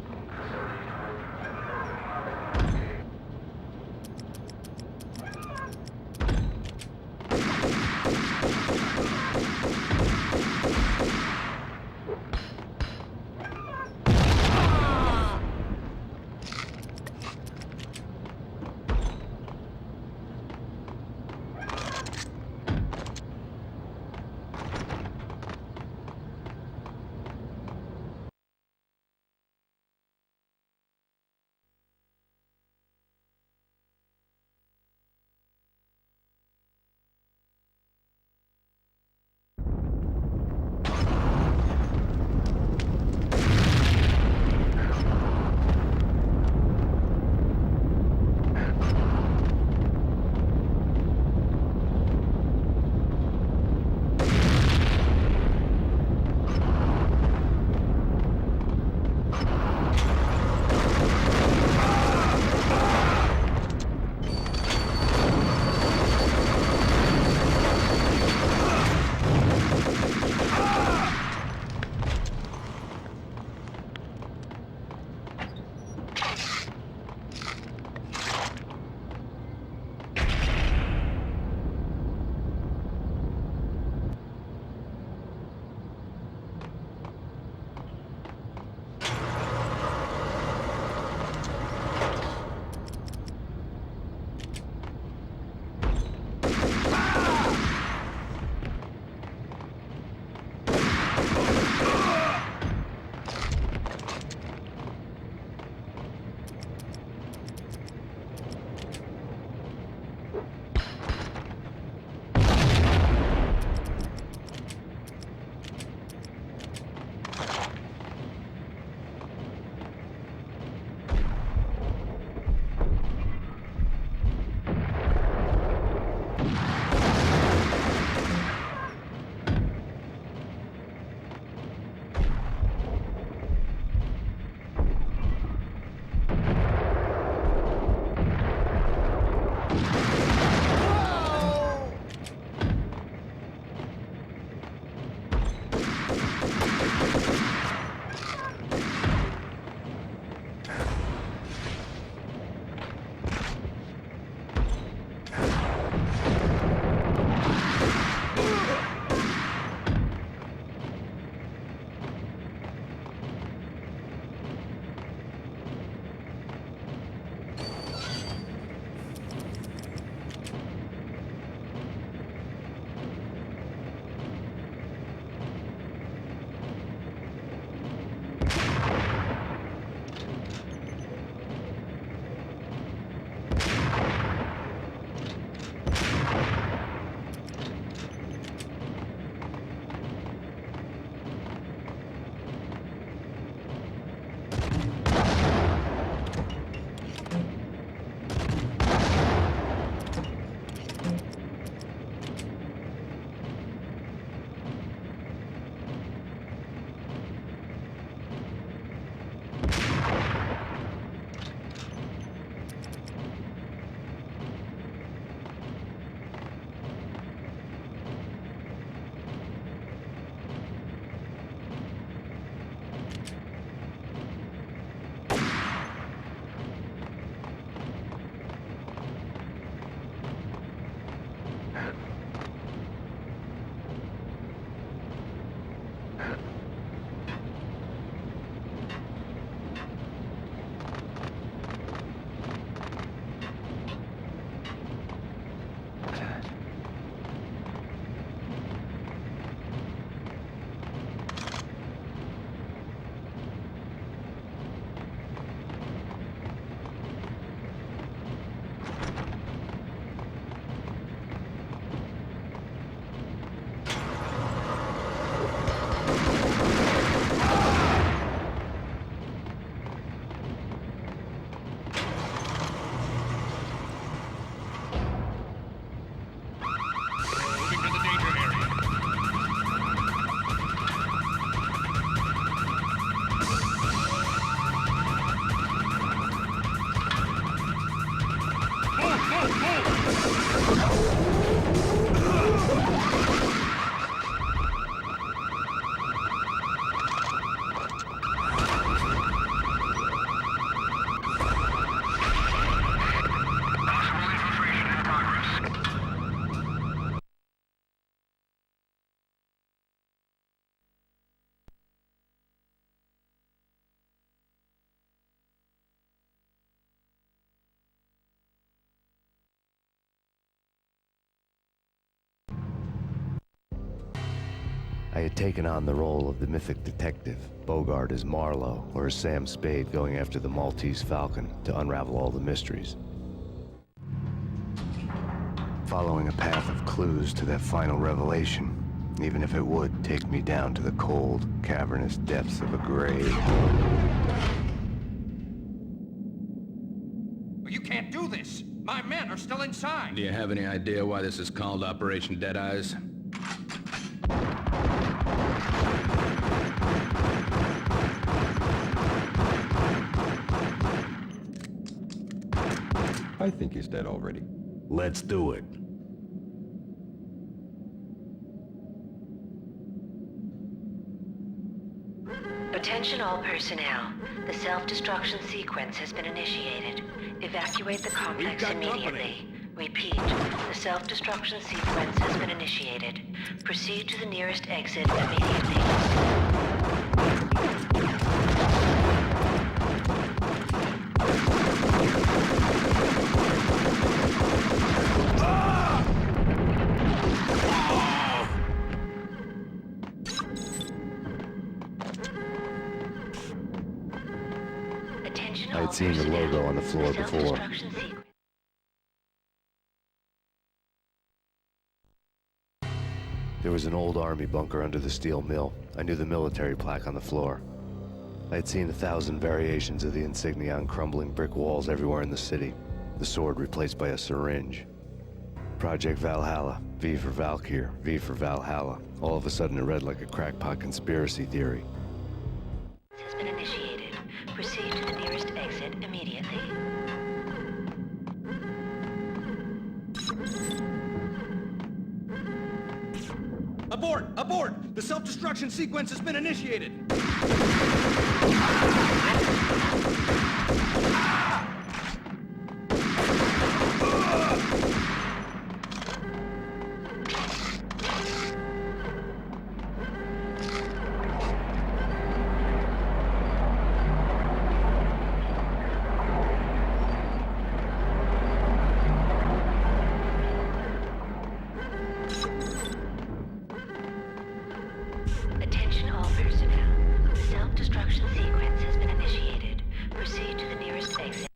I had taken on the role of the mythic detective, Bogart as Marlowe, or as Sam Spade going after the Maltese Falcon to unravel all the mysteries. Following a path of clues to that final revelation, even if it would take me down to the cold, cavernous depths of a grave. You can't do this! My men are still inside! Do you have any idea why this is called Operation Deadeyes? I think he's dead already. Let's do it. Attention all personnel. The self-destruction sequence has been initiated. Evacuate the complex immediately. Repeat, the self-destruction sequence has been initiated. Proceed to the nearest exit immediately. I had seen the logo on the floor before. There was an old army bunker under the steel mill. I knew the military plaque on the floor. I had seen 1,000 variations of the insignia on crumbling brick walls everywhere in the city. The sword replaced by a syringe. Project Valhalla, V for Valkyr, V for Valhalla. All of a sudden it read like a crackpot conspiracy theory. Has been initiated. Proceed to the nearest exit immediately. Abort! Abort! The self-destruction sequence has been initiated! Attention all personnel. The self-destruction sequence has been initiated. Proceed to the nearest exit.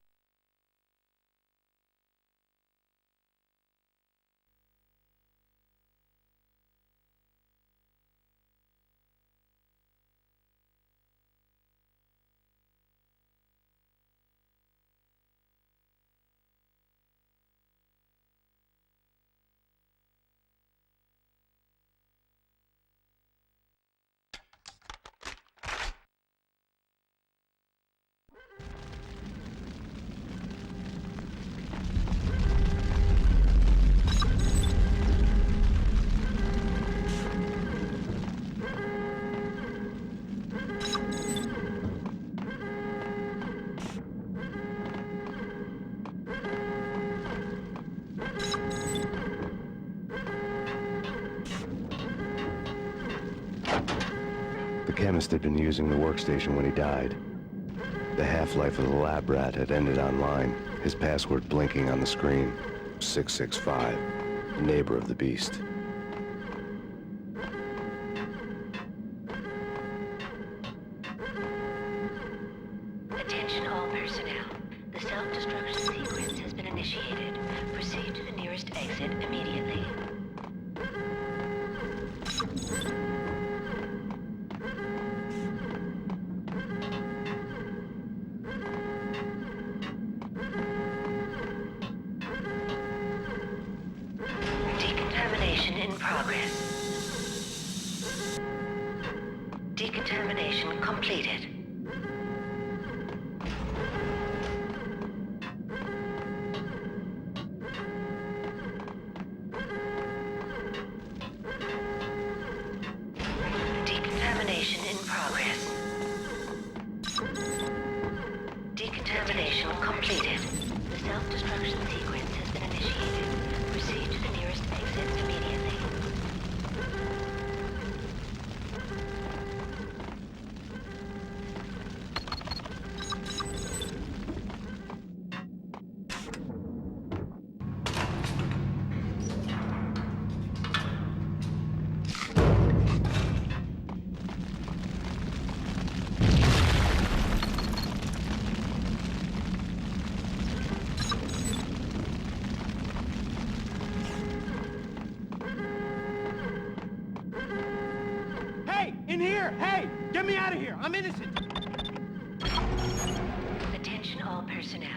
The chemist had been using the workstation when he died. The half-life of the lab rat had ended online, his password blinking on the screen. 665, the neighbor of the beast. Attention all personnel. The self-destruction sequence has been initiated. Proceed to the nearest exit immediately. Decontamination in progress. Decontamination completed. Decontamination in progress. Decontamination completed. The self-destruction sequence has been initiated. Proceed to the nearest exit immediately. here! Hey! Get me out of here! I'm innocent! Attention all personnel.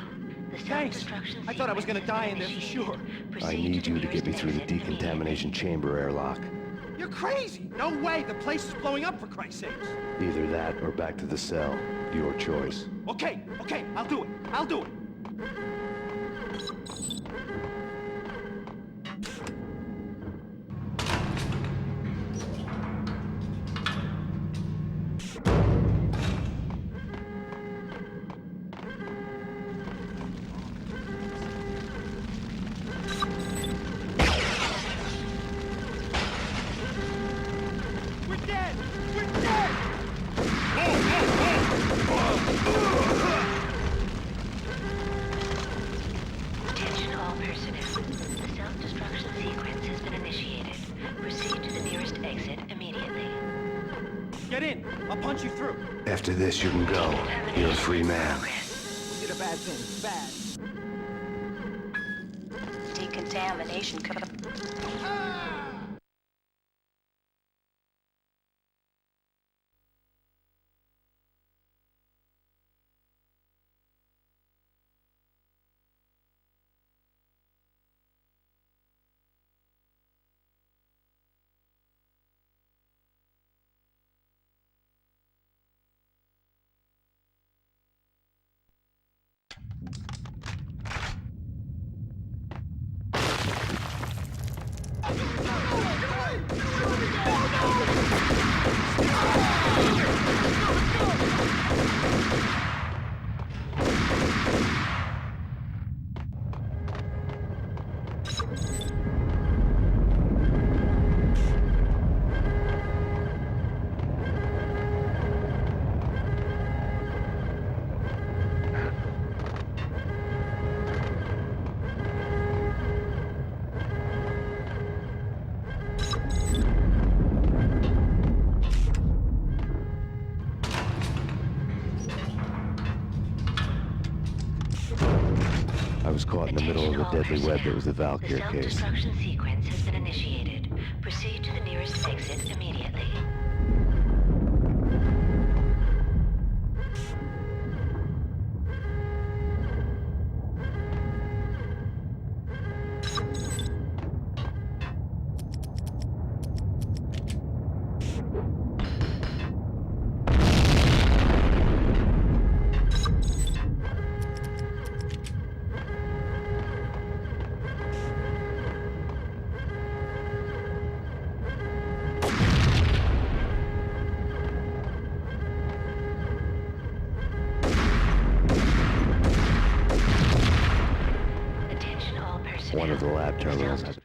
The Thanks! self-destruction I thought I was gonna die in there for sure. I need you to get me through the decontamination chamber airlock. You're crazy! No way! The place is blowing up, for Christ's sakes! Either that or back to the cell. Your choice. Okay, I'll do it. I'll do it. We're dead! We're dead! Attention all personnel. The self-destruction sequence has been initiated. Proceed to the nearest exit immediately. Get in! I'll punch you through. After this, you can go. You're a free man. You did a bad thing. Bad. Decontamination code. I was caught in the middle of the deadly web that was the Valkyr The case. self-destruction sequence has been initiated. Proceed to the nearest exit immediately. One of the lab terminals has...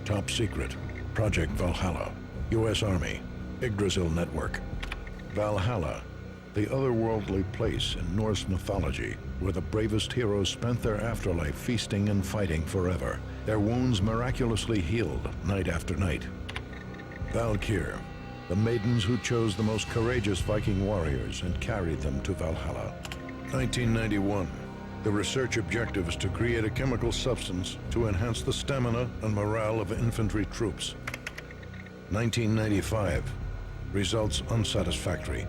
Top secret. Project Valhalla. U.S. Army. Yggdrasil Network. Valhalla. The otherworldly place in Norse mythology where the bravest heroes spent their afterlife feasting and fighting forever. Their wounds miraculously healed night after night. Valkyr. The maidens who chose the most courageous Viking warriors and carried them to Valhalla. 1991. The research objective is to create a chemical substance to enhance the stamina and morale of infantry troops. 1995. Results unsatisfactory.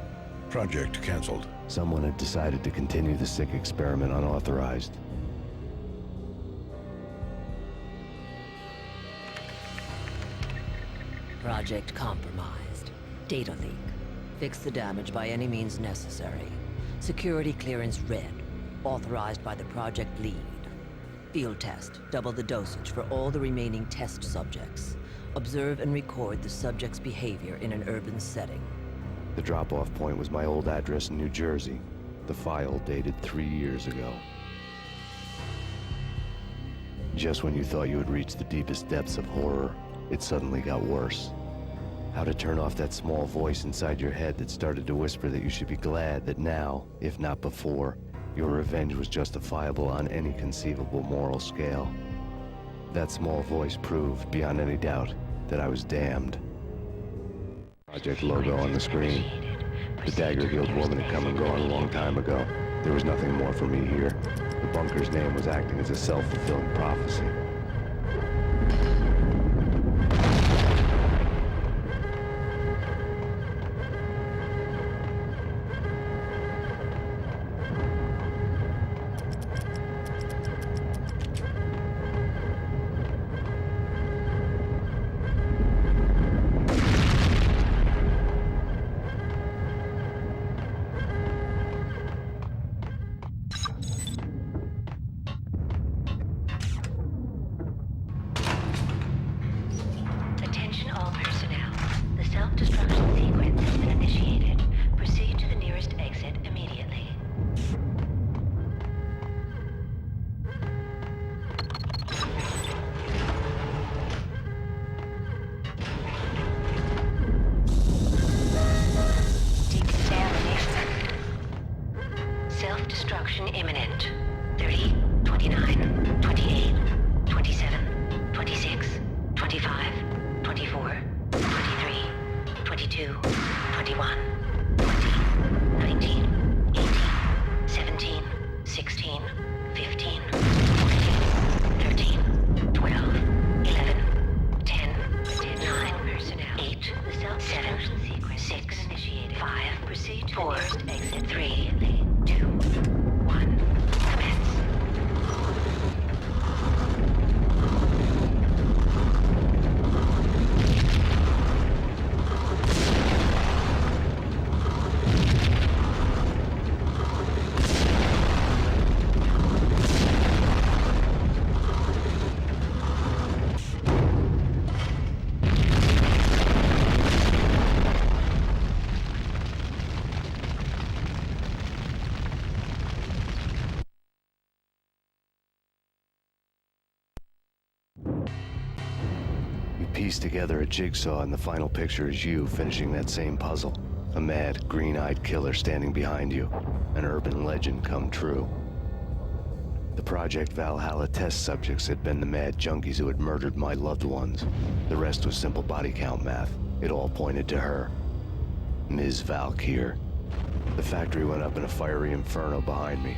Project canceled. Someone had decided to continue the sick experiment unauthorized. Project compromised. Data leak. Fix the damage by any means necessary. Security clearance red. Authorized by the project lead. Field test. Double the dosage for all the remaining test subjects. Observe and record the subject's behavior in an urban setting. The drop-off point was my old address in New Jersey. The file dated 3 years ago. Just when you thought you had reached the deepest depths of horror, it suddenly got worse. How to turn off that small voice inside your head that started to whisper that you should be glad that now, if not before, your revenge was justifiable on any conceivable moral scale. That small voice proved, beyond any doubt, that I was damned. Project logo on the screen. The Dagger Guild woman had come and gone a long time ago. There was nothing more for me here. The bunker's name was acting as a self-fulfilling prophecy. Attention all personnel. The self-destruction sequence has been initiated. Proceed to the nearest exit immediately. Self-destruction imminent. 30, 29, 28, 27, 26, 25, 24, 23, 22, 21, 20, 19, 18, 17, 16, 15, 14, 13, 12, 11, 10, 9 personnel, 8, the self-destruction sequence 6, initiated, 5, proceed to 4, exit 3, 2, 1, commence. We piece together a jigsaw, and the final picture is you finishing that same puzzle. A mad, green-eyed killer standing behind you. An urban legend come true. The Project Valhalla test subjects had been the mad junkies who had murdered my loved ones. The rest was simple body count math. It all pointed to her. Ms. Valkyr. The factory went up in a fiery inferno behind me.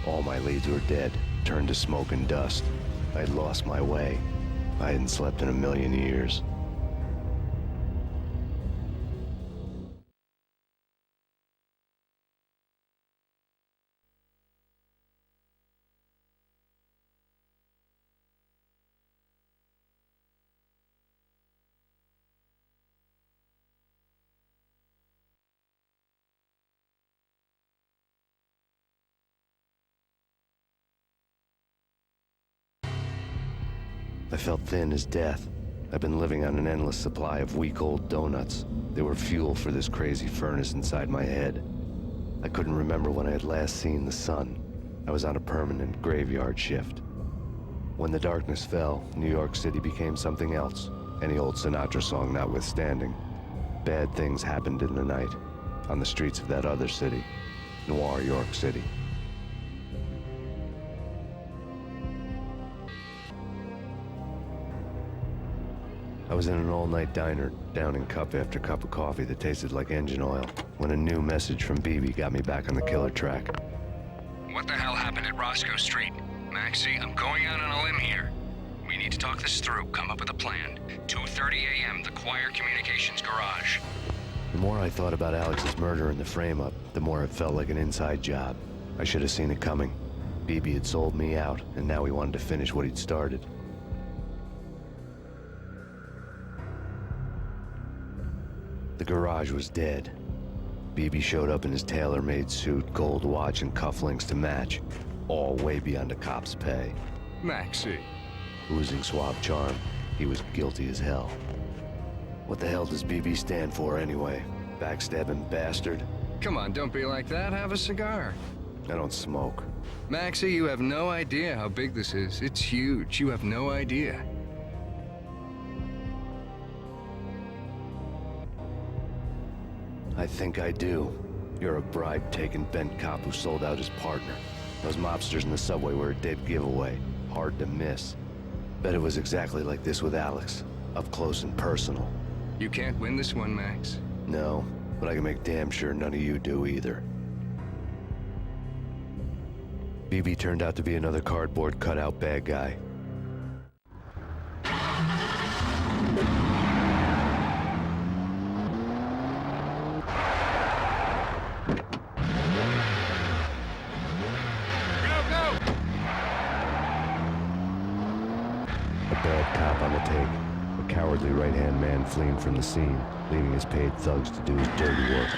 All my leads were dead, turned to smoke and dust. I'd lost my way. I hadn't slept in a million years. I felt thin as death. I've been living on an endless supply of week-old donuts. They were fuel for this crazy furnace inside my head. I couldn't remember when I had last seen the sun. I was on a permanent graveyard shift. When the darkness fell, New York City became something else, any old Sinatra song notwithstanding. Bad things happened in the night, on the streets of that other city, Noir York City. I was in an all-night diner, downing cup after cup of coffee that tasted like engine oil, when a new message from BB got me back on the killer track. What the hell happened at Roscoe Street? Maxie, I'm going out on a limb here. We need to talk this through, come up with a plan. 2:30 a.m., the Choir Communications Garage. The more I thought about Alex's murder and the frame-up, the more it felt like an inside job. I should have seen it coming. BB had sold me out, and now he wanted to finish what he'd started. The garage was dead. BB showed up in his tailor-made suit, gold watch, and cufflinks to match. All way beyond a cop's pay. Maxie. Oozing suave charm, he was guilty as hell. What the hell does BB stand for anyway? Backstabbing bastard? Come on, don't be like that. Have a cigar. I don't smoke. Maxie, you have no idea how big this is. It's huge. You have no idea. I think I do. You're a bribe-taking bent cop who sold out his partner. Those mobsters in the subway were a dead giveaway. Hard to miss. Bet it was exactly like this with Alex. Up close and personal. You can't win this one, Max. No, but I can make damn sure none of you do either. BB turned out to be another cardboard cutout bad guy. A bad cop on the take. A cowardly right-hand man fleeing from the scene, leaving his paid thugs to do his dirty work.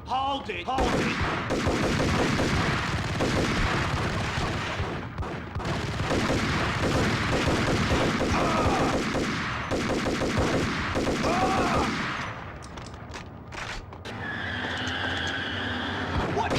Hold it! Hold it! What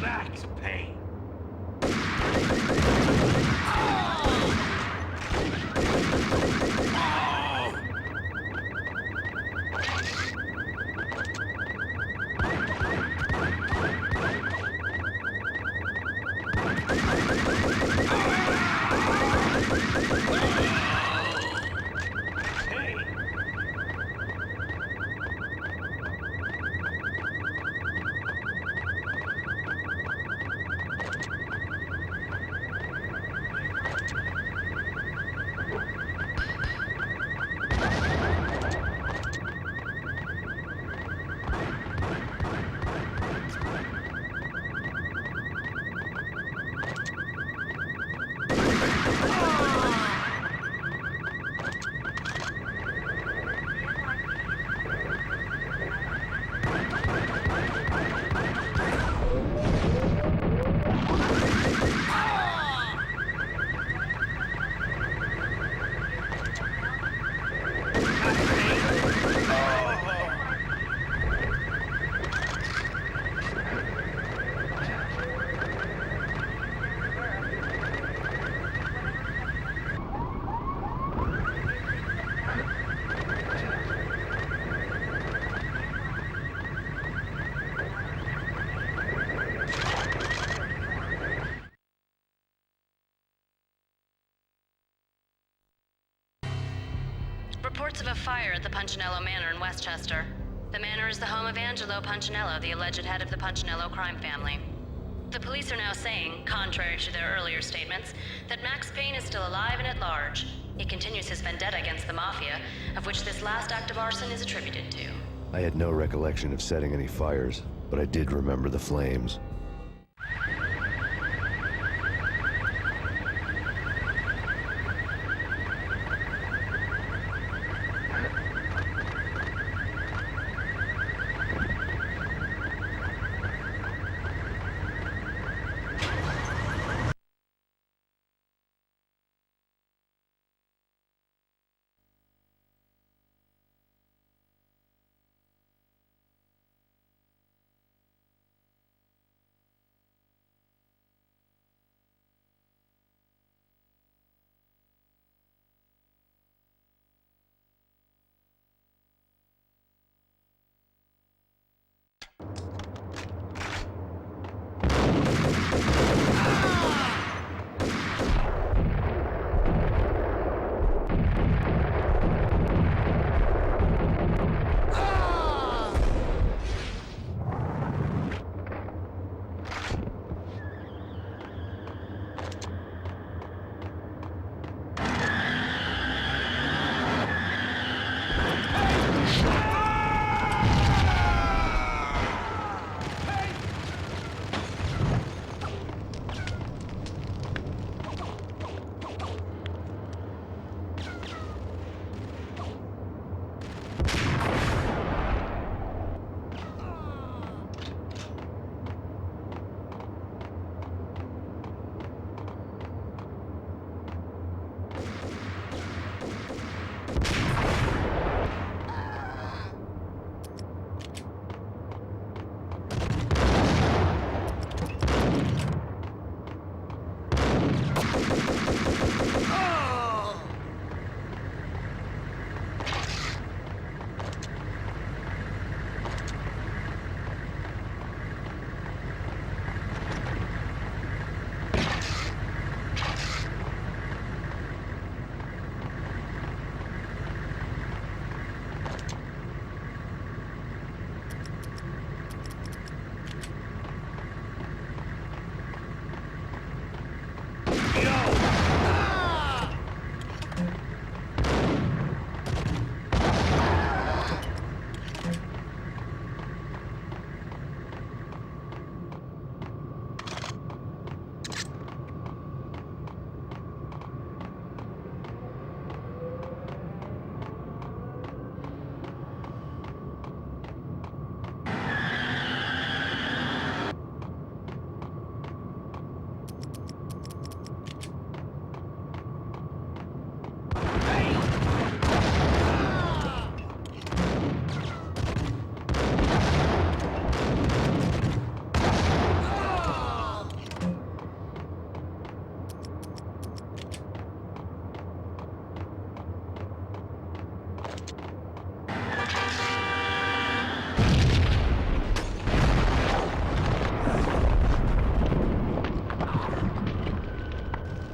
Max Payne. Reports of a fire at the Punchinello Manor in Westchester. The manor is the home of Angelo Punchinello, the alleged head of the Punchinello crime family. The police are now saying, contrary to their earlier statements, that Max Payne is still alive and at large. He continues his vendetta against the Mafia, of which this last act of arson is attributed to. I had no recollection of setting any fires, but I did remember the flames.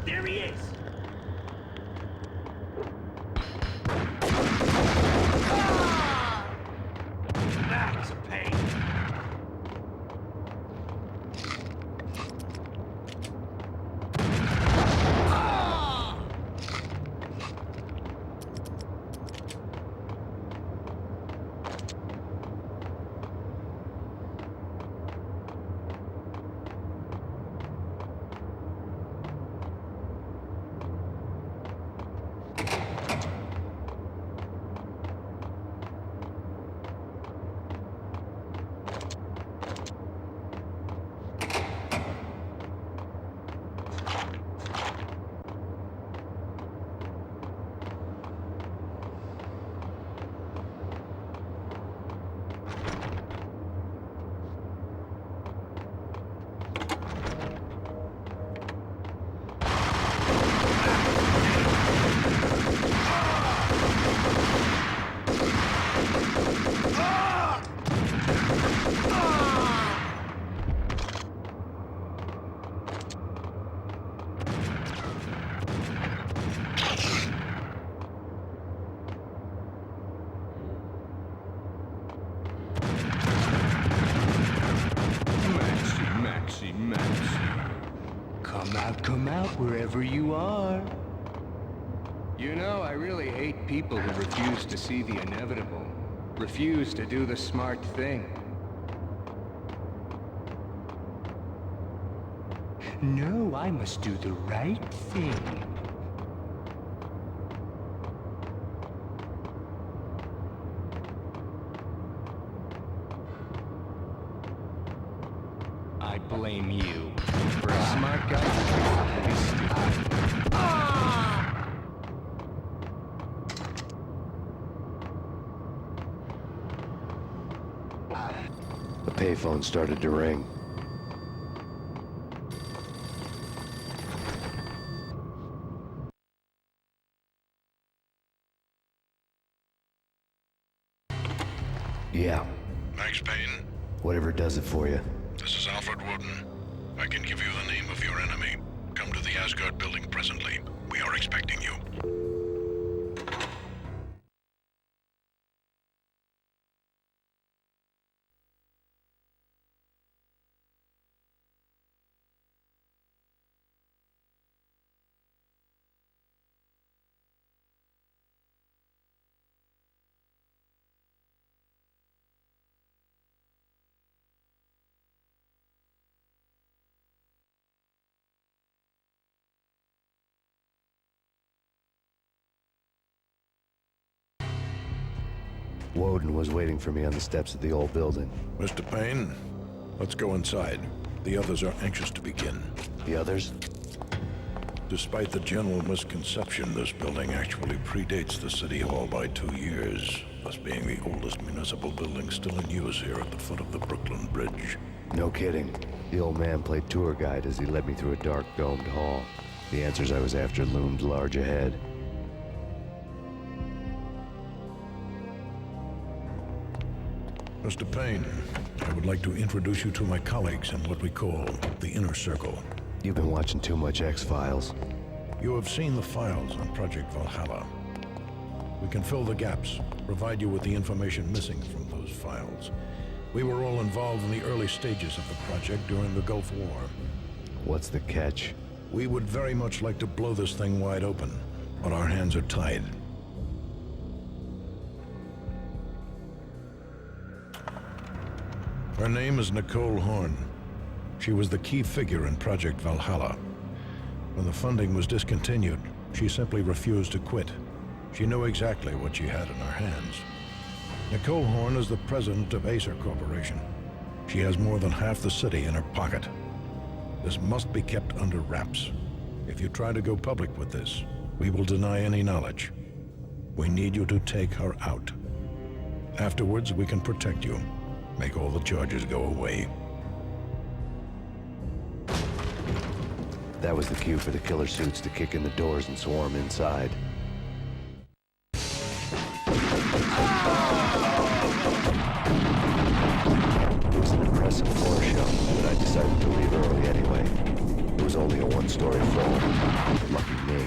there he is! Max Payne! Come out wherever you are. You know, I really hate people who refuse to see the inevitable. Refuse to do the smart thing. No, I must do the right thing. I blame you. For a smart guy, you're really stupid. The payphone started to ring. Yeah. Max Payne? Whatever does it for you. This is Alfred Woden. I can give you the name of your enemy. Come to the Asgard building presently. We are expecting you. Woden was waiting for me on the steps of the old building. Mr. Payne, let's go inside. The others are anxious to begin. The others? Despite the general misconception, this building actually predates the City Hall by 2 years, thus being the oldest municipal building still in use here at the foot of the Brooklyn Bridge. No kidding. The old man played tour guide as he led me through a dark, domed hall. The answers I was after loomed large ahead. Mr. Payne, I would like to introduce you to my colleagues in what we call the Inner Circle. You've been watching too much X-Files. You have seen the files on Project Valhalla. We can fill the gaps, provide you with the information missing from those files. We were all involved in the early stages of the project during the Gulf War. What's the catch? We would very much like to blow this thing wide open, but our hands are tied. Her name is Nicole Horn. She was the key figure in Project Valhalla. When the funding was discontinued, she simply refused to quit. She knew exactly what she had in her hands. Nicole Horn is the president of Acer Corporation. She has more than half the city in her pocket. This must be kept under wraps. If you try to go public with this, we will deny any knowledge. We need you to take her out. Afterwards, we can protect you. Make all the charges go away. That was the cue for the killer suits to kick in the doors and swarm inside. It was an impressive floor show, but I decided to leave early anyway. It was only a one-story fall. Lucky me.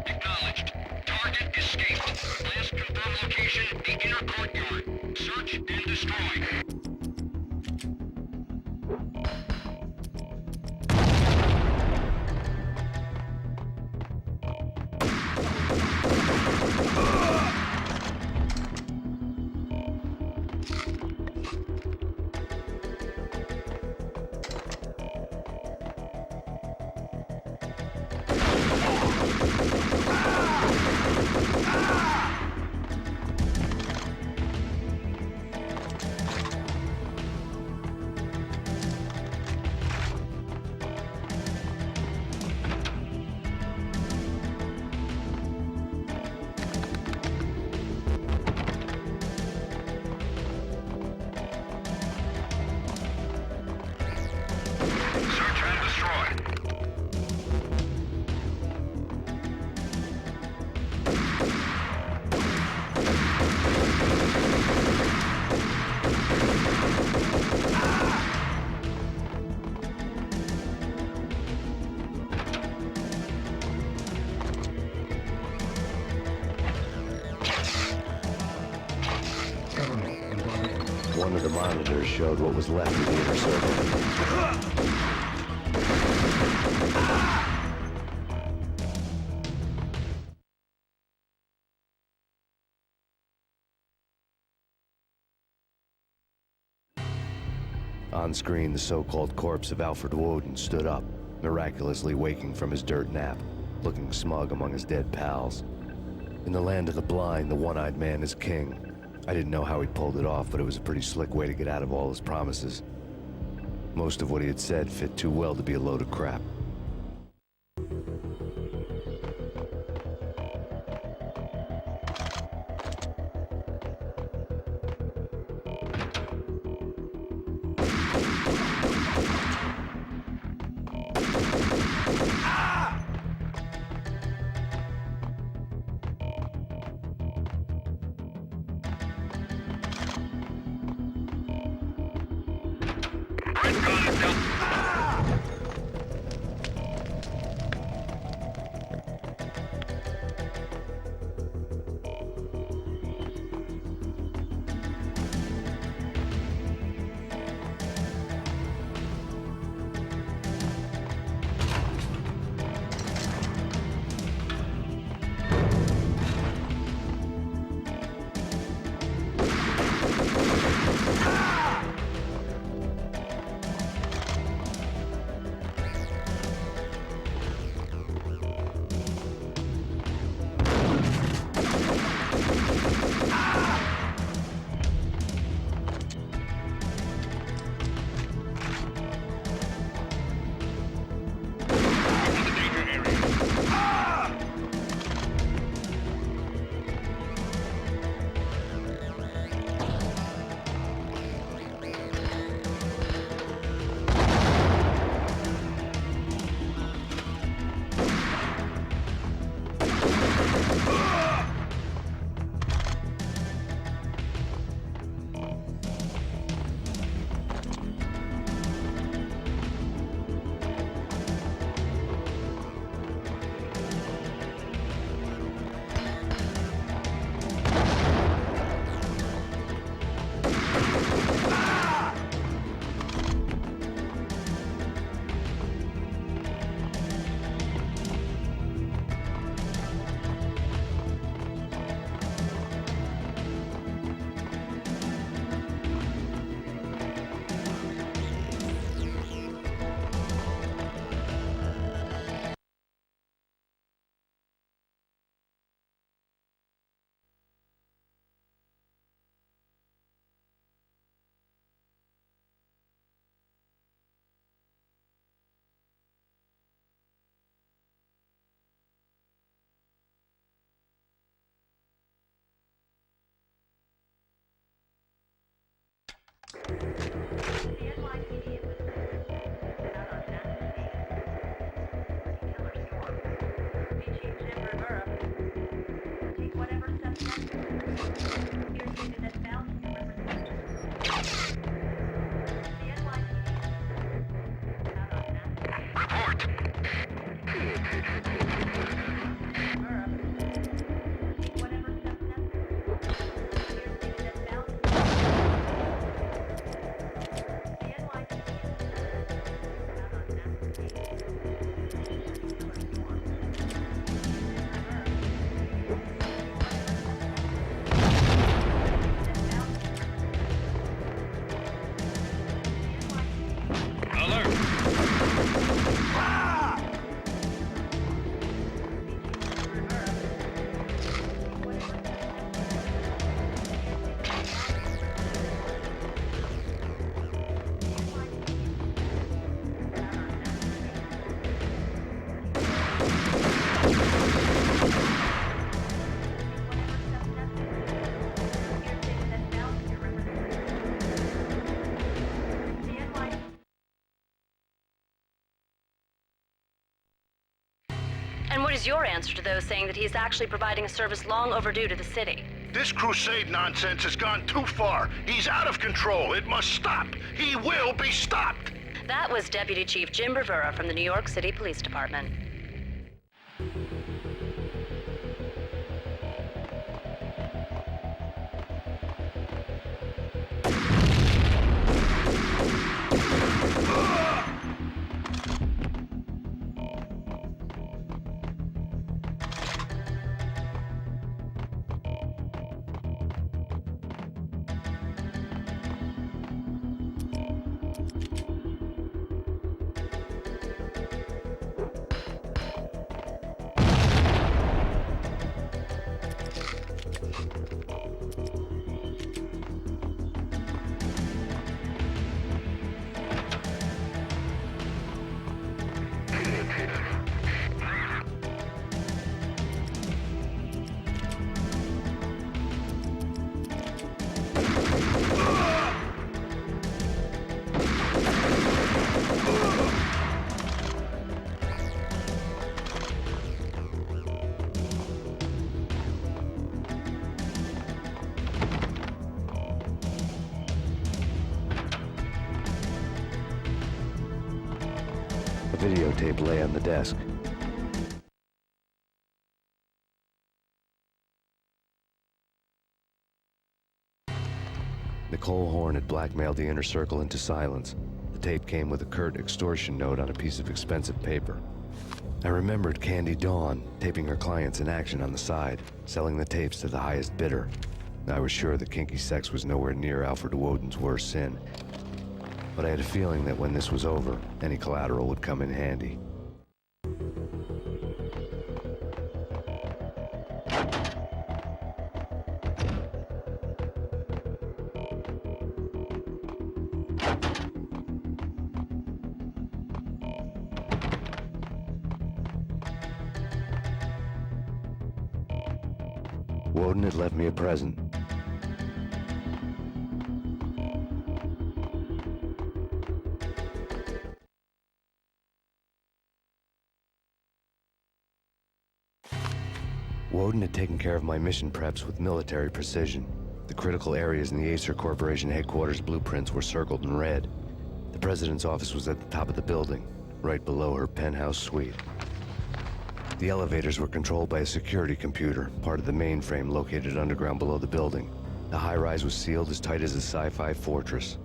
Acknowledged. Target escaped. Last confirmed location, the inner courtyard. Search and destroy. Search and destroy. One of the monitors showed what was left of the inner circle. On screen, the so-called corpse of Alfred Woden stood up, miraculously waking from his dirt nap, looking smug among his dead pals. In the land of the blind, the one-eyed man is king. I didn't know how he pulled it off, but it was a pretty slick way to get out of all his promises. Most of what he had said fit too well to be a load of crap. He's your answer to those saying that he's actually providing a service long overdue to the city. This crusade nonsense has gone too far. He's out of control. It must stop. He will be stopped. That was Deputy Chief Jim Rivera from the New York City Police Department. A videotape lay on the desk. Nicole Horn had blackmailed the inner circle into silence. The tape came with a curt extortion note on a piece of expensive paper. I remembered Candy Dawn taping her clients in action on the side, selling the tapes to the highest bidder. I was sure that kinky sex was nowhere near Alfred Woden's worst sin. But I had a feeling that when this was over, any collateral would come in handy. Woden had left me a present. Woden had taken care of my mission preps with military precision. The critical areas in the Acer Corporation headquarters blueprints were circled in red. The president's office was at the top of the building, right below her penthouse suite. The elevators were controlled by a security computer, part of the mainframe located underground below the building. The high-rise was sealed as tight as a sci-fi fortress.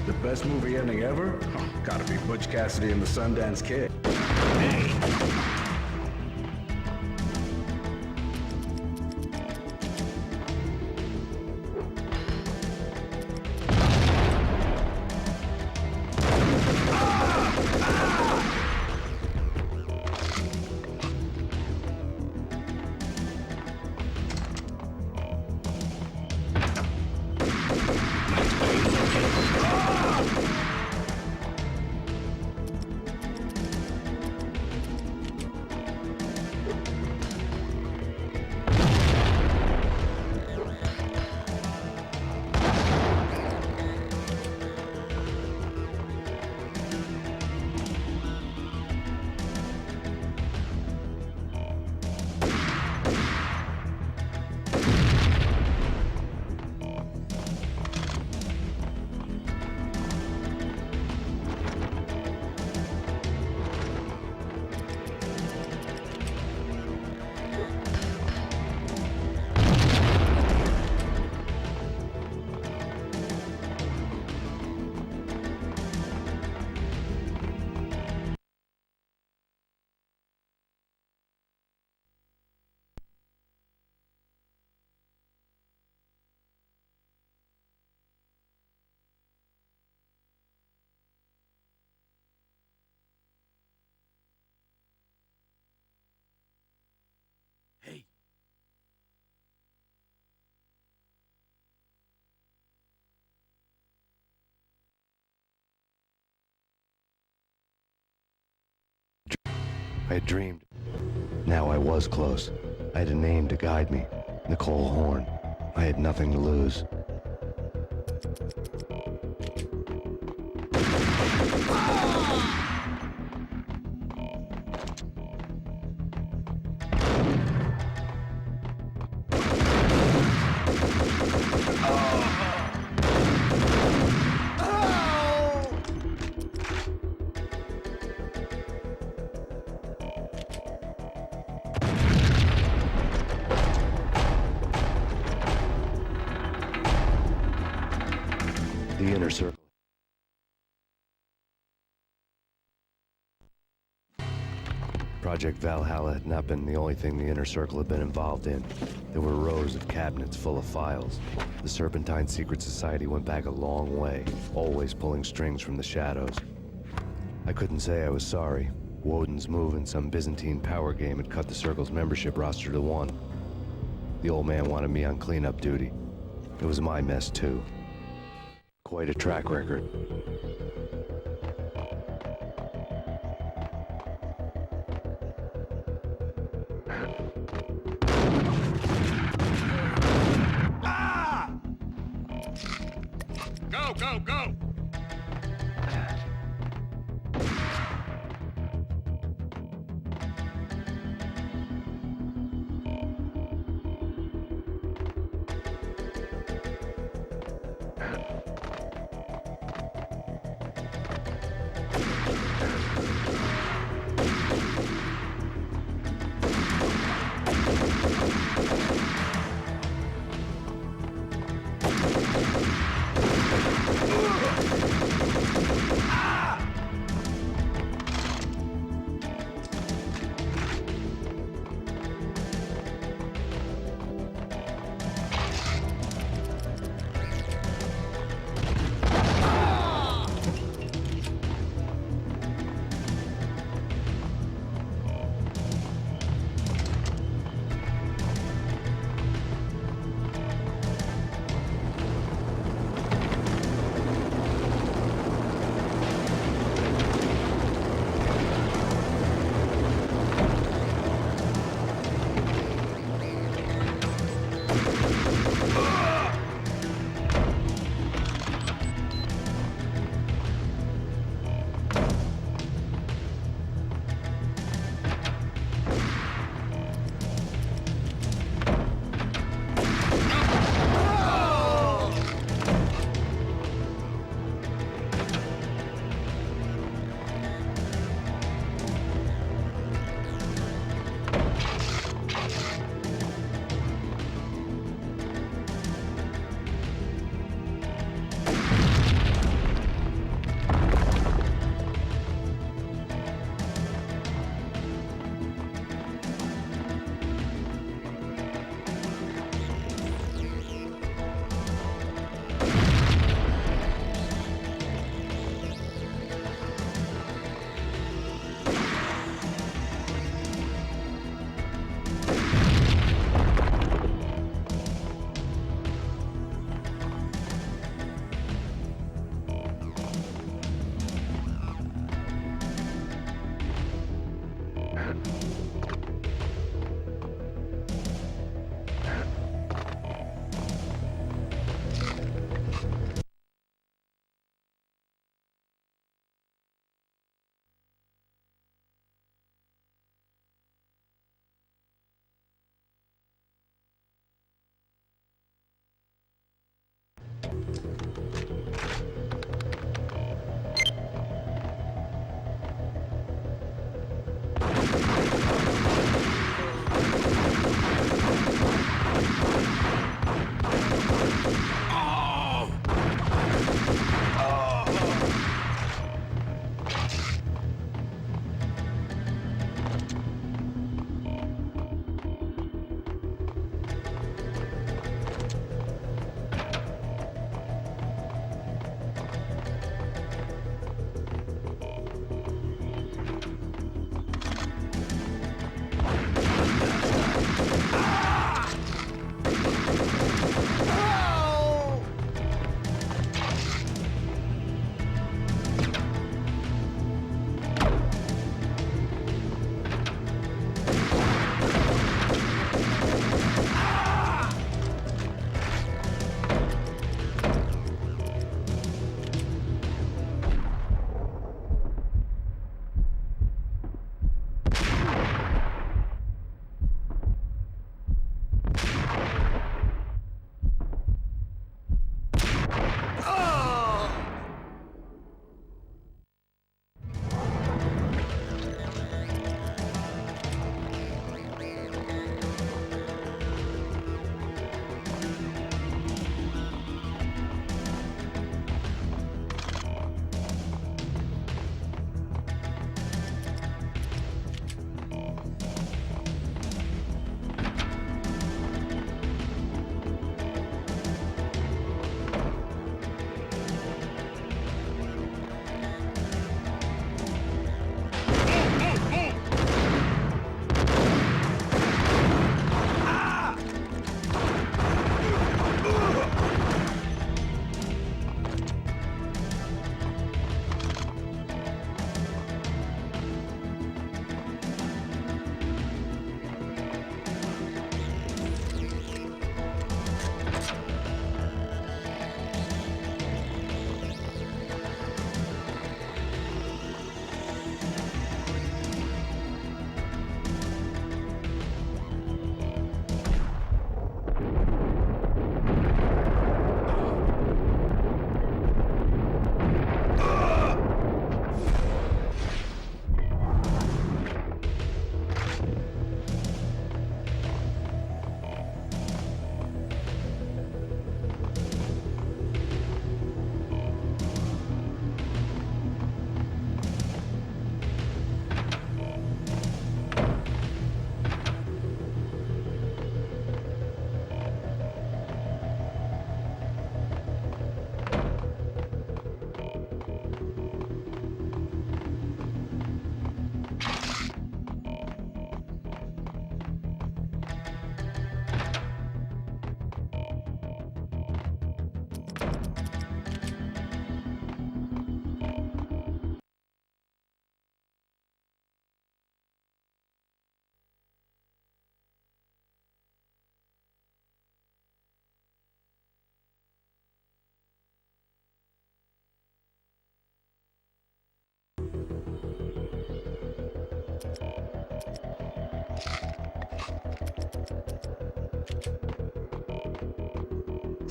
The best movie ending ever? Oh, gotta be Butch Cassidy and the Sundance Kid. I had dreamed. Now I was close. I had a name to guide me. Nicole Horn. I had nothing to lose. The inner circle. Project Valhalla had not been the only thing the inner circle had been involved in. There were rows of cabinets full of files. The Serpentine Secret Society went back a long way, always pulling strings from the shadows. I couldn't say I was sorry. Woden's move in some Byzantine power game had cut the Circle's membership roster to 1. The old man wanted me on cleanup duty. It was my mess, too. Quite a track record. Go, go, go!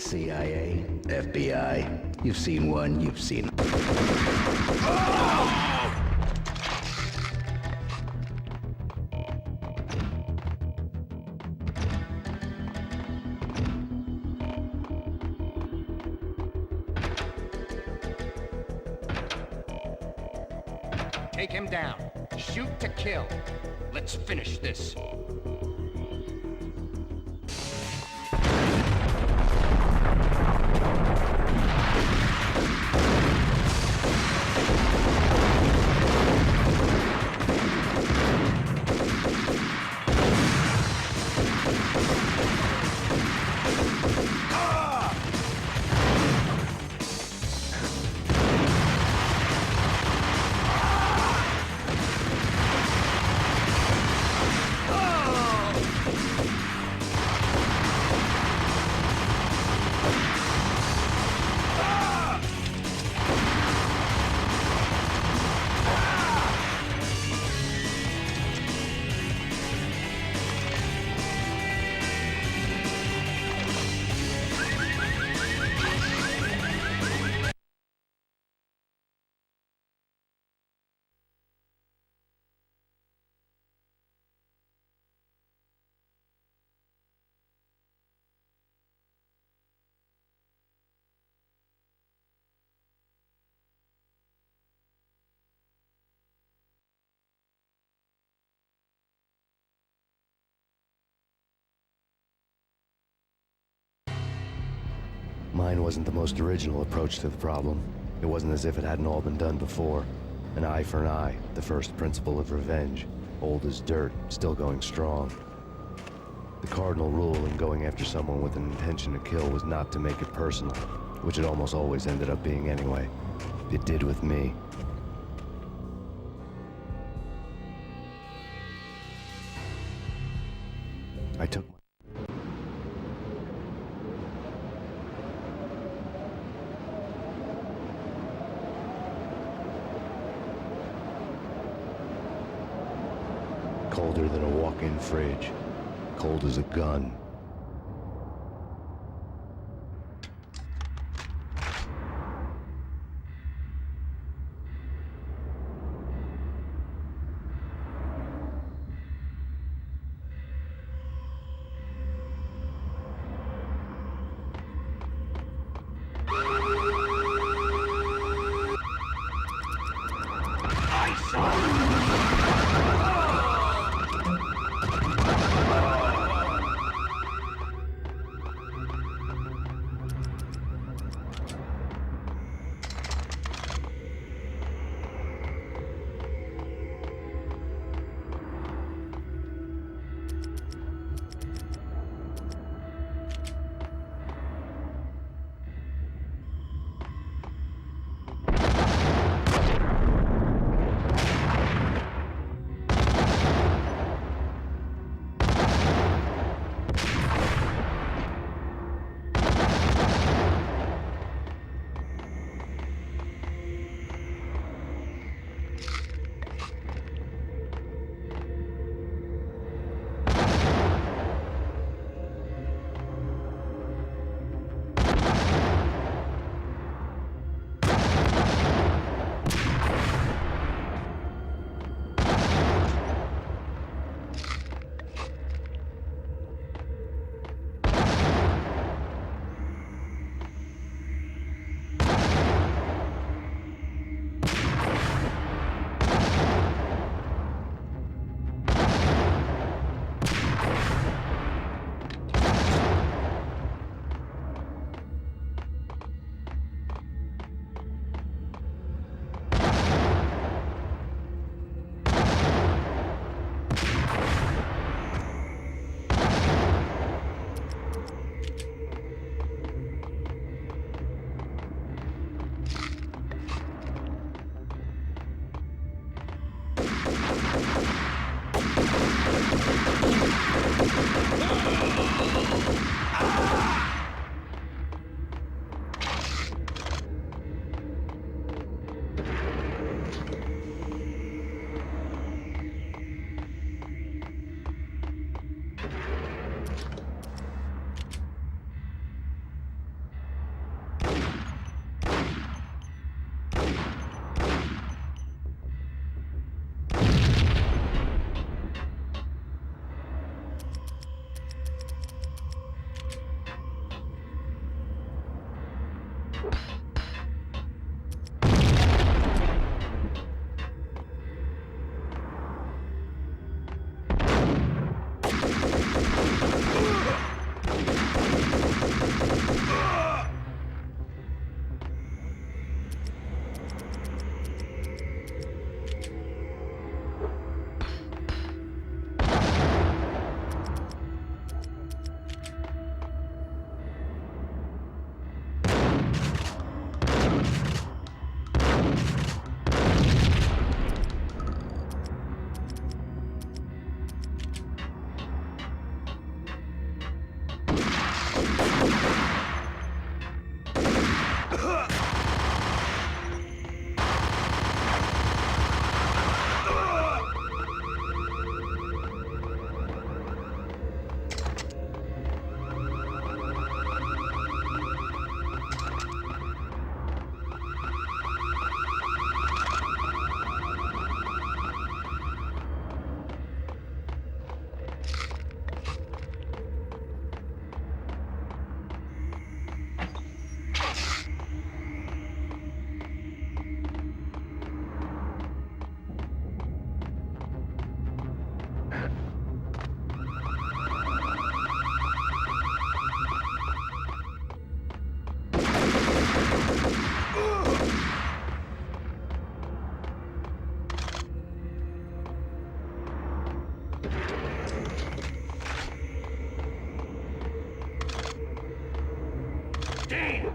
CIA, FBI. You've seen one, you've seen... Take him down. Shoot to kill. Let's finish this. Mine wasn't the most original approach to the problem. It wasn't as if it hadn't all been done before. An eye for an eye, the first principle of revenge. Old as dirt, still going strong. The cardinal rule in going after someone with an intention to kill was not to make it personal, which it almost always ended up being anyway. It did with me. I took... Colder than a walk-in fridge. Cold as a gun. Damn!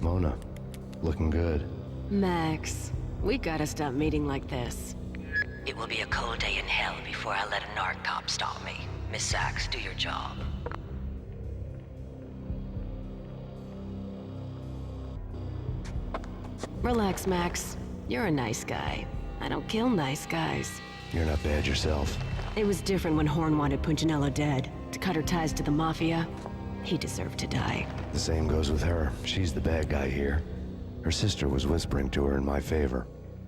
Mona, looking good. Max, we gotta stop meeting like this. It will be a cold day in hell before I let a narc cop stop me. Miss Sachs, do your job. Relax, Max. You're a nice guy. I don't kill nice guys. You're not bad yourself. It was different when Horn wanted Punchinello dead. To cut her ties to the Mafia, he deserved to die. The same goes with her. She's the bad guy here. Her sister was whispering to her in my favor.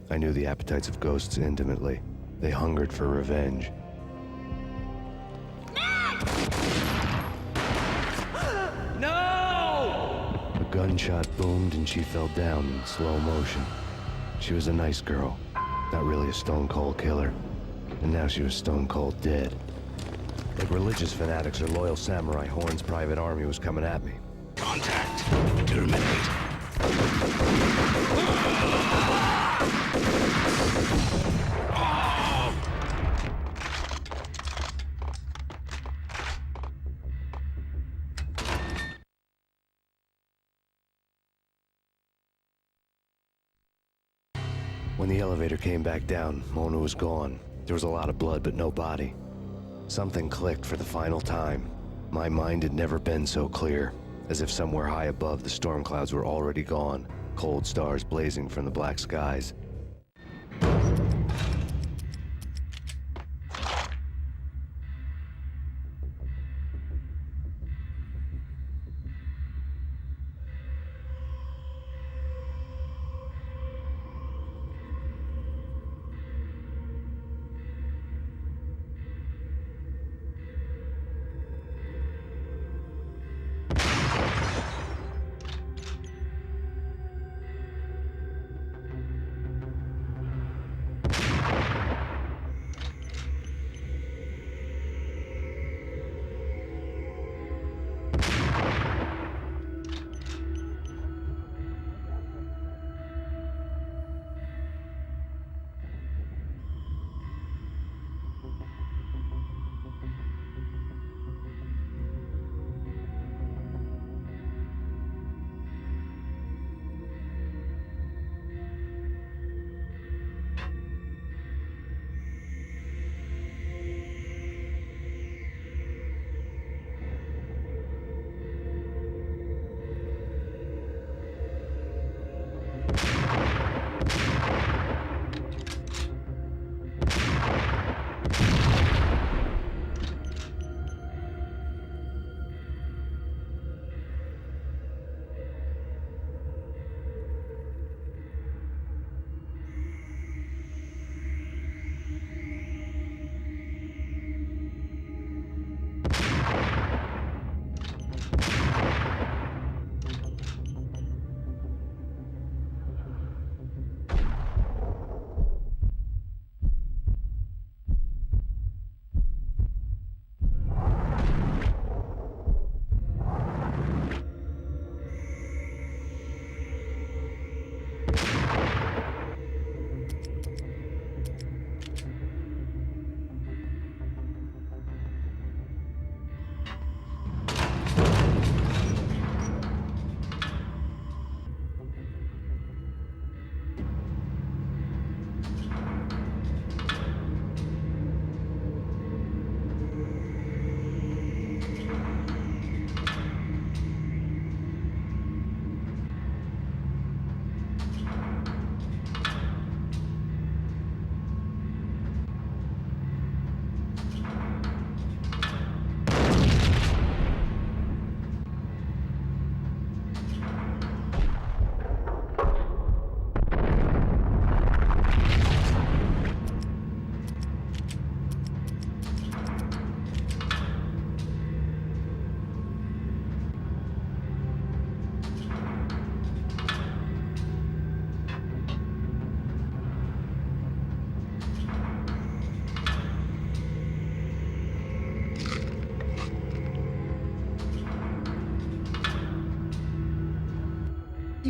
I knew the appetites of ghosts intimately. They hungered for revenge. No! A gunshot boomed and she fell down in slow motion. She was a nice girl, not really a stone-cold killer. And now she was stone-cold dead. Like religious fanatics or loyal samurai, Horn's private army was coming at me. Contact. Terminate. When the elevator came back down, Mona was gone. There was a lot of blood, but no body. Something clicked for the final time. My mind had never been so clear, as if somewhere high above the storm clouds were already gone, cold stars blazing from the black skies.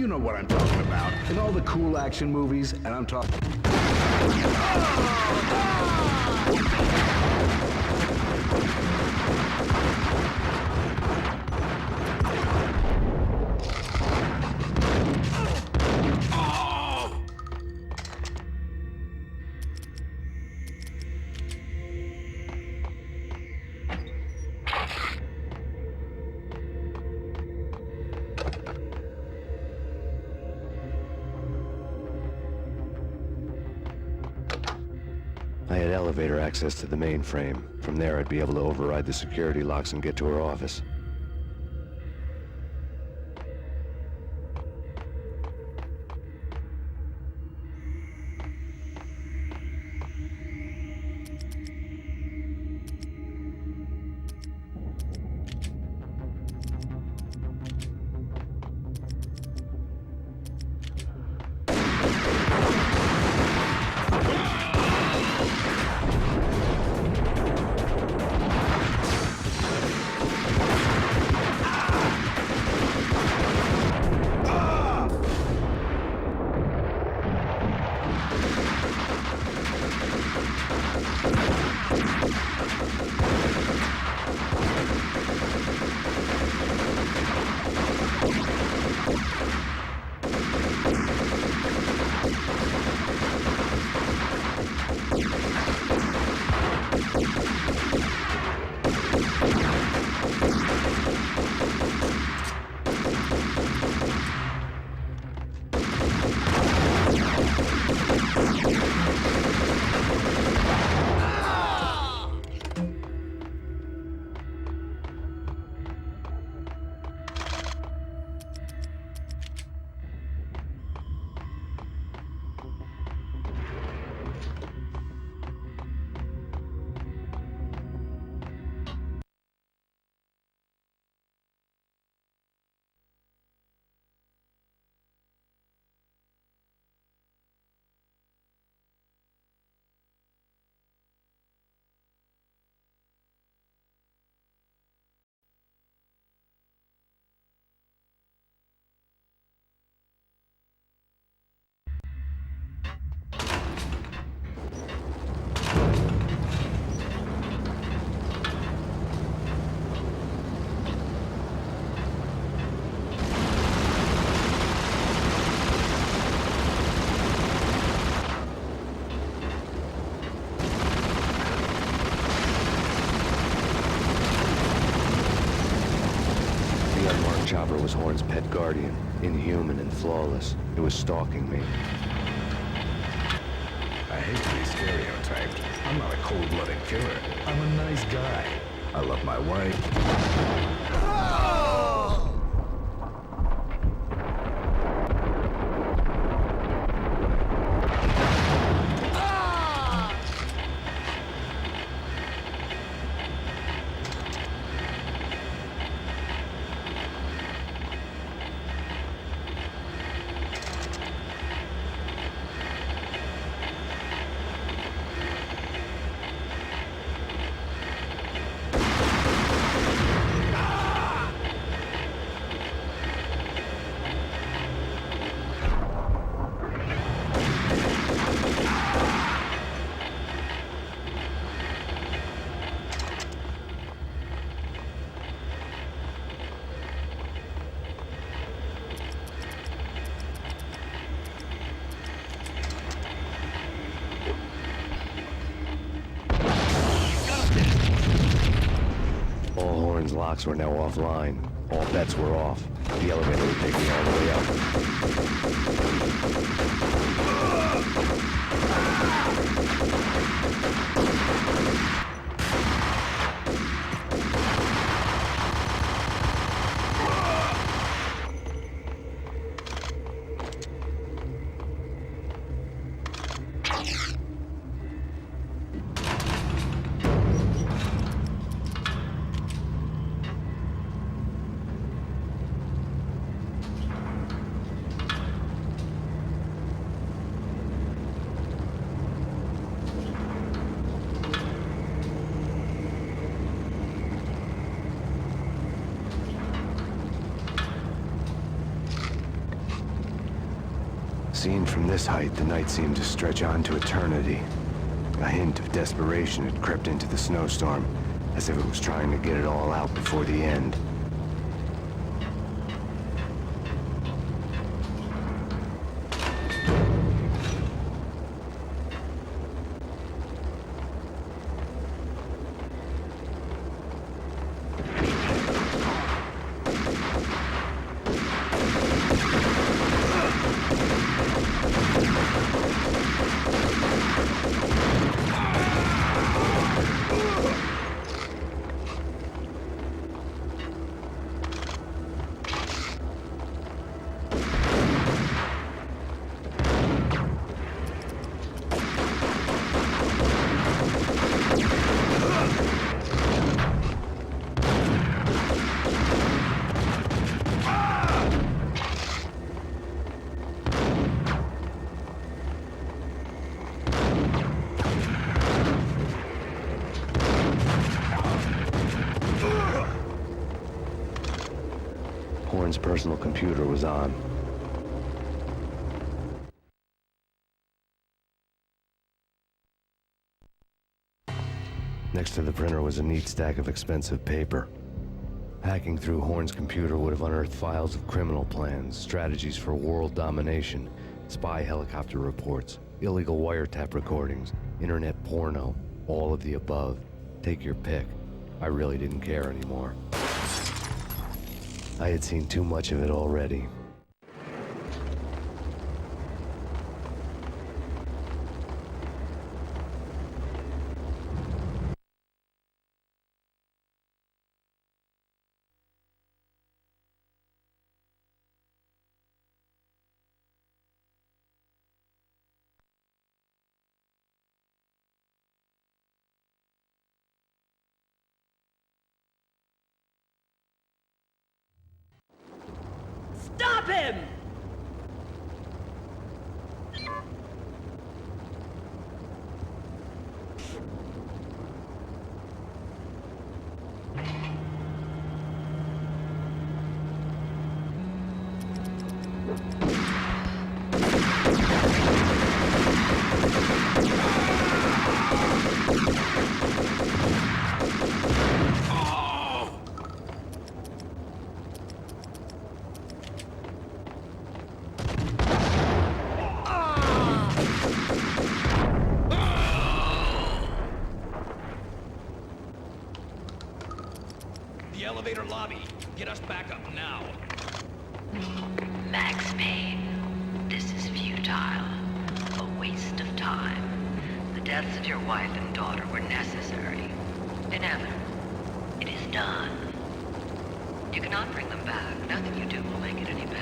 You know what I'm talking about. In all the cool action movies, and I'm talking... I had elevator access to the mainframe. From there, I'd be able to override the security locks and get to her office. Chopper was Horn's pet guardian, inhuman and flawless. It was stalking me. I hate to be stereotyped. I'm not a cold-blooded killer. I'm a nice guy. I love my wife. Locks were now offline. All bets were off. The elevator would take me all the way up. from this height, the night seemed to stretch on to eternity. A hint of desperation had crept into the snowstorm, as if it was trying to get it all out before the end. Horn's personal computer was on. Next to the printer was a neat stack of expensive paper. Hacking through Horn's computer would have unearthed files of criminal plans, strategies for world domination, spy helicopter reports, illegal wiretap recordings, internet porno, all of the above. Take your pick. I really didn't care anymore. I had seen too much of it already. Stop him! The elevator lobby. Get us back up now. Max Payne, this is futile. A waste of time. The deaths of your wife and daughter were necessary. Inevitable. It is done. You cannot bring them back. Nothing you do will make it any better.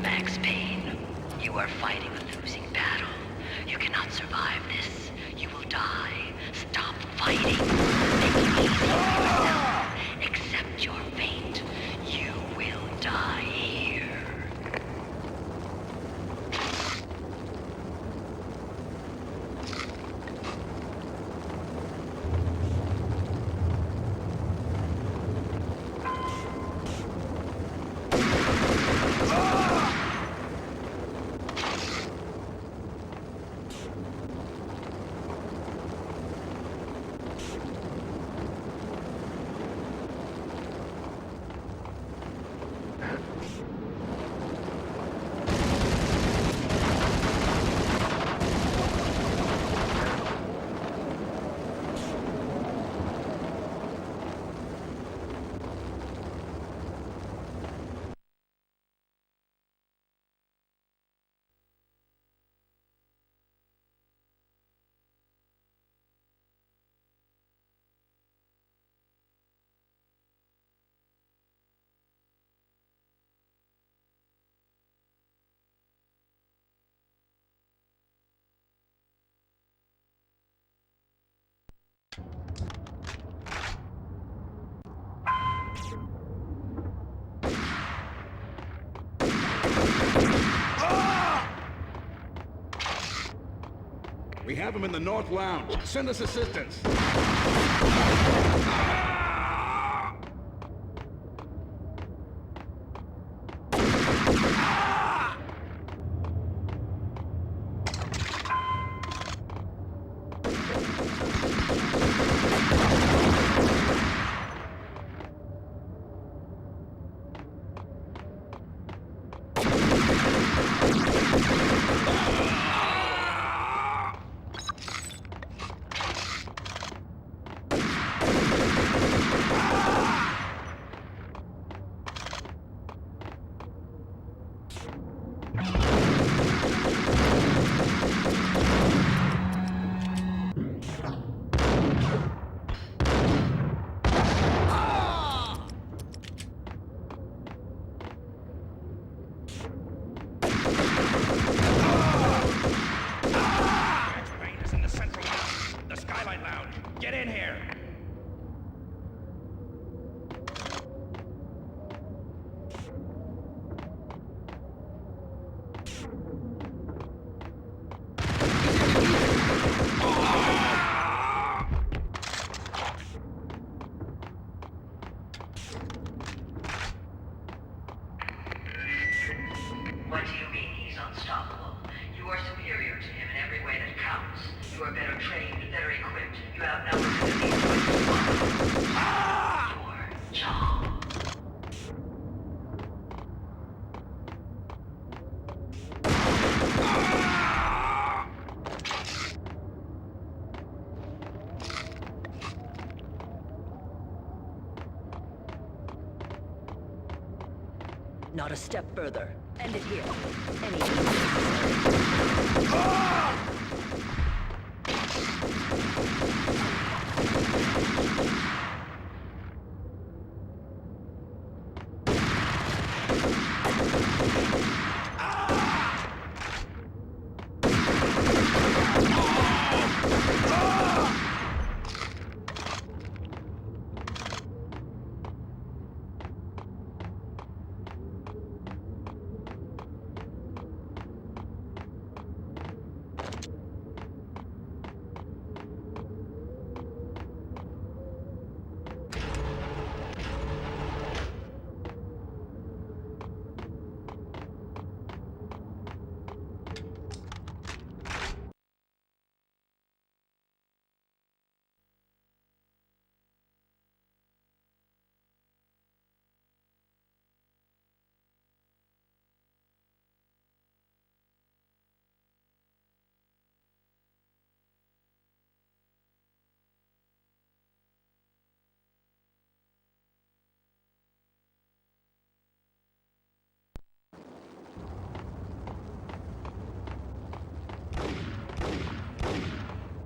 Max Payne, you are fighting a losing battle. You cannot survive this. You will die. Stop fighting. Make it easy for yourself. Accept your fate. You will die here. We have him in the North Lounge. Send us assistance. Payne is in the central lounge, the Skylight Lounge. Get in here. What do you mean he's unstoppable? You are superior to him in every way that counts. You are better trained, better equipped. You outnumber him at least twice as much. Your job. Not a step further. End it here.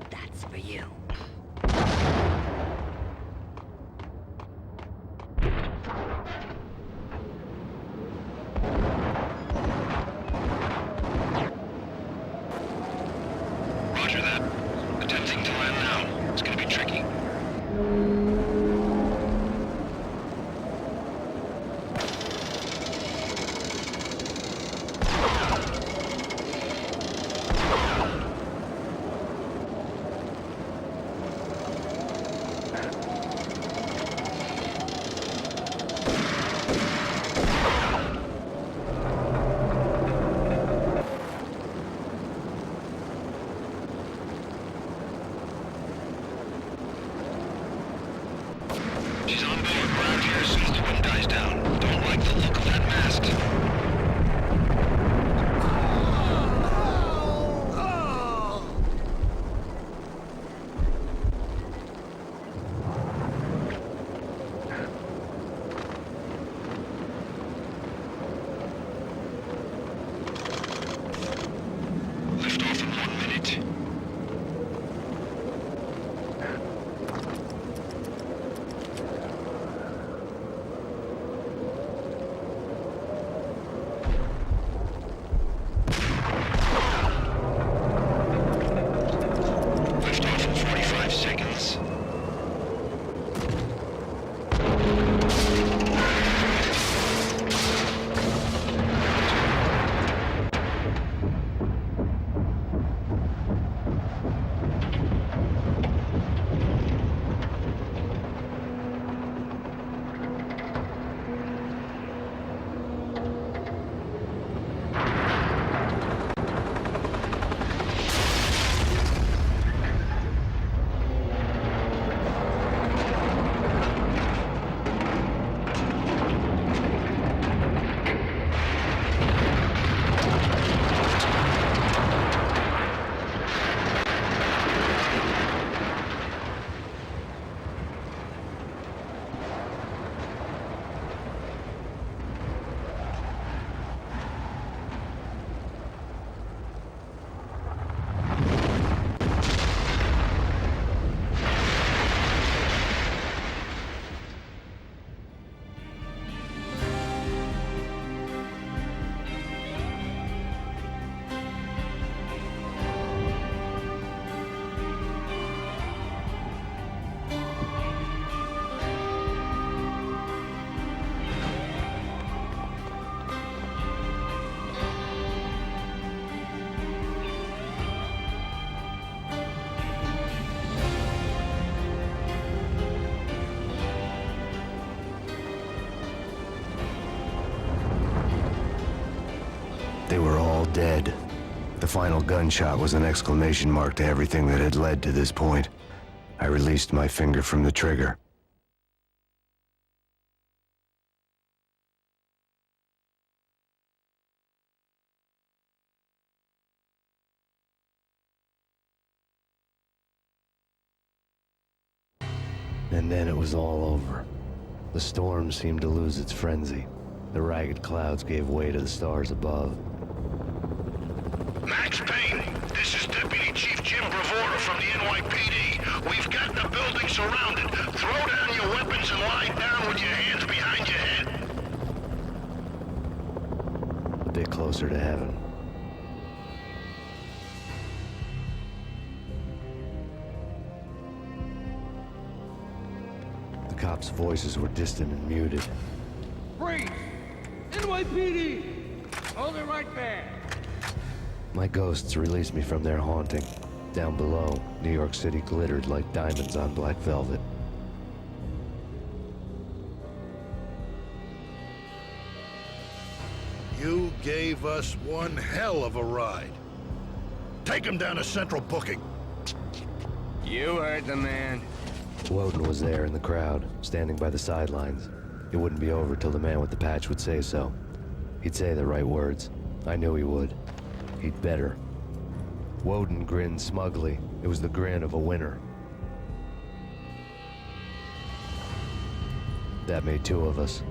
That's for you. Roger that. Attempting to land now. It's gonna be tricky. She's on board around here as soon as the wind dies down. Don't like the look of that mast. Lift off in 1 minute. final gunshot was an exclamation mark to everything that had led to this point. I released my finger from the trigger. And then it was all over. The storm seemed to lose its frenzy. The ragged clouds gave way to the stars above. Max Payne, this is Deputy Chief Jim Bravura from the NYPD. We've got the building surrounded. Throw down your weapons and lie down with your hands behind your head. A bit closer to heaven. The cops' voices were distant and muted. Freeze! NYPD! Hold it right there! My ghosts released me from their haunting. Down below, New York City glittered like diamonds on black velvet. You gave us one hell of a ride. Take him down to Central Booking. You heard the man. Woden was there in the crowd, standing by the sidelines. It wouldn't be over till the man with the patch would say so. He'd say the right words. I knew he would. He'd better. Woden grinned smugly. It was the grin of a winner. That made two of us.